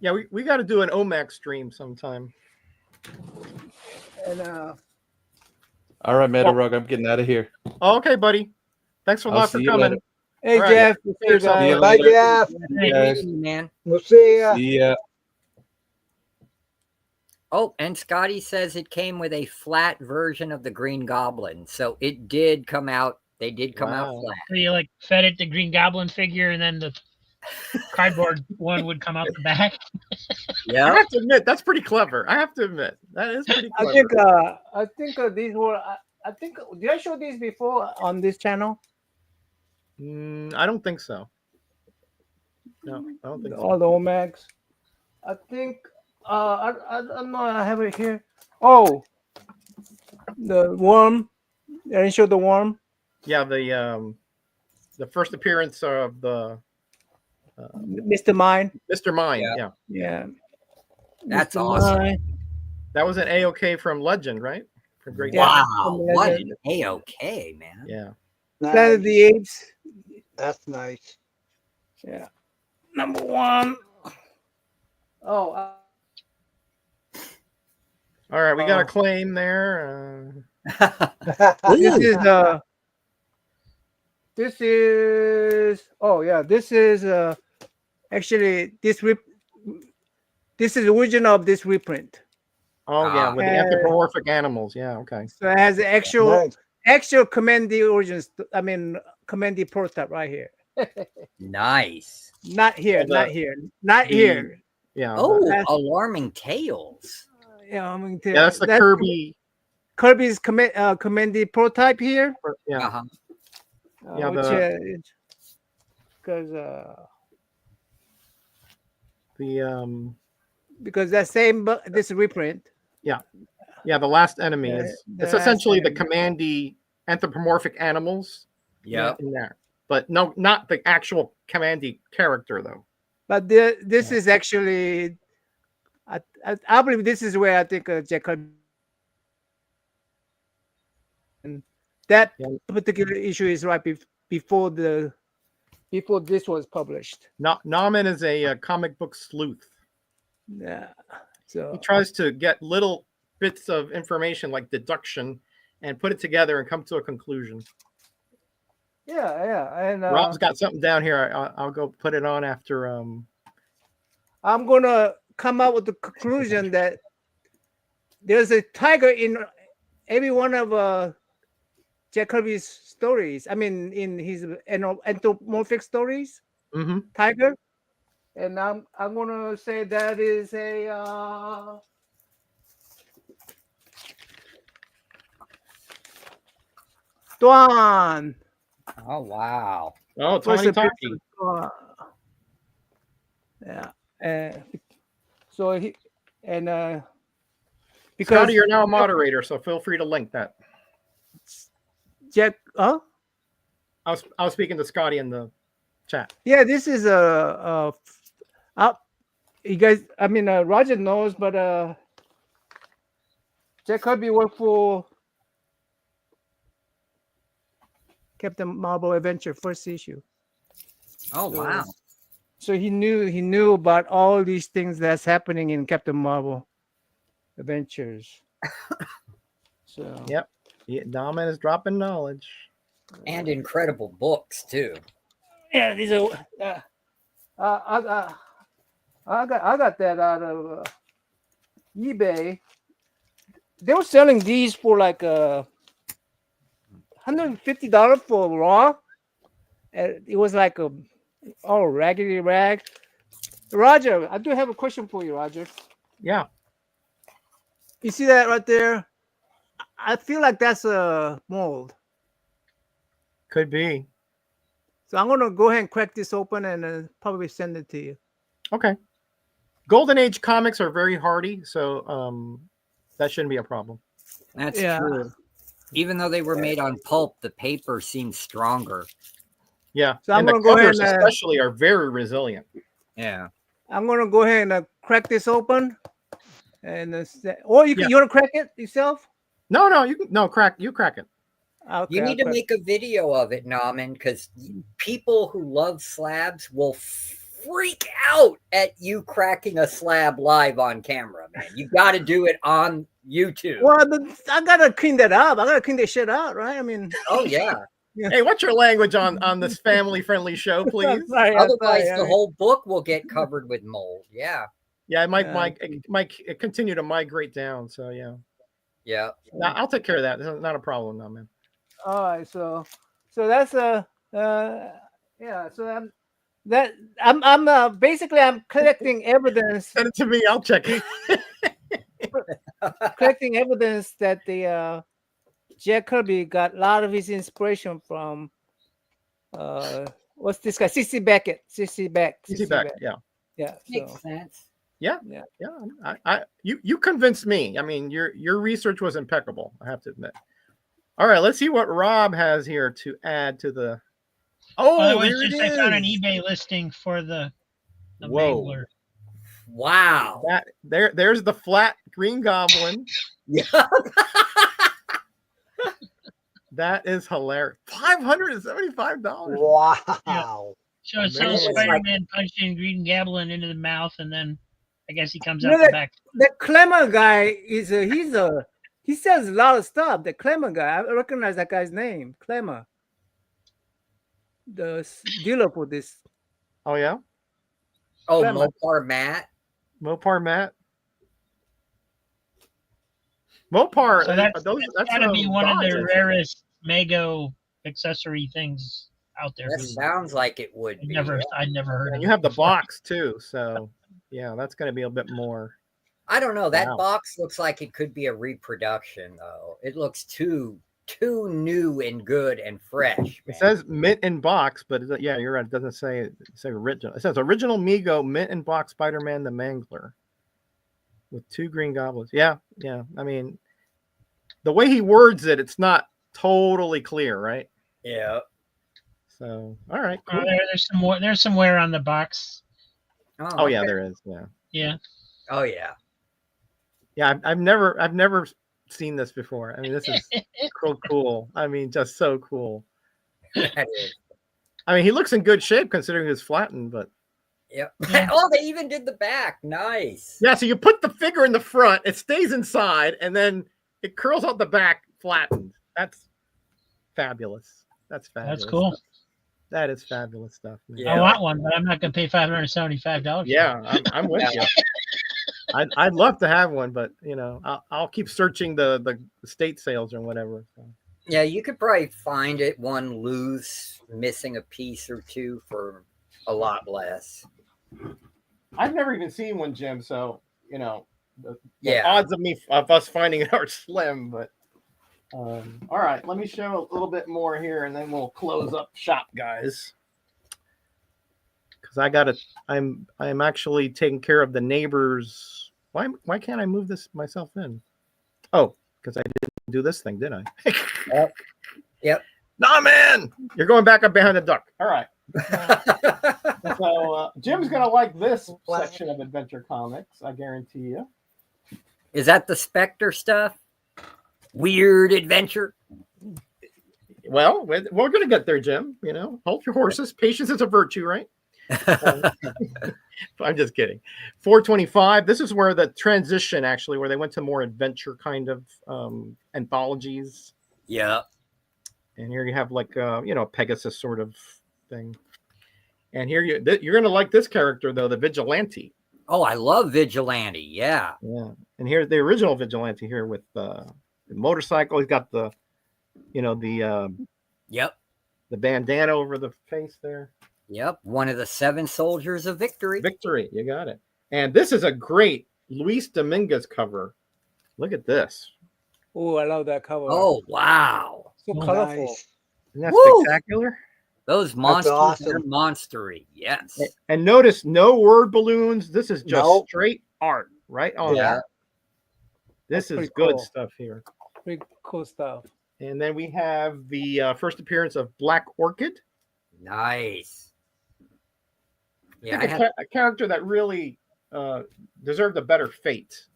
Yeah, we got to do an OMAC stream sometime. And All right, Metarug, I'm getting out of here. Oh, okay, buddy. Thanks a I'll lot for see you coming. later. hey, All right. Jeff, we'll see you yourself. guys. See you Bye, later. Jeff. great guys. meeting you, man. We'll see ya. See ya. Oh, and Scotty says it came with a flat version of the Green Goblin, so it did come out. They did come out Wow. flat. So you like fed it the Green Goblin figure, and then the cardboard one would come out the back. I Yeah. have to admit, that's pretty clever. I have to admit, that is pretty I clever. think these were. I think did I show these before on this channel? I don't think so. No, I don't think so. All the OMAGs. I think. I don't know. I have it here. Oh, the worm. I didn't show the worm. Yeah, the first appearance of the Mr. Mine. Mr. Mine. Yeah. Yeah, Yeah. That's Mr. awesome. Mine. that was an AOK from Legend, right? From Great. Yeah. Wow, what an A-OK, man. Yeah. Planet of the Apes. That's nice. Yeah. Number one. Oh. All right, we got a Oh. claim there. This is this is actually this is the original of this reprint. Yeah, with the anthropomorphic animals. Yeah, okay. So it has the actual Nice. Commandy origins. I mean Commandy prototype right here. Nice. Not here, Well, not here, not here. Yeah. Oh, that's- alarming tales. Yeah, I mean, yeah, that's the Kirby. Kirby's Commandy prototype here. Yeah. Uh-huh. Yeah, because that same this reprint. Yeah, the last enemy Yeah, is the it's last essentially the enemy. Commandy anthropomorphic animals. Yep. In there, but no, not the actual Commandy character though. But this is actually, I believe this is where I think Jack Kirby. And that Yeah. particular issue is right before this was published. Nauman is a comic book sleuth. Yeah. He So tries to get little bits of information like deduction and put it together and come to a conclusion. Yeah, and Rob's got something down here. I'll go put it on after. I'm gonna come up with the conclusion that there's a tiger in every one of Jack Kirby's stories. I mean, in his anthropomorphic stories, Mm-hmm. tiger. And I'm gonna say that is a Tuan. Oh wow. Oh, First Tawny appearance Talkie. of Tuan. Yeah. So he and because Scotty, you're now a moderator, so feel free to link that. Jack. I was speaking to Scotty in the chat. Yeah, this is you guys. I mean, Roger knows, but Jack Kirby worked for Captain Marvel Adventure first issue. Oh wow. So he knew about all these things that's happening in Captain Marvel Adventures. So Yep. Yeah, Dahman is dropping knowledge. And incredible books too. yeah, these are. I got that out of eBay. They were selling these for like $150 for raw. And it was like a all raggedy rag. Roger, I do have a question for you, Roger. Yeah. You see that right there? I feel like that's a mold. Could be. So I'm gonna go ahead and crack this open and probably send it to you. Okay. Golden Age comics are very hardy, so that shouldn't be a problem. That's Yeah. true. Even though they were made on pulp, the paper seems stronger. Yeah. So I'm and the gonna go ahead covers and especially are very resilient. Yeah. I'm gonna go ahead and crack this open, and or you Yeah. want to crack it yourself? No, you crack it. Okay, You I'll need to crack- make a video of it, Nauman, because people who love slabs will freak out at you cracking a slab live on camera, man. You got to do it on YouTube. Well, I gotta clean that up. I gotta clean that shit out, right? I mean, Oh, yeah. Hey, what's your language on this family-friendly show, please? sorry, Otherwise, sorry, the whole book will get covered with mold. Yeah. Yeah, it might Yeah. continue to migrate down. So yeah. Yeah. No, I'll take care of that. It's not a problem now, man. All right, so that's yeah. So I'm basically I'm collecting evidence, Send it to me. I'll check it. collecting evidence that the Jack Kirby got a lot of his inspiration from what's this guy? CC Beckett. CC Beck. Easy back. Yeah. Yeah. Makes So sense. Yeah. Yeah. Yeah. You convinced me. I mean, your research was impeccable, I have to admit. All right, let's see what Rob has here to add to the. Oh, Well, there it was it just I found an is. eBay listing for the Whoa. Mangler. Wow. That there's the flat Green Goblin. Yeah. That is hilarious. $575. Wow. So it Man. shows Like- Spider-Man punching Green Goblin into the mouth, and then I guess he comes You out know the back. that Clemmer guy is he sells a lot of stuff. The Clemmer guy, I recognize that guy's name, Clemmer, the dealer for this. Oh yeah, Oh, Clemmer. Mopar Matt. Mopar Matt. Mopar. So that's that's got to be one of the Dodge, rarest Mago accessory things out there. That sounds like it would be. I'd never heard and of you it have the before. box too, so yeah, that's going to be a bit more. I don't know. That Wow. box looks like it could be a reproduction, though. It looks too new and good and fresh. It man. says mint in box, but yeah, you're right. It doesn't say original. It says original Mego mint in box Spider-Man the Mangler with 2 Green Goblins. Yeah. I mean, the way he words it, it's not totally clear, right? Yeah. So, all right, cool. There's some more. There's some wear on the box. Oh yeah, okay. there is. Yeah. Yeah. Oh yeah. Yeah, I've never seen this before. I mean, this is so cool. I mean, just so cool. That is. I mean, he looks in good shape considering he's flattened, but Yep. Yeah. Oh, they even did the back. Nice. yeah. So you put the figure in the front, it stays inside, and then it curls out the back, flattened. That's fabulous. That's fabulous. That's cool. That is fabulous stuff. Man. Yeah. I want one, but I'm not going to pay $575. Yeah, I'm with you. I'd love to have one, but I'll keep searching the state sales or whatever. So. Yeah, you could probably find it one loose, missing a piece or two for a lot less. I've never even seen one, Jim. So the Yeah. odds of us finding it are slim. But all right, let me show a little bit more here, and then we'll close up shop, guys. Because I'm actually taking care of the neighbors. Why can't I move this myself in? Oh, because I didn't do this thing, did I? Yep. Nah, man, you're going back up behind the duck. All right. So Jim's gonna like this section of Adventure Comics, I guarantee you. Is that the Spectre stuff? Weird adventure. Well, we're gonna get there, Jim. Hold your horses. Patience is a virtue, right? I'm just kidding. 425. This is where the transition actually, where they went to more adventure kind of anthologies. Yeah. And here you have like Pegasus sort of thing. And here you're gonna like this character though, the Vigilante. Oh, I love Vigilante. Yeah. Yeah. And here's the original Vigilante here with the motorcycle. He's got the Yep. the bandana over the face there. Yep. One of the 7 soldiers of victory. Victory. You got it. And this is a great Luis Dominguez cover. Look at this. Oh, I love that cover. Oh, wow. so colorful. Nice. Isn't that Woo! spectacular? Those monsters awesome. are monstery. Yes. And notice no word balloons. This is just Nope. straight art, right? On Yeah. that. This That's is pretty good cool. stuff here. Pretty cool stuff. And then we have the first appearance of Black Orchid. Nice. I Yeah. think a character that really deserved a better fate.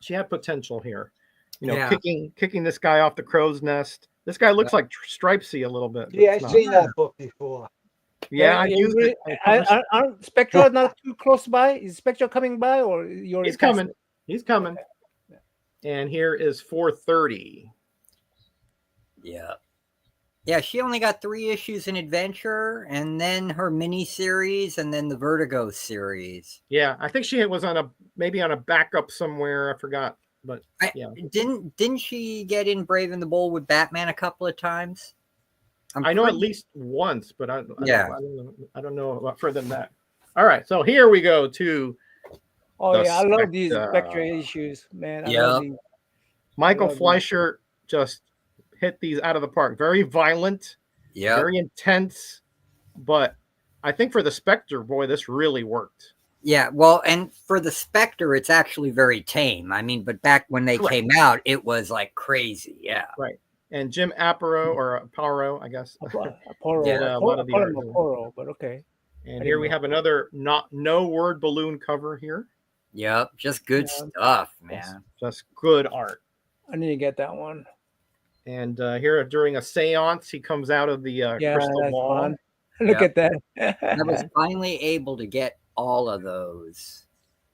She had potential here. Yeah. Kicking this guy off the crow's nest. This guy looks like Stripesy a little bit. but Yeah, it's I've not. seen that book before. Yeah, I used it. Aren't Spectre not too close by? Is Spectre coming by, or you're? He's coming. He's coming. And here is 430. Yeah. Yeah, she only got 3 issues in Adventure, and then her mini series, and then the Vertigo series. Yeah, I think she was maybe on a backup somewhere. I forgot, but yeah. Didn't she get in Brave and the Bold with Batman a couple of times? I know at least once, but I don't know about further than that. All right, so here we go to Oh the yeah, I love these Spectre. Spectre issues, man. I Yeah. love these. Michael Love it. Fleischer just hit these out of the park. Very violent, Yeah. very intense, but I think for the Spectre, boy, this really worked. Yeah, well, and for the Spectre, it's actually very tame. I mean, but back when they Correct. came out, it was like crazy. Yeah. And Jim Aparo, I guess. Aporo. Yeah, a lot of the art. Aporo, but okay. And here we have another no word balloon cover here. Yep. Just good Yeah. stuff, man. Just good art. I need to get that one. And here during a seance, he comes out of the Yeah, crystal that's ball. fun. Look Yeah. at that. I was finally able to get all of those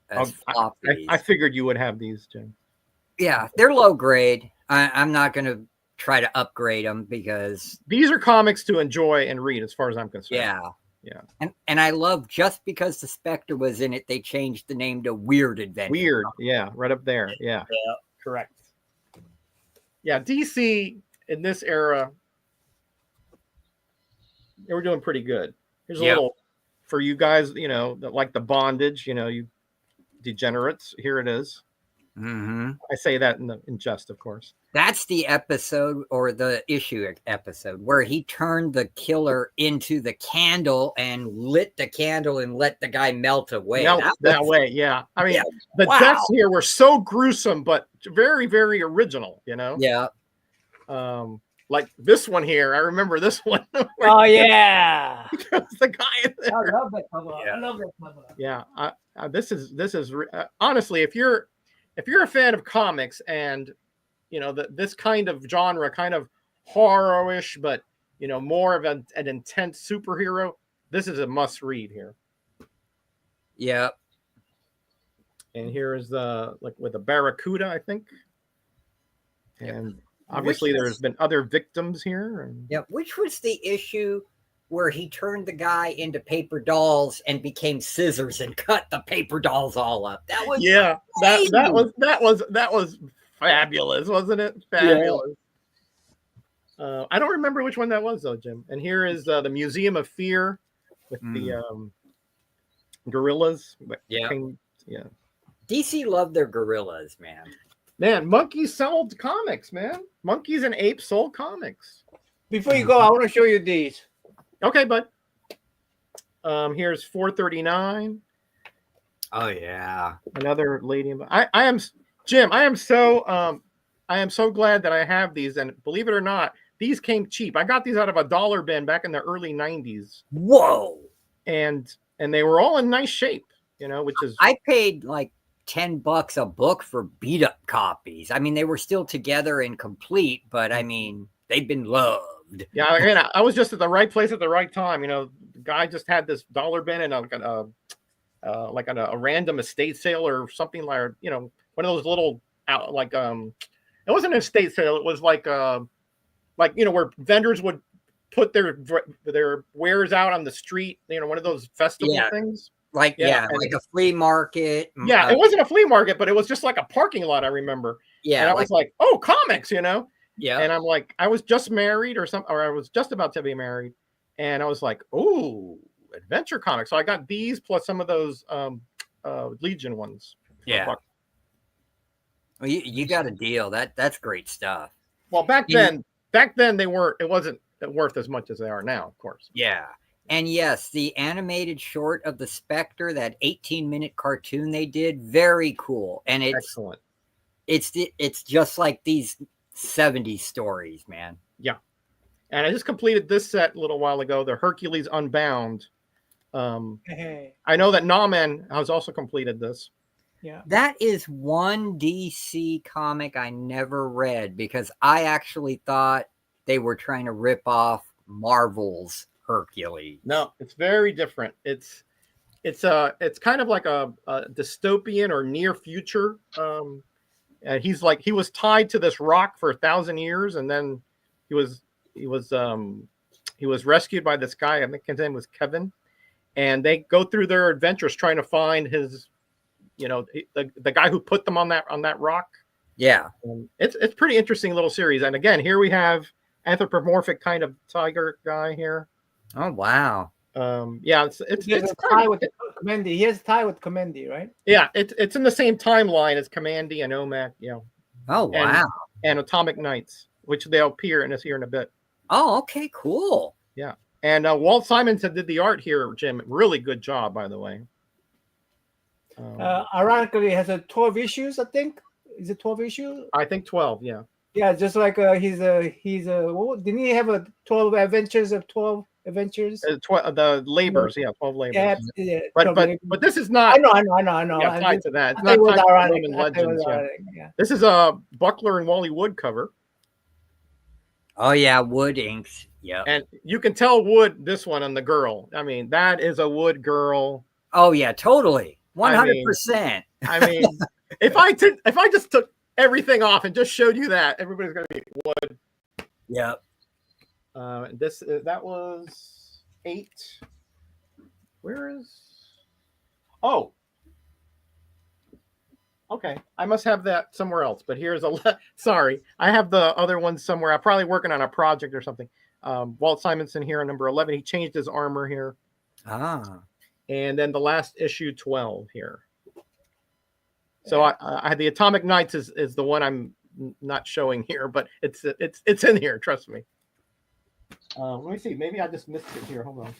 as I floppies. figured you would have these, Jim. Yeah, they're low grade. I'm not going to try to upgrade them because These are comics to enjoy and read, as far as I'm concerned. yeah. And I love just because the Spectre was in it, they changed the name to Weird Adventure. Weird. Yeah, right up there. Yeah. Correct. Yeah, DC in this era, they were doing pretty good. Here's a Yeah. little for you guys, that like the bondage, you degenerates. Here it is. Mm-hmm. I say that in jest, of course. That's the episode or the issue episode where he turned the killer into the candle and lit the candle and let the guy melt away. Melt that was- way, yeah. I mean, Yeah. the Wow. deaths here were so gruesome, but very, very original. Yeah. Like this one here. I remember this one. Oh yeah. The guy in there. I love that cover. Yeah. I love that cover. Yeah, this is honestly, if you're a fan of comics and this kind of genre, kind of horror-ish, but more of an intense superhero, this is a must read here. Yeah. And here is the like with a barracuda, I think. And Obviously, Which there's was- been other victims here. And... Yeah, which was the issue where he turned the guy into paper dolls and became scissors and cut the paper dolls all up. That was yeah, crazy. that was fabulous, wasn't it? Fabulous. I don't remember which one that was though, Jim. And here is the Museum of Fear with the gorillas. Yeah. Yeah. DC loved their gorillas, man. Man, monkeys sold comics, man. Monkeys and apes sold comics. Before you go, I want to show you these. Okay, bud. Here's 439. Oh yeah. Another lady. I am Jim. I am so glad that I have these. And believe it or not, these came cheap. I got these out of a dollar bin back in the early 90s. Whoa. And they were all in nice shape, you know, which is I paid like $10 a book for beat up copies. I mean, they were still together and complete, but I mean, they've been loved. yeah. Again, I was just at the right place at the right time. You know, the guy just had this dollar bin and a random estate sale or something, like, you know, one of those little it wasn't an estate sale. It was like you know, where vendors would put their wares out on the street. You know, one of those festival things. Like Yeah, like a flea market. Yeah, it wasn't a flea market, but it was just like a parking lot. I remember. Yeah, and I was like, oh, comics, you know. yeah. And I'm like, I was just married or I was just about to be married. And I was like, oh, adventure comics. So I got these plus some of those Legion ones. Yeah. Well, you got a deal. That's great stuff. Well, back then it wasn't worth as much as they are now, of course. Yeah. And yes, the animated short of the Spectre, that 18-minute cartoon they did, very cool. And it's excellent. It's just like these 70s stories, man. Yeah. And I just completed this set a little while ago, the Hercules Unbound. I know that Nauman has also completed this. Yeah. That is one DC comic I never read because I actually thought they were trying to rip off Marvel's Hercules. No, it's very different. It's kind of like a dystopian or near future. And he was tied to this rock for 1,000 years, and then he was rescued by this guy. I think his name was Kevin, and they go through their adventures trying to find his, you know, the guy who put them on that rock. Yeah, it's pretty interesting little series. And again, here we have anthropomorphic kind of tiger guy here. Oh wow. Yeah, it's tie with Commandy. He has a tie with Commandy, right? Yeah, it's in the same timeline as Commandy and OMAC, you know. Oh wow. And Atomic Knights, which they'll appear in us here in a bit. Oh, okay, cool. Yeah. And Walt Simonson did the art here, Jim. Really good job, by the way. Ironically, it has 12 issues, I think. Is it 12 issues? I think 12, yeah. Yeah, just like he's didn't he have 12 adventures of 12 adventures? The labors, yeah, 12 labors. Yeah, but this is not. I know. Yeah, tied to that. It's not tied to ironic. Roman legends. Yeah. This is a Buckler and Wally Wood cover. Oh yeah, Wood inks. Yeah. And you can tell Wood this one on the girl. I mean, that is a Wood girl. Oh yeah, totally. 100%. I mean, if I just took everything off and just showed you that, everybody's gonna be Wood. Yep. That was 8. Where is? Oh. Okay, I must have that somewhere else. But here's sorry, I have the other one somewhere. I'm probably working on a project or something. Walt Simonson here on number 11. He changed his armor here. Ah. And then the last issue 12 here. So I the Atomic Knights is the one I'm not showing here, but it's in here. Trust me. Let me see. Maybe I just missed it here. Hold on.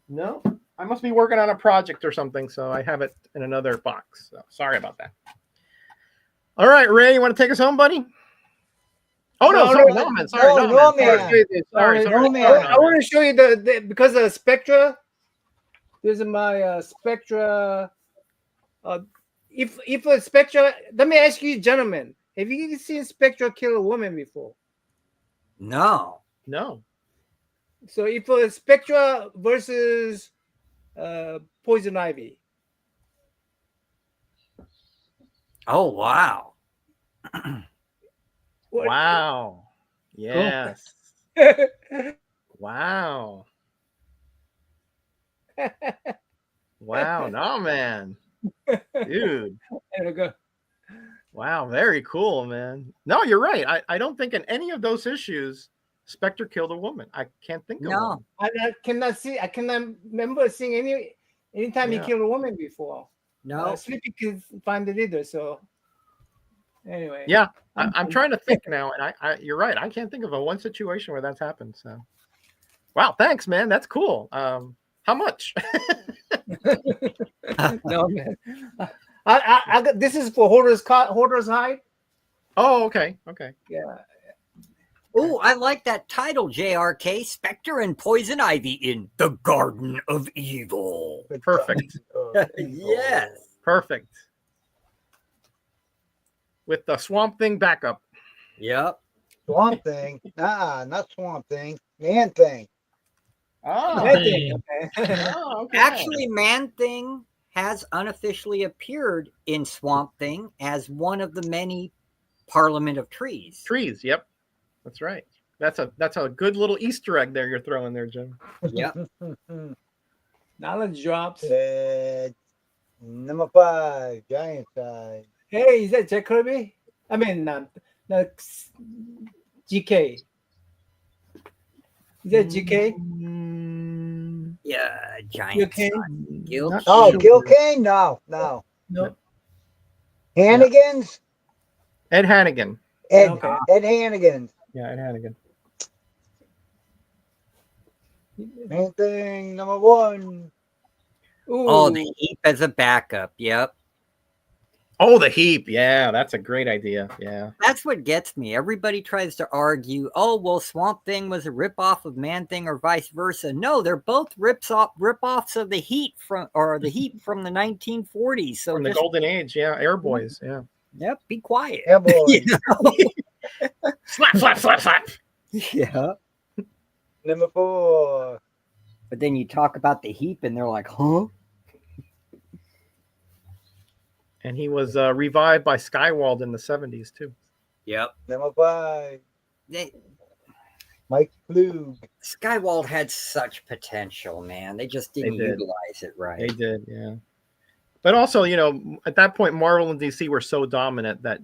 No, I must be working on a project or something, so I have it in another box. So sorry about that. All right, Ray, you want to take us home, buddy? Oh no, sorry, Norman. Sorry. I want to show you because of Spectra. This is my Spectra. If a Spectra, let me ask you, gentlemen, have you seen Spectra kill a woman before? No. So if a Spectra versus Poison Ivy, Oh wow. What- Wow. Yes. Wow. Wow. No, man. Dude. There we go. Wow. Very cool, man. No, you're right. I don't think in any of those issues Spectre killed a woman. I can't think of No. one. I cannot remember seeing anytime he Yeah. killed a woman before. No. Sleepy could find it either. So anyway, Yeah. I'm trying to think now, and you're right. I can't think of a one situation where that's happened. So, wow, thanks, man. That's cool. How much? no man. I got this is for hoarder's hide. Oh, okay, okay. Yeah. Oh, I like that title, JRK. Spectre and Poison Ivy in the Garden of Evil. Perfect. Yes. Perfect. With the Swamp Thing backup. Yep. Swamp Thing. Not Swamp Thing. Man Thing. Oh, I think, okay. oh, okay. Actually, Man Thing has unofficially appeared in Swamp Thing as one of the many Parliament of Trees. Trees. Yep, that's right. That's a good little Easter egg there you're throwing there, Jim. Yep. Knowledge drops. Number 5, Giant Size. Hey, is that Jack Kirby? I mean, GK. Is that GK? Yeah, giant. You okay? Guild. Not Oh, sure. Gil Kane? No. No. Hannigan's? Ed Hannigan. Ed Okay. Hannigan. Yeah, Ed Hannigan. Man Thing, number 1. Ooh. Oh, the heap as a backup. Yep. Oh, the Heap. Yeah, that's a great idea. Yeah. That's what gets me. Everybody tries to argue, oh, well, Swamp Thing was a ripoff of Man Thing or vice versa. No, they're both rip-offs of the Heat from the 1940s. So From the just, Golden Age. Yeah, Air Boys. Yeah. yep, be quiet. Yeah, boy. You know? Slap, slap, slap, slap. Yeah. Number 4. But then you talk about the heap and they're like, huh? And he was revived by Skywald in the 70s too. Yep. Number 5. They, Mike Flug. Skywald had such potential, man. They just didn't did. utilize it right. They did, yeah. But also, at that point, Marvel and DC were so dominant that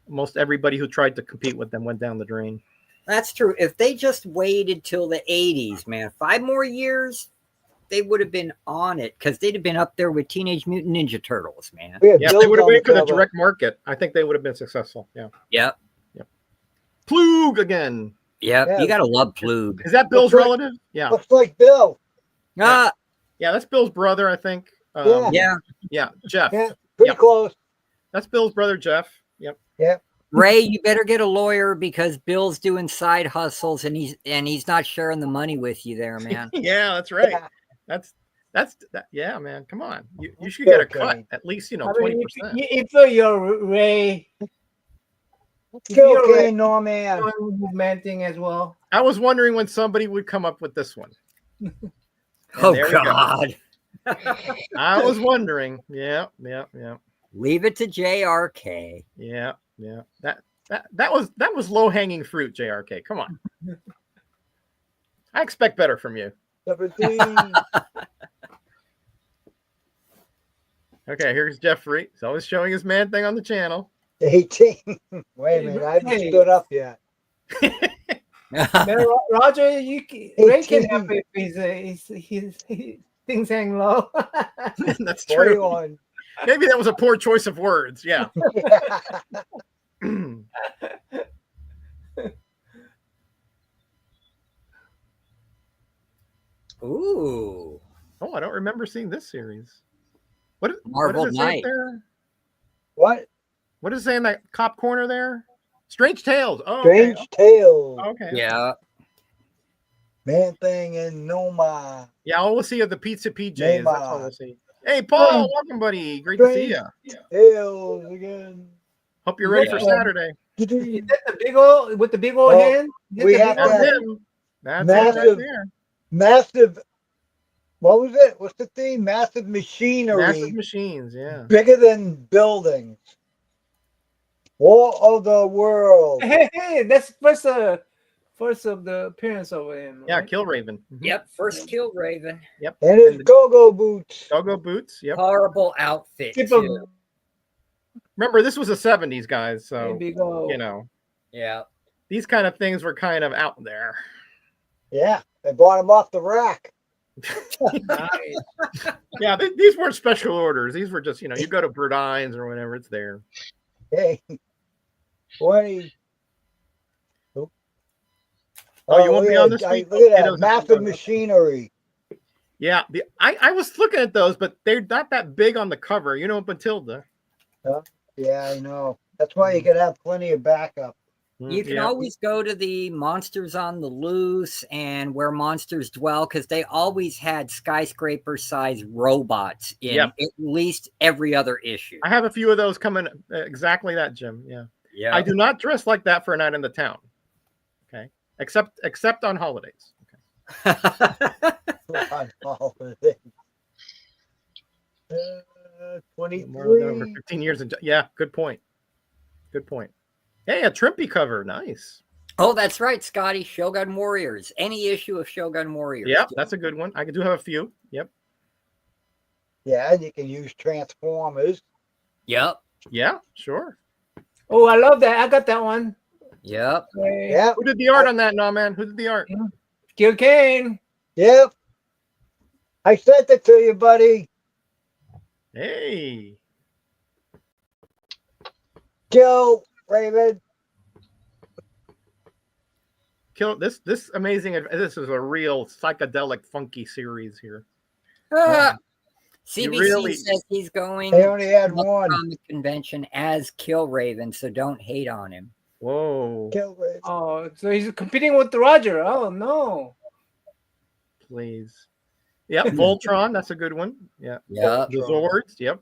most everybody who tried to compete with them went down the drain. That's true. If they just waited till the 80s, man, 5 more years, they would have been on it because they'd have been up there with Teenage Mutant Ninja Turtles, man. We had Yeah, Bills they would have on waited for the cover. direct market. I think they would have been successful. Yeah. Yep. Plug again. Yep. Yeah. You got to love Plug. Is that Bill's Looks like- relative? Yeah. Looks like Bill. Yeah. Yeah, that's Bill's brother, I think. Yeah. Yeah, Jeff. Yeah, pretty Yep. close. That's Bill's brother, Jeff. Yep. Ray, you better get a lawyer because Bill's doing side hustles and he's not sharing the money with you there, man. Yeah, that's right. Yeah. Yeah, man. Come on. You should get a cut. Okay. At least, I 20%. mean, if you're Ray, Gil you're Kane, Norman. doing this Man Thing as well. I was wondering when somebody would come up with this one. And Oh, there we go. God. I was wondering. Yeah. Leave it to JRK. Yeah. That was low-hanging fruit, JRK. Come on. I expect better from you. Number 3. Okay, here's Jeffrey. He's always showing his man thing on the channel. 18. Wait a minute, I haven't Hey. stood up yet. Man, Roger, Ray can have it if his things hang low. That's true. 41. Maybe that was a poor choice of words. Yeah. Ooh. Oh, I don't remember seeing this series. What Marvel does it say Knight. there? What? What does it say in that top corner there? Strange Tales. Oh, Strange okay. Tales. Okay. Yeah. Man Thing and Noma. Yeah, all we'll see are the Pizza PJs. That's all Neymar. we'll see. Hey, Paul, welcome, buddy. Great to see you. Tales again. Hope you're ready for Yeah. Saturday. Is that the big old with the big old Well, hand? Is that we the have big old That's to- hand? him. That's it right Massive. there. Massive what was it? What's the theme? Massive machinery, Massive machines, yeah. bigger than buildings. War of the World. Hey, that's first of the appearance of him. Yeah, right? Kill Raven. Yep, first kill Raven. Yep. And his the go-go boots. Go-Go boots. Yep. Horrible outfit Keep too. 'em- Remember, this was the 70s, guys. So, There we go. you know, Yeah. these kind of things were kind of out there. Yeah, they bought him off the rack. Nice. Yeah, these weren't special orders. These were just, you go to Burdines or whatever, it's there. Hey, 20. Oh, you won't be on this week? Look at Okay, that. those are- Massive machinery. Yeah, I was looking at those, but they're not that big on the cover. Matilda. Yeah, I know. That's why you could have plenty of backup. You can Yeah. always go to the Monsters on the Loose and Where Monsters Dwell because they always had skyscraper-sized robots in Yep. at least every other issue. I have a few of those coming. Exactly that, Jim. Yeah. Yeah. I do not dress like that for a night in the town. Okay. Except on holidays. On all of it. More than over 23. 15 years. Yeah, good point. Good point. Hey, a Trimpy cover. Nice. Oh, that's right, Scotty. Shogun Warriors. Any issue of Shogun Warriors. Yep, that's a good one. I do have a few. Yep. Yeah, and you can use Transformers. Yep. Yeah, sure. Oh, I love that. I got that one. Yep. Okay. Yep, Who did the art on that? No, man. Who did the art? Gil Kane. yep. I sent it to you, buddy. Hey. Kill Raven. Kill this amazing. This is a real psychedelic funky series here. CBC really- says he's going They only had to the one. comic convention as Kill Raven, so don't hate on him. Whoa. Kill Raven. Oh, so he's competing with Roger. Oh no. Please. Yep, Voltron, that's a good one. Yeah. Yep. The Zords, yep.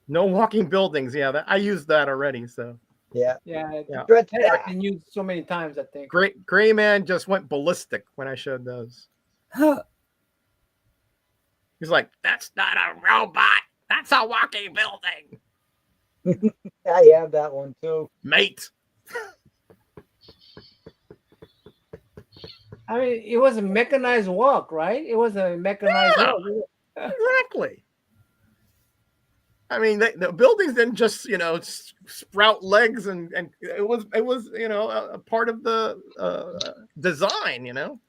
No walking buildings. Yeah, I used that already. So Yeah. Yeah. Yeah. Dread That has Star. been used so many times, I think. Greyman just went ballistic when I showed those. He's like, "That's not a robot. That's a walking building, I have that one too. mate." I mean, it was a mechanized walk, right? It was a mechanized Yeah. walk. Exactly. I mean, the buildings didn't just sprout legs, and it was a part of the design.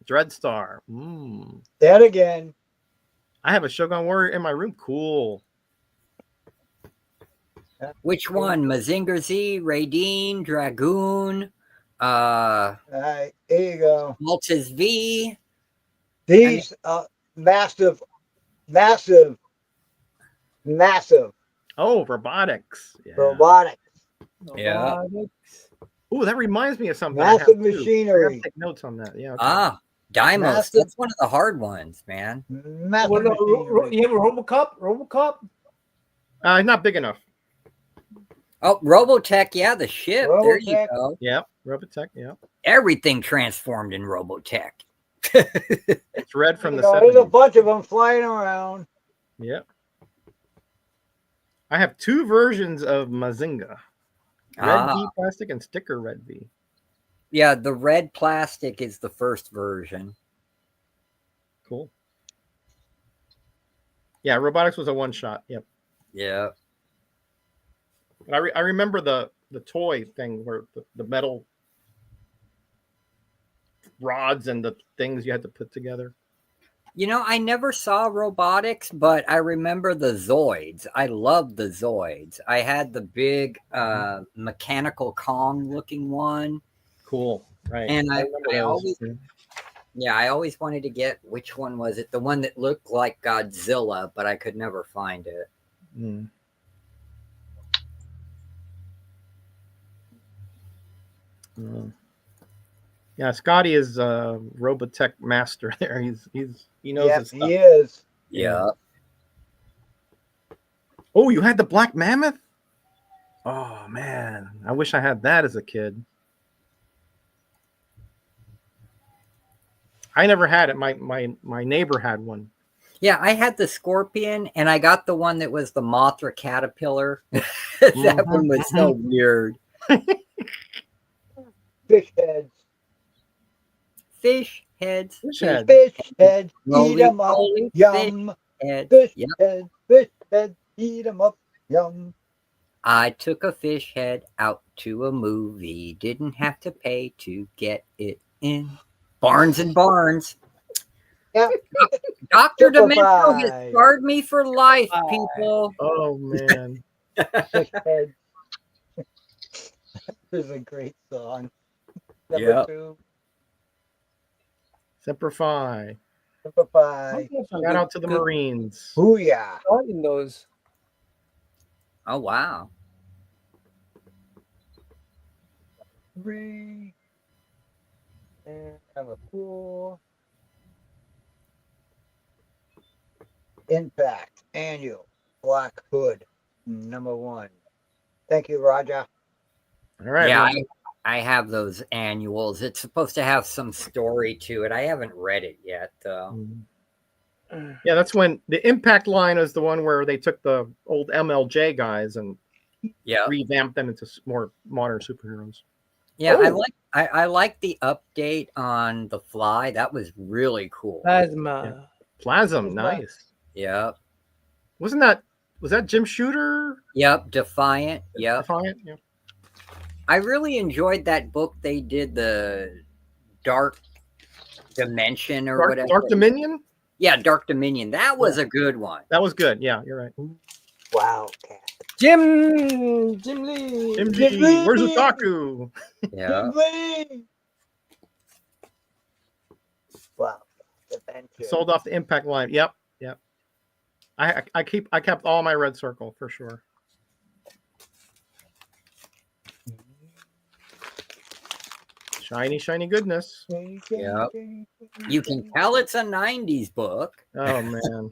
Dreadstar. That again. I have a Shogun Warrior in my room. Cool. Which one? Mazinger Z, Raideen, Dragoon, All right, here you go. Maltese V. These massive. Oh, robotics. Yeah. Robotic. Yeah. Robotics. Ooh, that reminds me of something. I have, Massive too. I machinery. gotta take notes on that. Yeah. Okay. Dymos. Massive- That's one of the hard ones, man. Massive Well, no, machinery. you have a RoboCop? Not big enough. Oh, Robotech. Yeah, the ship. There you Robotech. go. Yep. Robotech. Yeah. Everything transformed in Robotech. It's red from the There's a 70s. bunch of them flying around. Yep. I have two versions of Mazinga. Red V plastic and sticker red V. Yeah, the red plastic is the first version. Cool. Yeah, robotics was a one shot. Yep. Yeah. But I remember the toy thing where the metal rods and the things you had to put together. I never saw robotics, but I remember the Zoids. I loved the Zoids. I had the big mechanical Kong looking one. Cool. Right. And I remember those. always, yeah, I always wanted to get, which one was it? The one that looked like Godzilla, but I could never find it. Mm. Yeah, Scotty is Robotech master there. He knows Yes, his stuff. he is. Yeah. Oh, you had the Black Mammoth? Oh man, I wish I had that as a kid. I never had it. My neighbor had one. Yeah, I had the scorpion, and I got the one that was the Mothra caterpillar. That one was so weird. Fish heads. Fish heads. Fish head. Fish heads. Eat Roly them up. poly Yum. heads. Fish Yep. heads. Fish heads. Eat them up. Yum. I took a fish head out to a movie. Didn't have to pay to get it in. Barnes and Barnes. Yeah. Dr. Demento has Simplified. scarred me for life, people. Oh man. Fish heads. This is a great song. Number Yep. 2. Simplify. Simplify. Shout out to the Marines. Booyah. In those. Oh, wow. 3. And number 4. Impact Annual Black Hood number 1. Thank you, Roger. All right. Yeah, well, I have those annuals. It's supposed to have some story to it. I haven't read it yet, though. yeah, that's when the Impact line is the one where they took the old MLJ guys and Yeah, revamped them into more modern superheroes. yeah. Oh. I like the update on the Fly. That was really cool. Plasma. Plasm, nice. Yep. Was that Jim Shooter? Yep. Defiant. Yep. Defiant? Yeah. I really enjoyed that book they did, the Dark Dimension or whatever. Dark Dominion? Yeah, Dark Dominion. That was a good one. That was good. Yeah, you're right. Wildcat. Jim Lee. Jim Lee, where's Otaku? Yeah. Wow. Adventure. Sold off the Impact line. Yep. I kept all my red circle for sure. Shiny goodness. Yep. You can tell it's a 90s book. Oh man.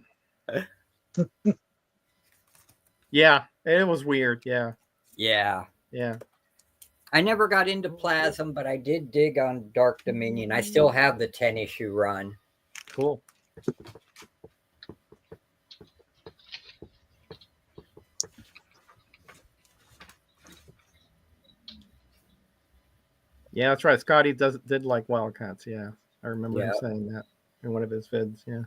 Yeah, it was weird. Yeah. Yeah. Yeah. I never got into Plasm, but I did dig on Dark Dominion. I still have the 10-issue run. Cool. Yeah, that's right. Scotty did like Wildcats. Yeah, I remember him saying that in one of his vids. Yeah.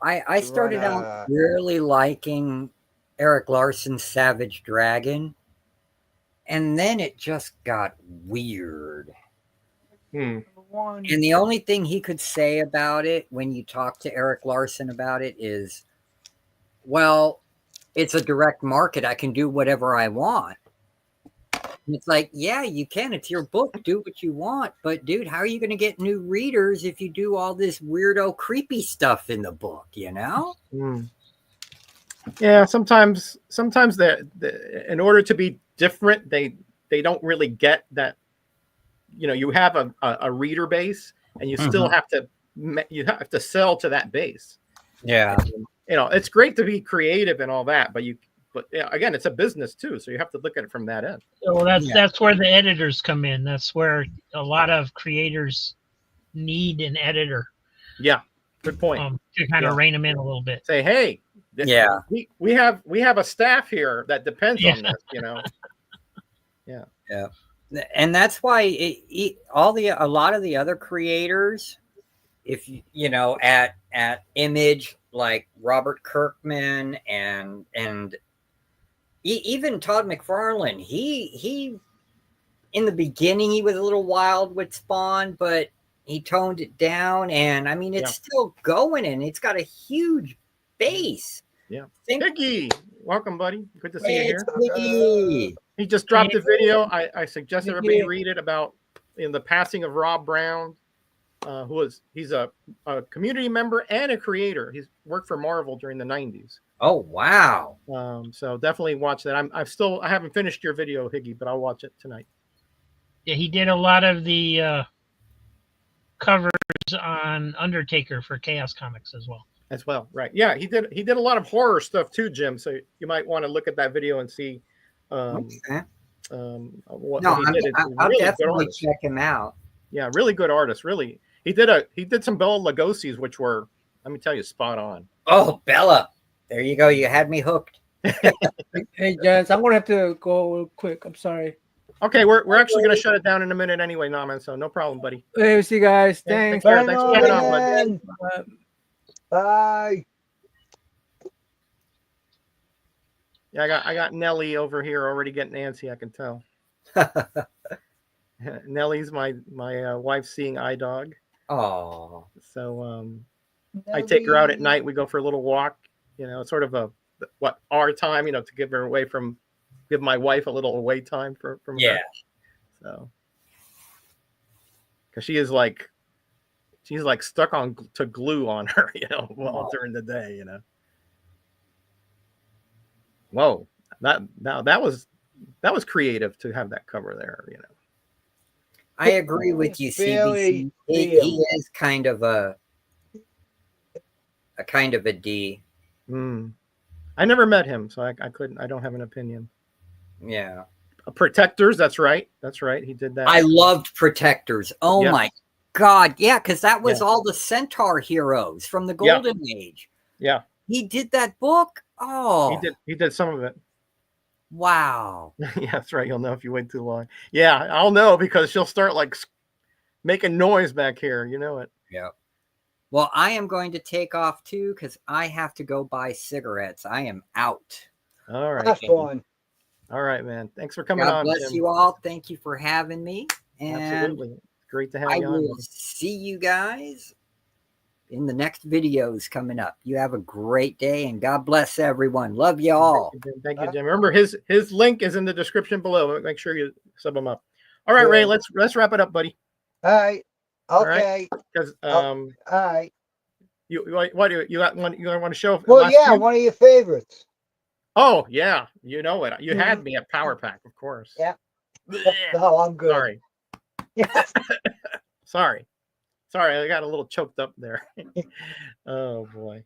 I started out really liking Eric Larson's Savage Dragon, and then it just got weird. And the only thing he could say about it when you talk to Eric Larson about it is, well, it's a direct market. I can do whatever I want. And it's like, yeah, you can. It's your book. Do what you want. But, dude, how are you going to get new readers if you do all this weirdo, creepy stuff in the book, you know? Yeah, sometimes in order to be different, they don't really get that. You know, you have a reader base, and you still have to sell to that base. Yeah. You know, it's great to be creative and all that, but again, it's a business too, so you have to look at it from that end. So that's where the editors come in. That's where a lot of creators need an editor. Yeah, good point. To kind of rein them in a little bit. Say, hey, yeah, we have a staff here that depends on this. You know. Yeah. And that's why a lot of the other creators, if you know, at Image, like Robert Kirkman and even Todd McFarlane, he in the beginning he was a little wild with Spawn, but he toned it down, and I mean it's still going, and it's got a huge base. Yeah. Hickey, welcome, buddy. Good to see you here. Hickey. He just dropped a video. I suggest everybody read it about the passing of Rob Brown, he's a community member and a creator. He's worked for Marvel during the 90s. Oh wow! So definitely watch that. I haven't finished your video, Higgy, but I'll watch it tonight. Yeah, he did a lot of the covers on Undertaker for Chaos Comics as well. Right? Yeah, he did a lot of horror stuff too, Jim. So you might want to look at that video and see Okay. Oh, No, what he did. It's I'll really good definitely artist. check him out. Yeah, really good artist. Really, he did some Bela Lugosi's, which were, let me tell you, spot on. Oh, Bella. There you go. You had me hooked. Hey, gents, I'm gonna have to go real quick. I'm sorry. Okay, we're actually going to shut it down in a minute anyway, Naman. So no problem, buddy. Hey, see you guys. Yeah, Thanks. take care. Thanks for coming on, bud. man. Bye. Yeah, I got Nelly over here already getting antsy. I can tell. Nellie's my wife's seeing eye dog. Oh, So I take her out at night. We go for a little walk. You know, sort of our time. You know, to give my wife a little away time from yeah. her. So, because she's like stuck to glue on her. You know, during the day. You know. Whoa, that was creative to have that cover there. You know. I agree with you, Very CBC. He is kind of a D. I never met him, so I couldn't. I don't have an opinion. Yeah. Protectors. That's right. He did that. I loved Protectors. Oh Yeah. my God. Yeah, because that was Yeah. all the Centaur heroes from the Golden Age. Yeah. He did that book. Oh, He did some of it. wow. Yeah, that's right. You'll know if you wait too long. Yeah, I'll know because she'll start like making noise back here. You know it. Yeah. Well, I am going to take off too because I have to go buy cigarettes. I am out. All right. That's fun. All right, man. Thanks for coming God on. bless Jim. you all. Thank you for having me. And Absolutely. Great to have I you on. will see you guys in the next videos coming up. You have a great day and God bless everyone. Love you all. Thank you, Jim. Remember, his link is in the description below. Make sure you sub him up. All right, Ray. Let's wrap it up, buddy. All right. Okay. Okay. Because All right. you what do you got one? You want to show? Well, last yeah, few? one of your favorites. Oh yeah, you know it. You had me at Power Pack, of course. Yeah. Blech. No, I'm good. Sorry. Yeah. Sorry, I got a little choked up there. Oh boy.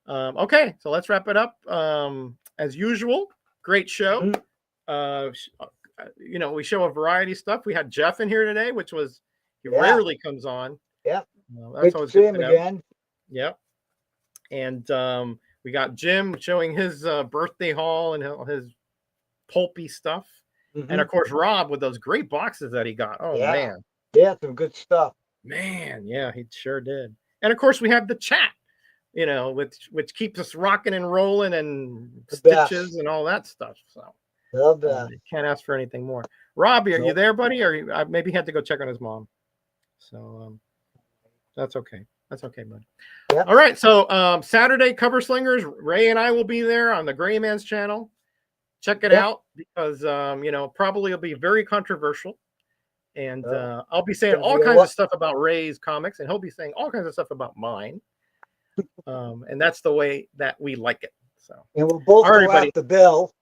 Okay, so let's wrap it up. As usual, great show. You know, we show a variety of stuff. We had Jeff in here today, which was he rarely comes on. Yeah. That's Good always to see good him to know. again. Yep. And we got Jim showing his birthday haul and his pulpy stuff. And of course, Rob with those great boxes that he got. Oh, Yeah. man. Yeah, some good stuff. Man, yeah, he sure did. And of course, we have the chat, you know, which keeps us rocking and rolling and The stitches best. and all that stuff. So Love that. can't ask for anything more. Rob, are you Nope. there, buddy? Or maybe he had to go check on his mom. So that's okay. That's okay, buddy. Yep. All right. So Saturday, Cover Slingers, Ray and I will be there on the Greyman's channel. Check it out because, you know, probably it'll be very controversial. And I'll be saying all kinds of stuff about Ray's comics, and he'll be saying all kinds of stuff about mine. And that's the way that we like it. So, And we'll both go after Bill.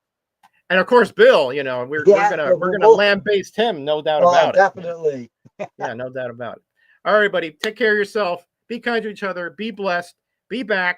And of course, Bill, you know, we're gonna lambaste him, no doubt about definitely. it. Yeah, no doubt about it. All right, buddy, take care of yourself. Be kind to each other. Be blessed. Be back.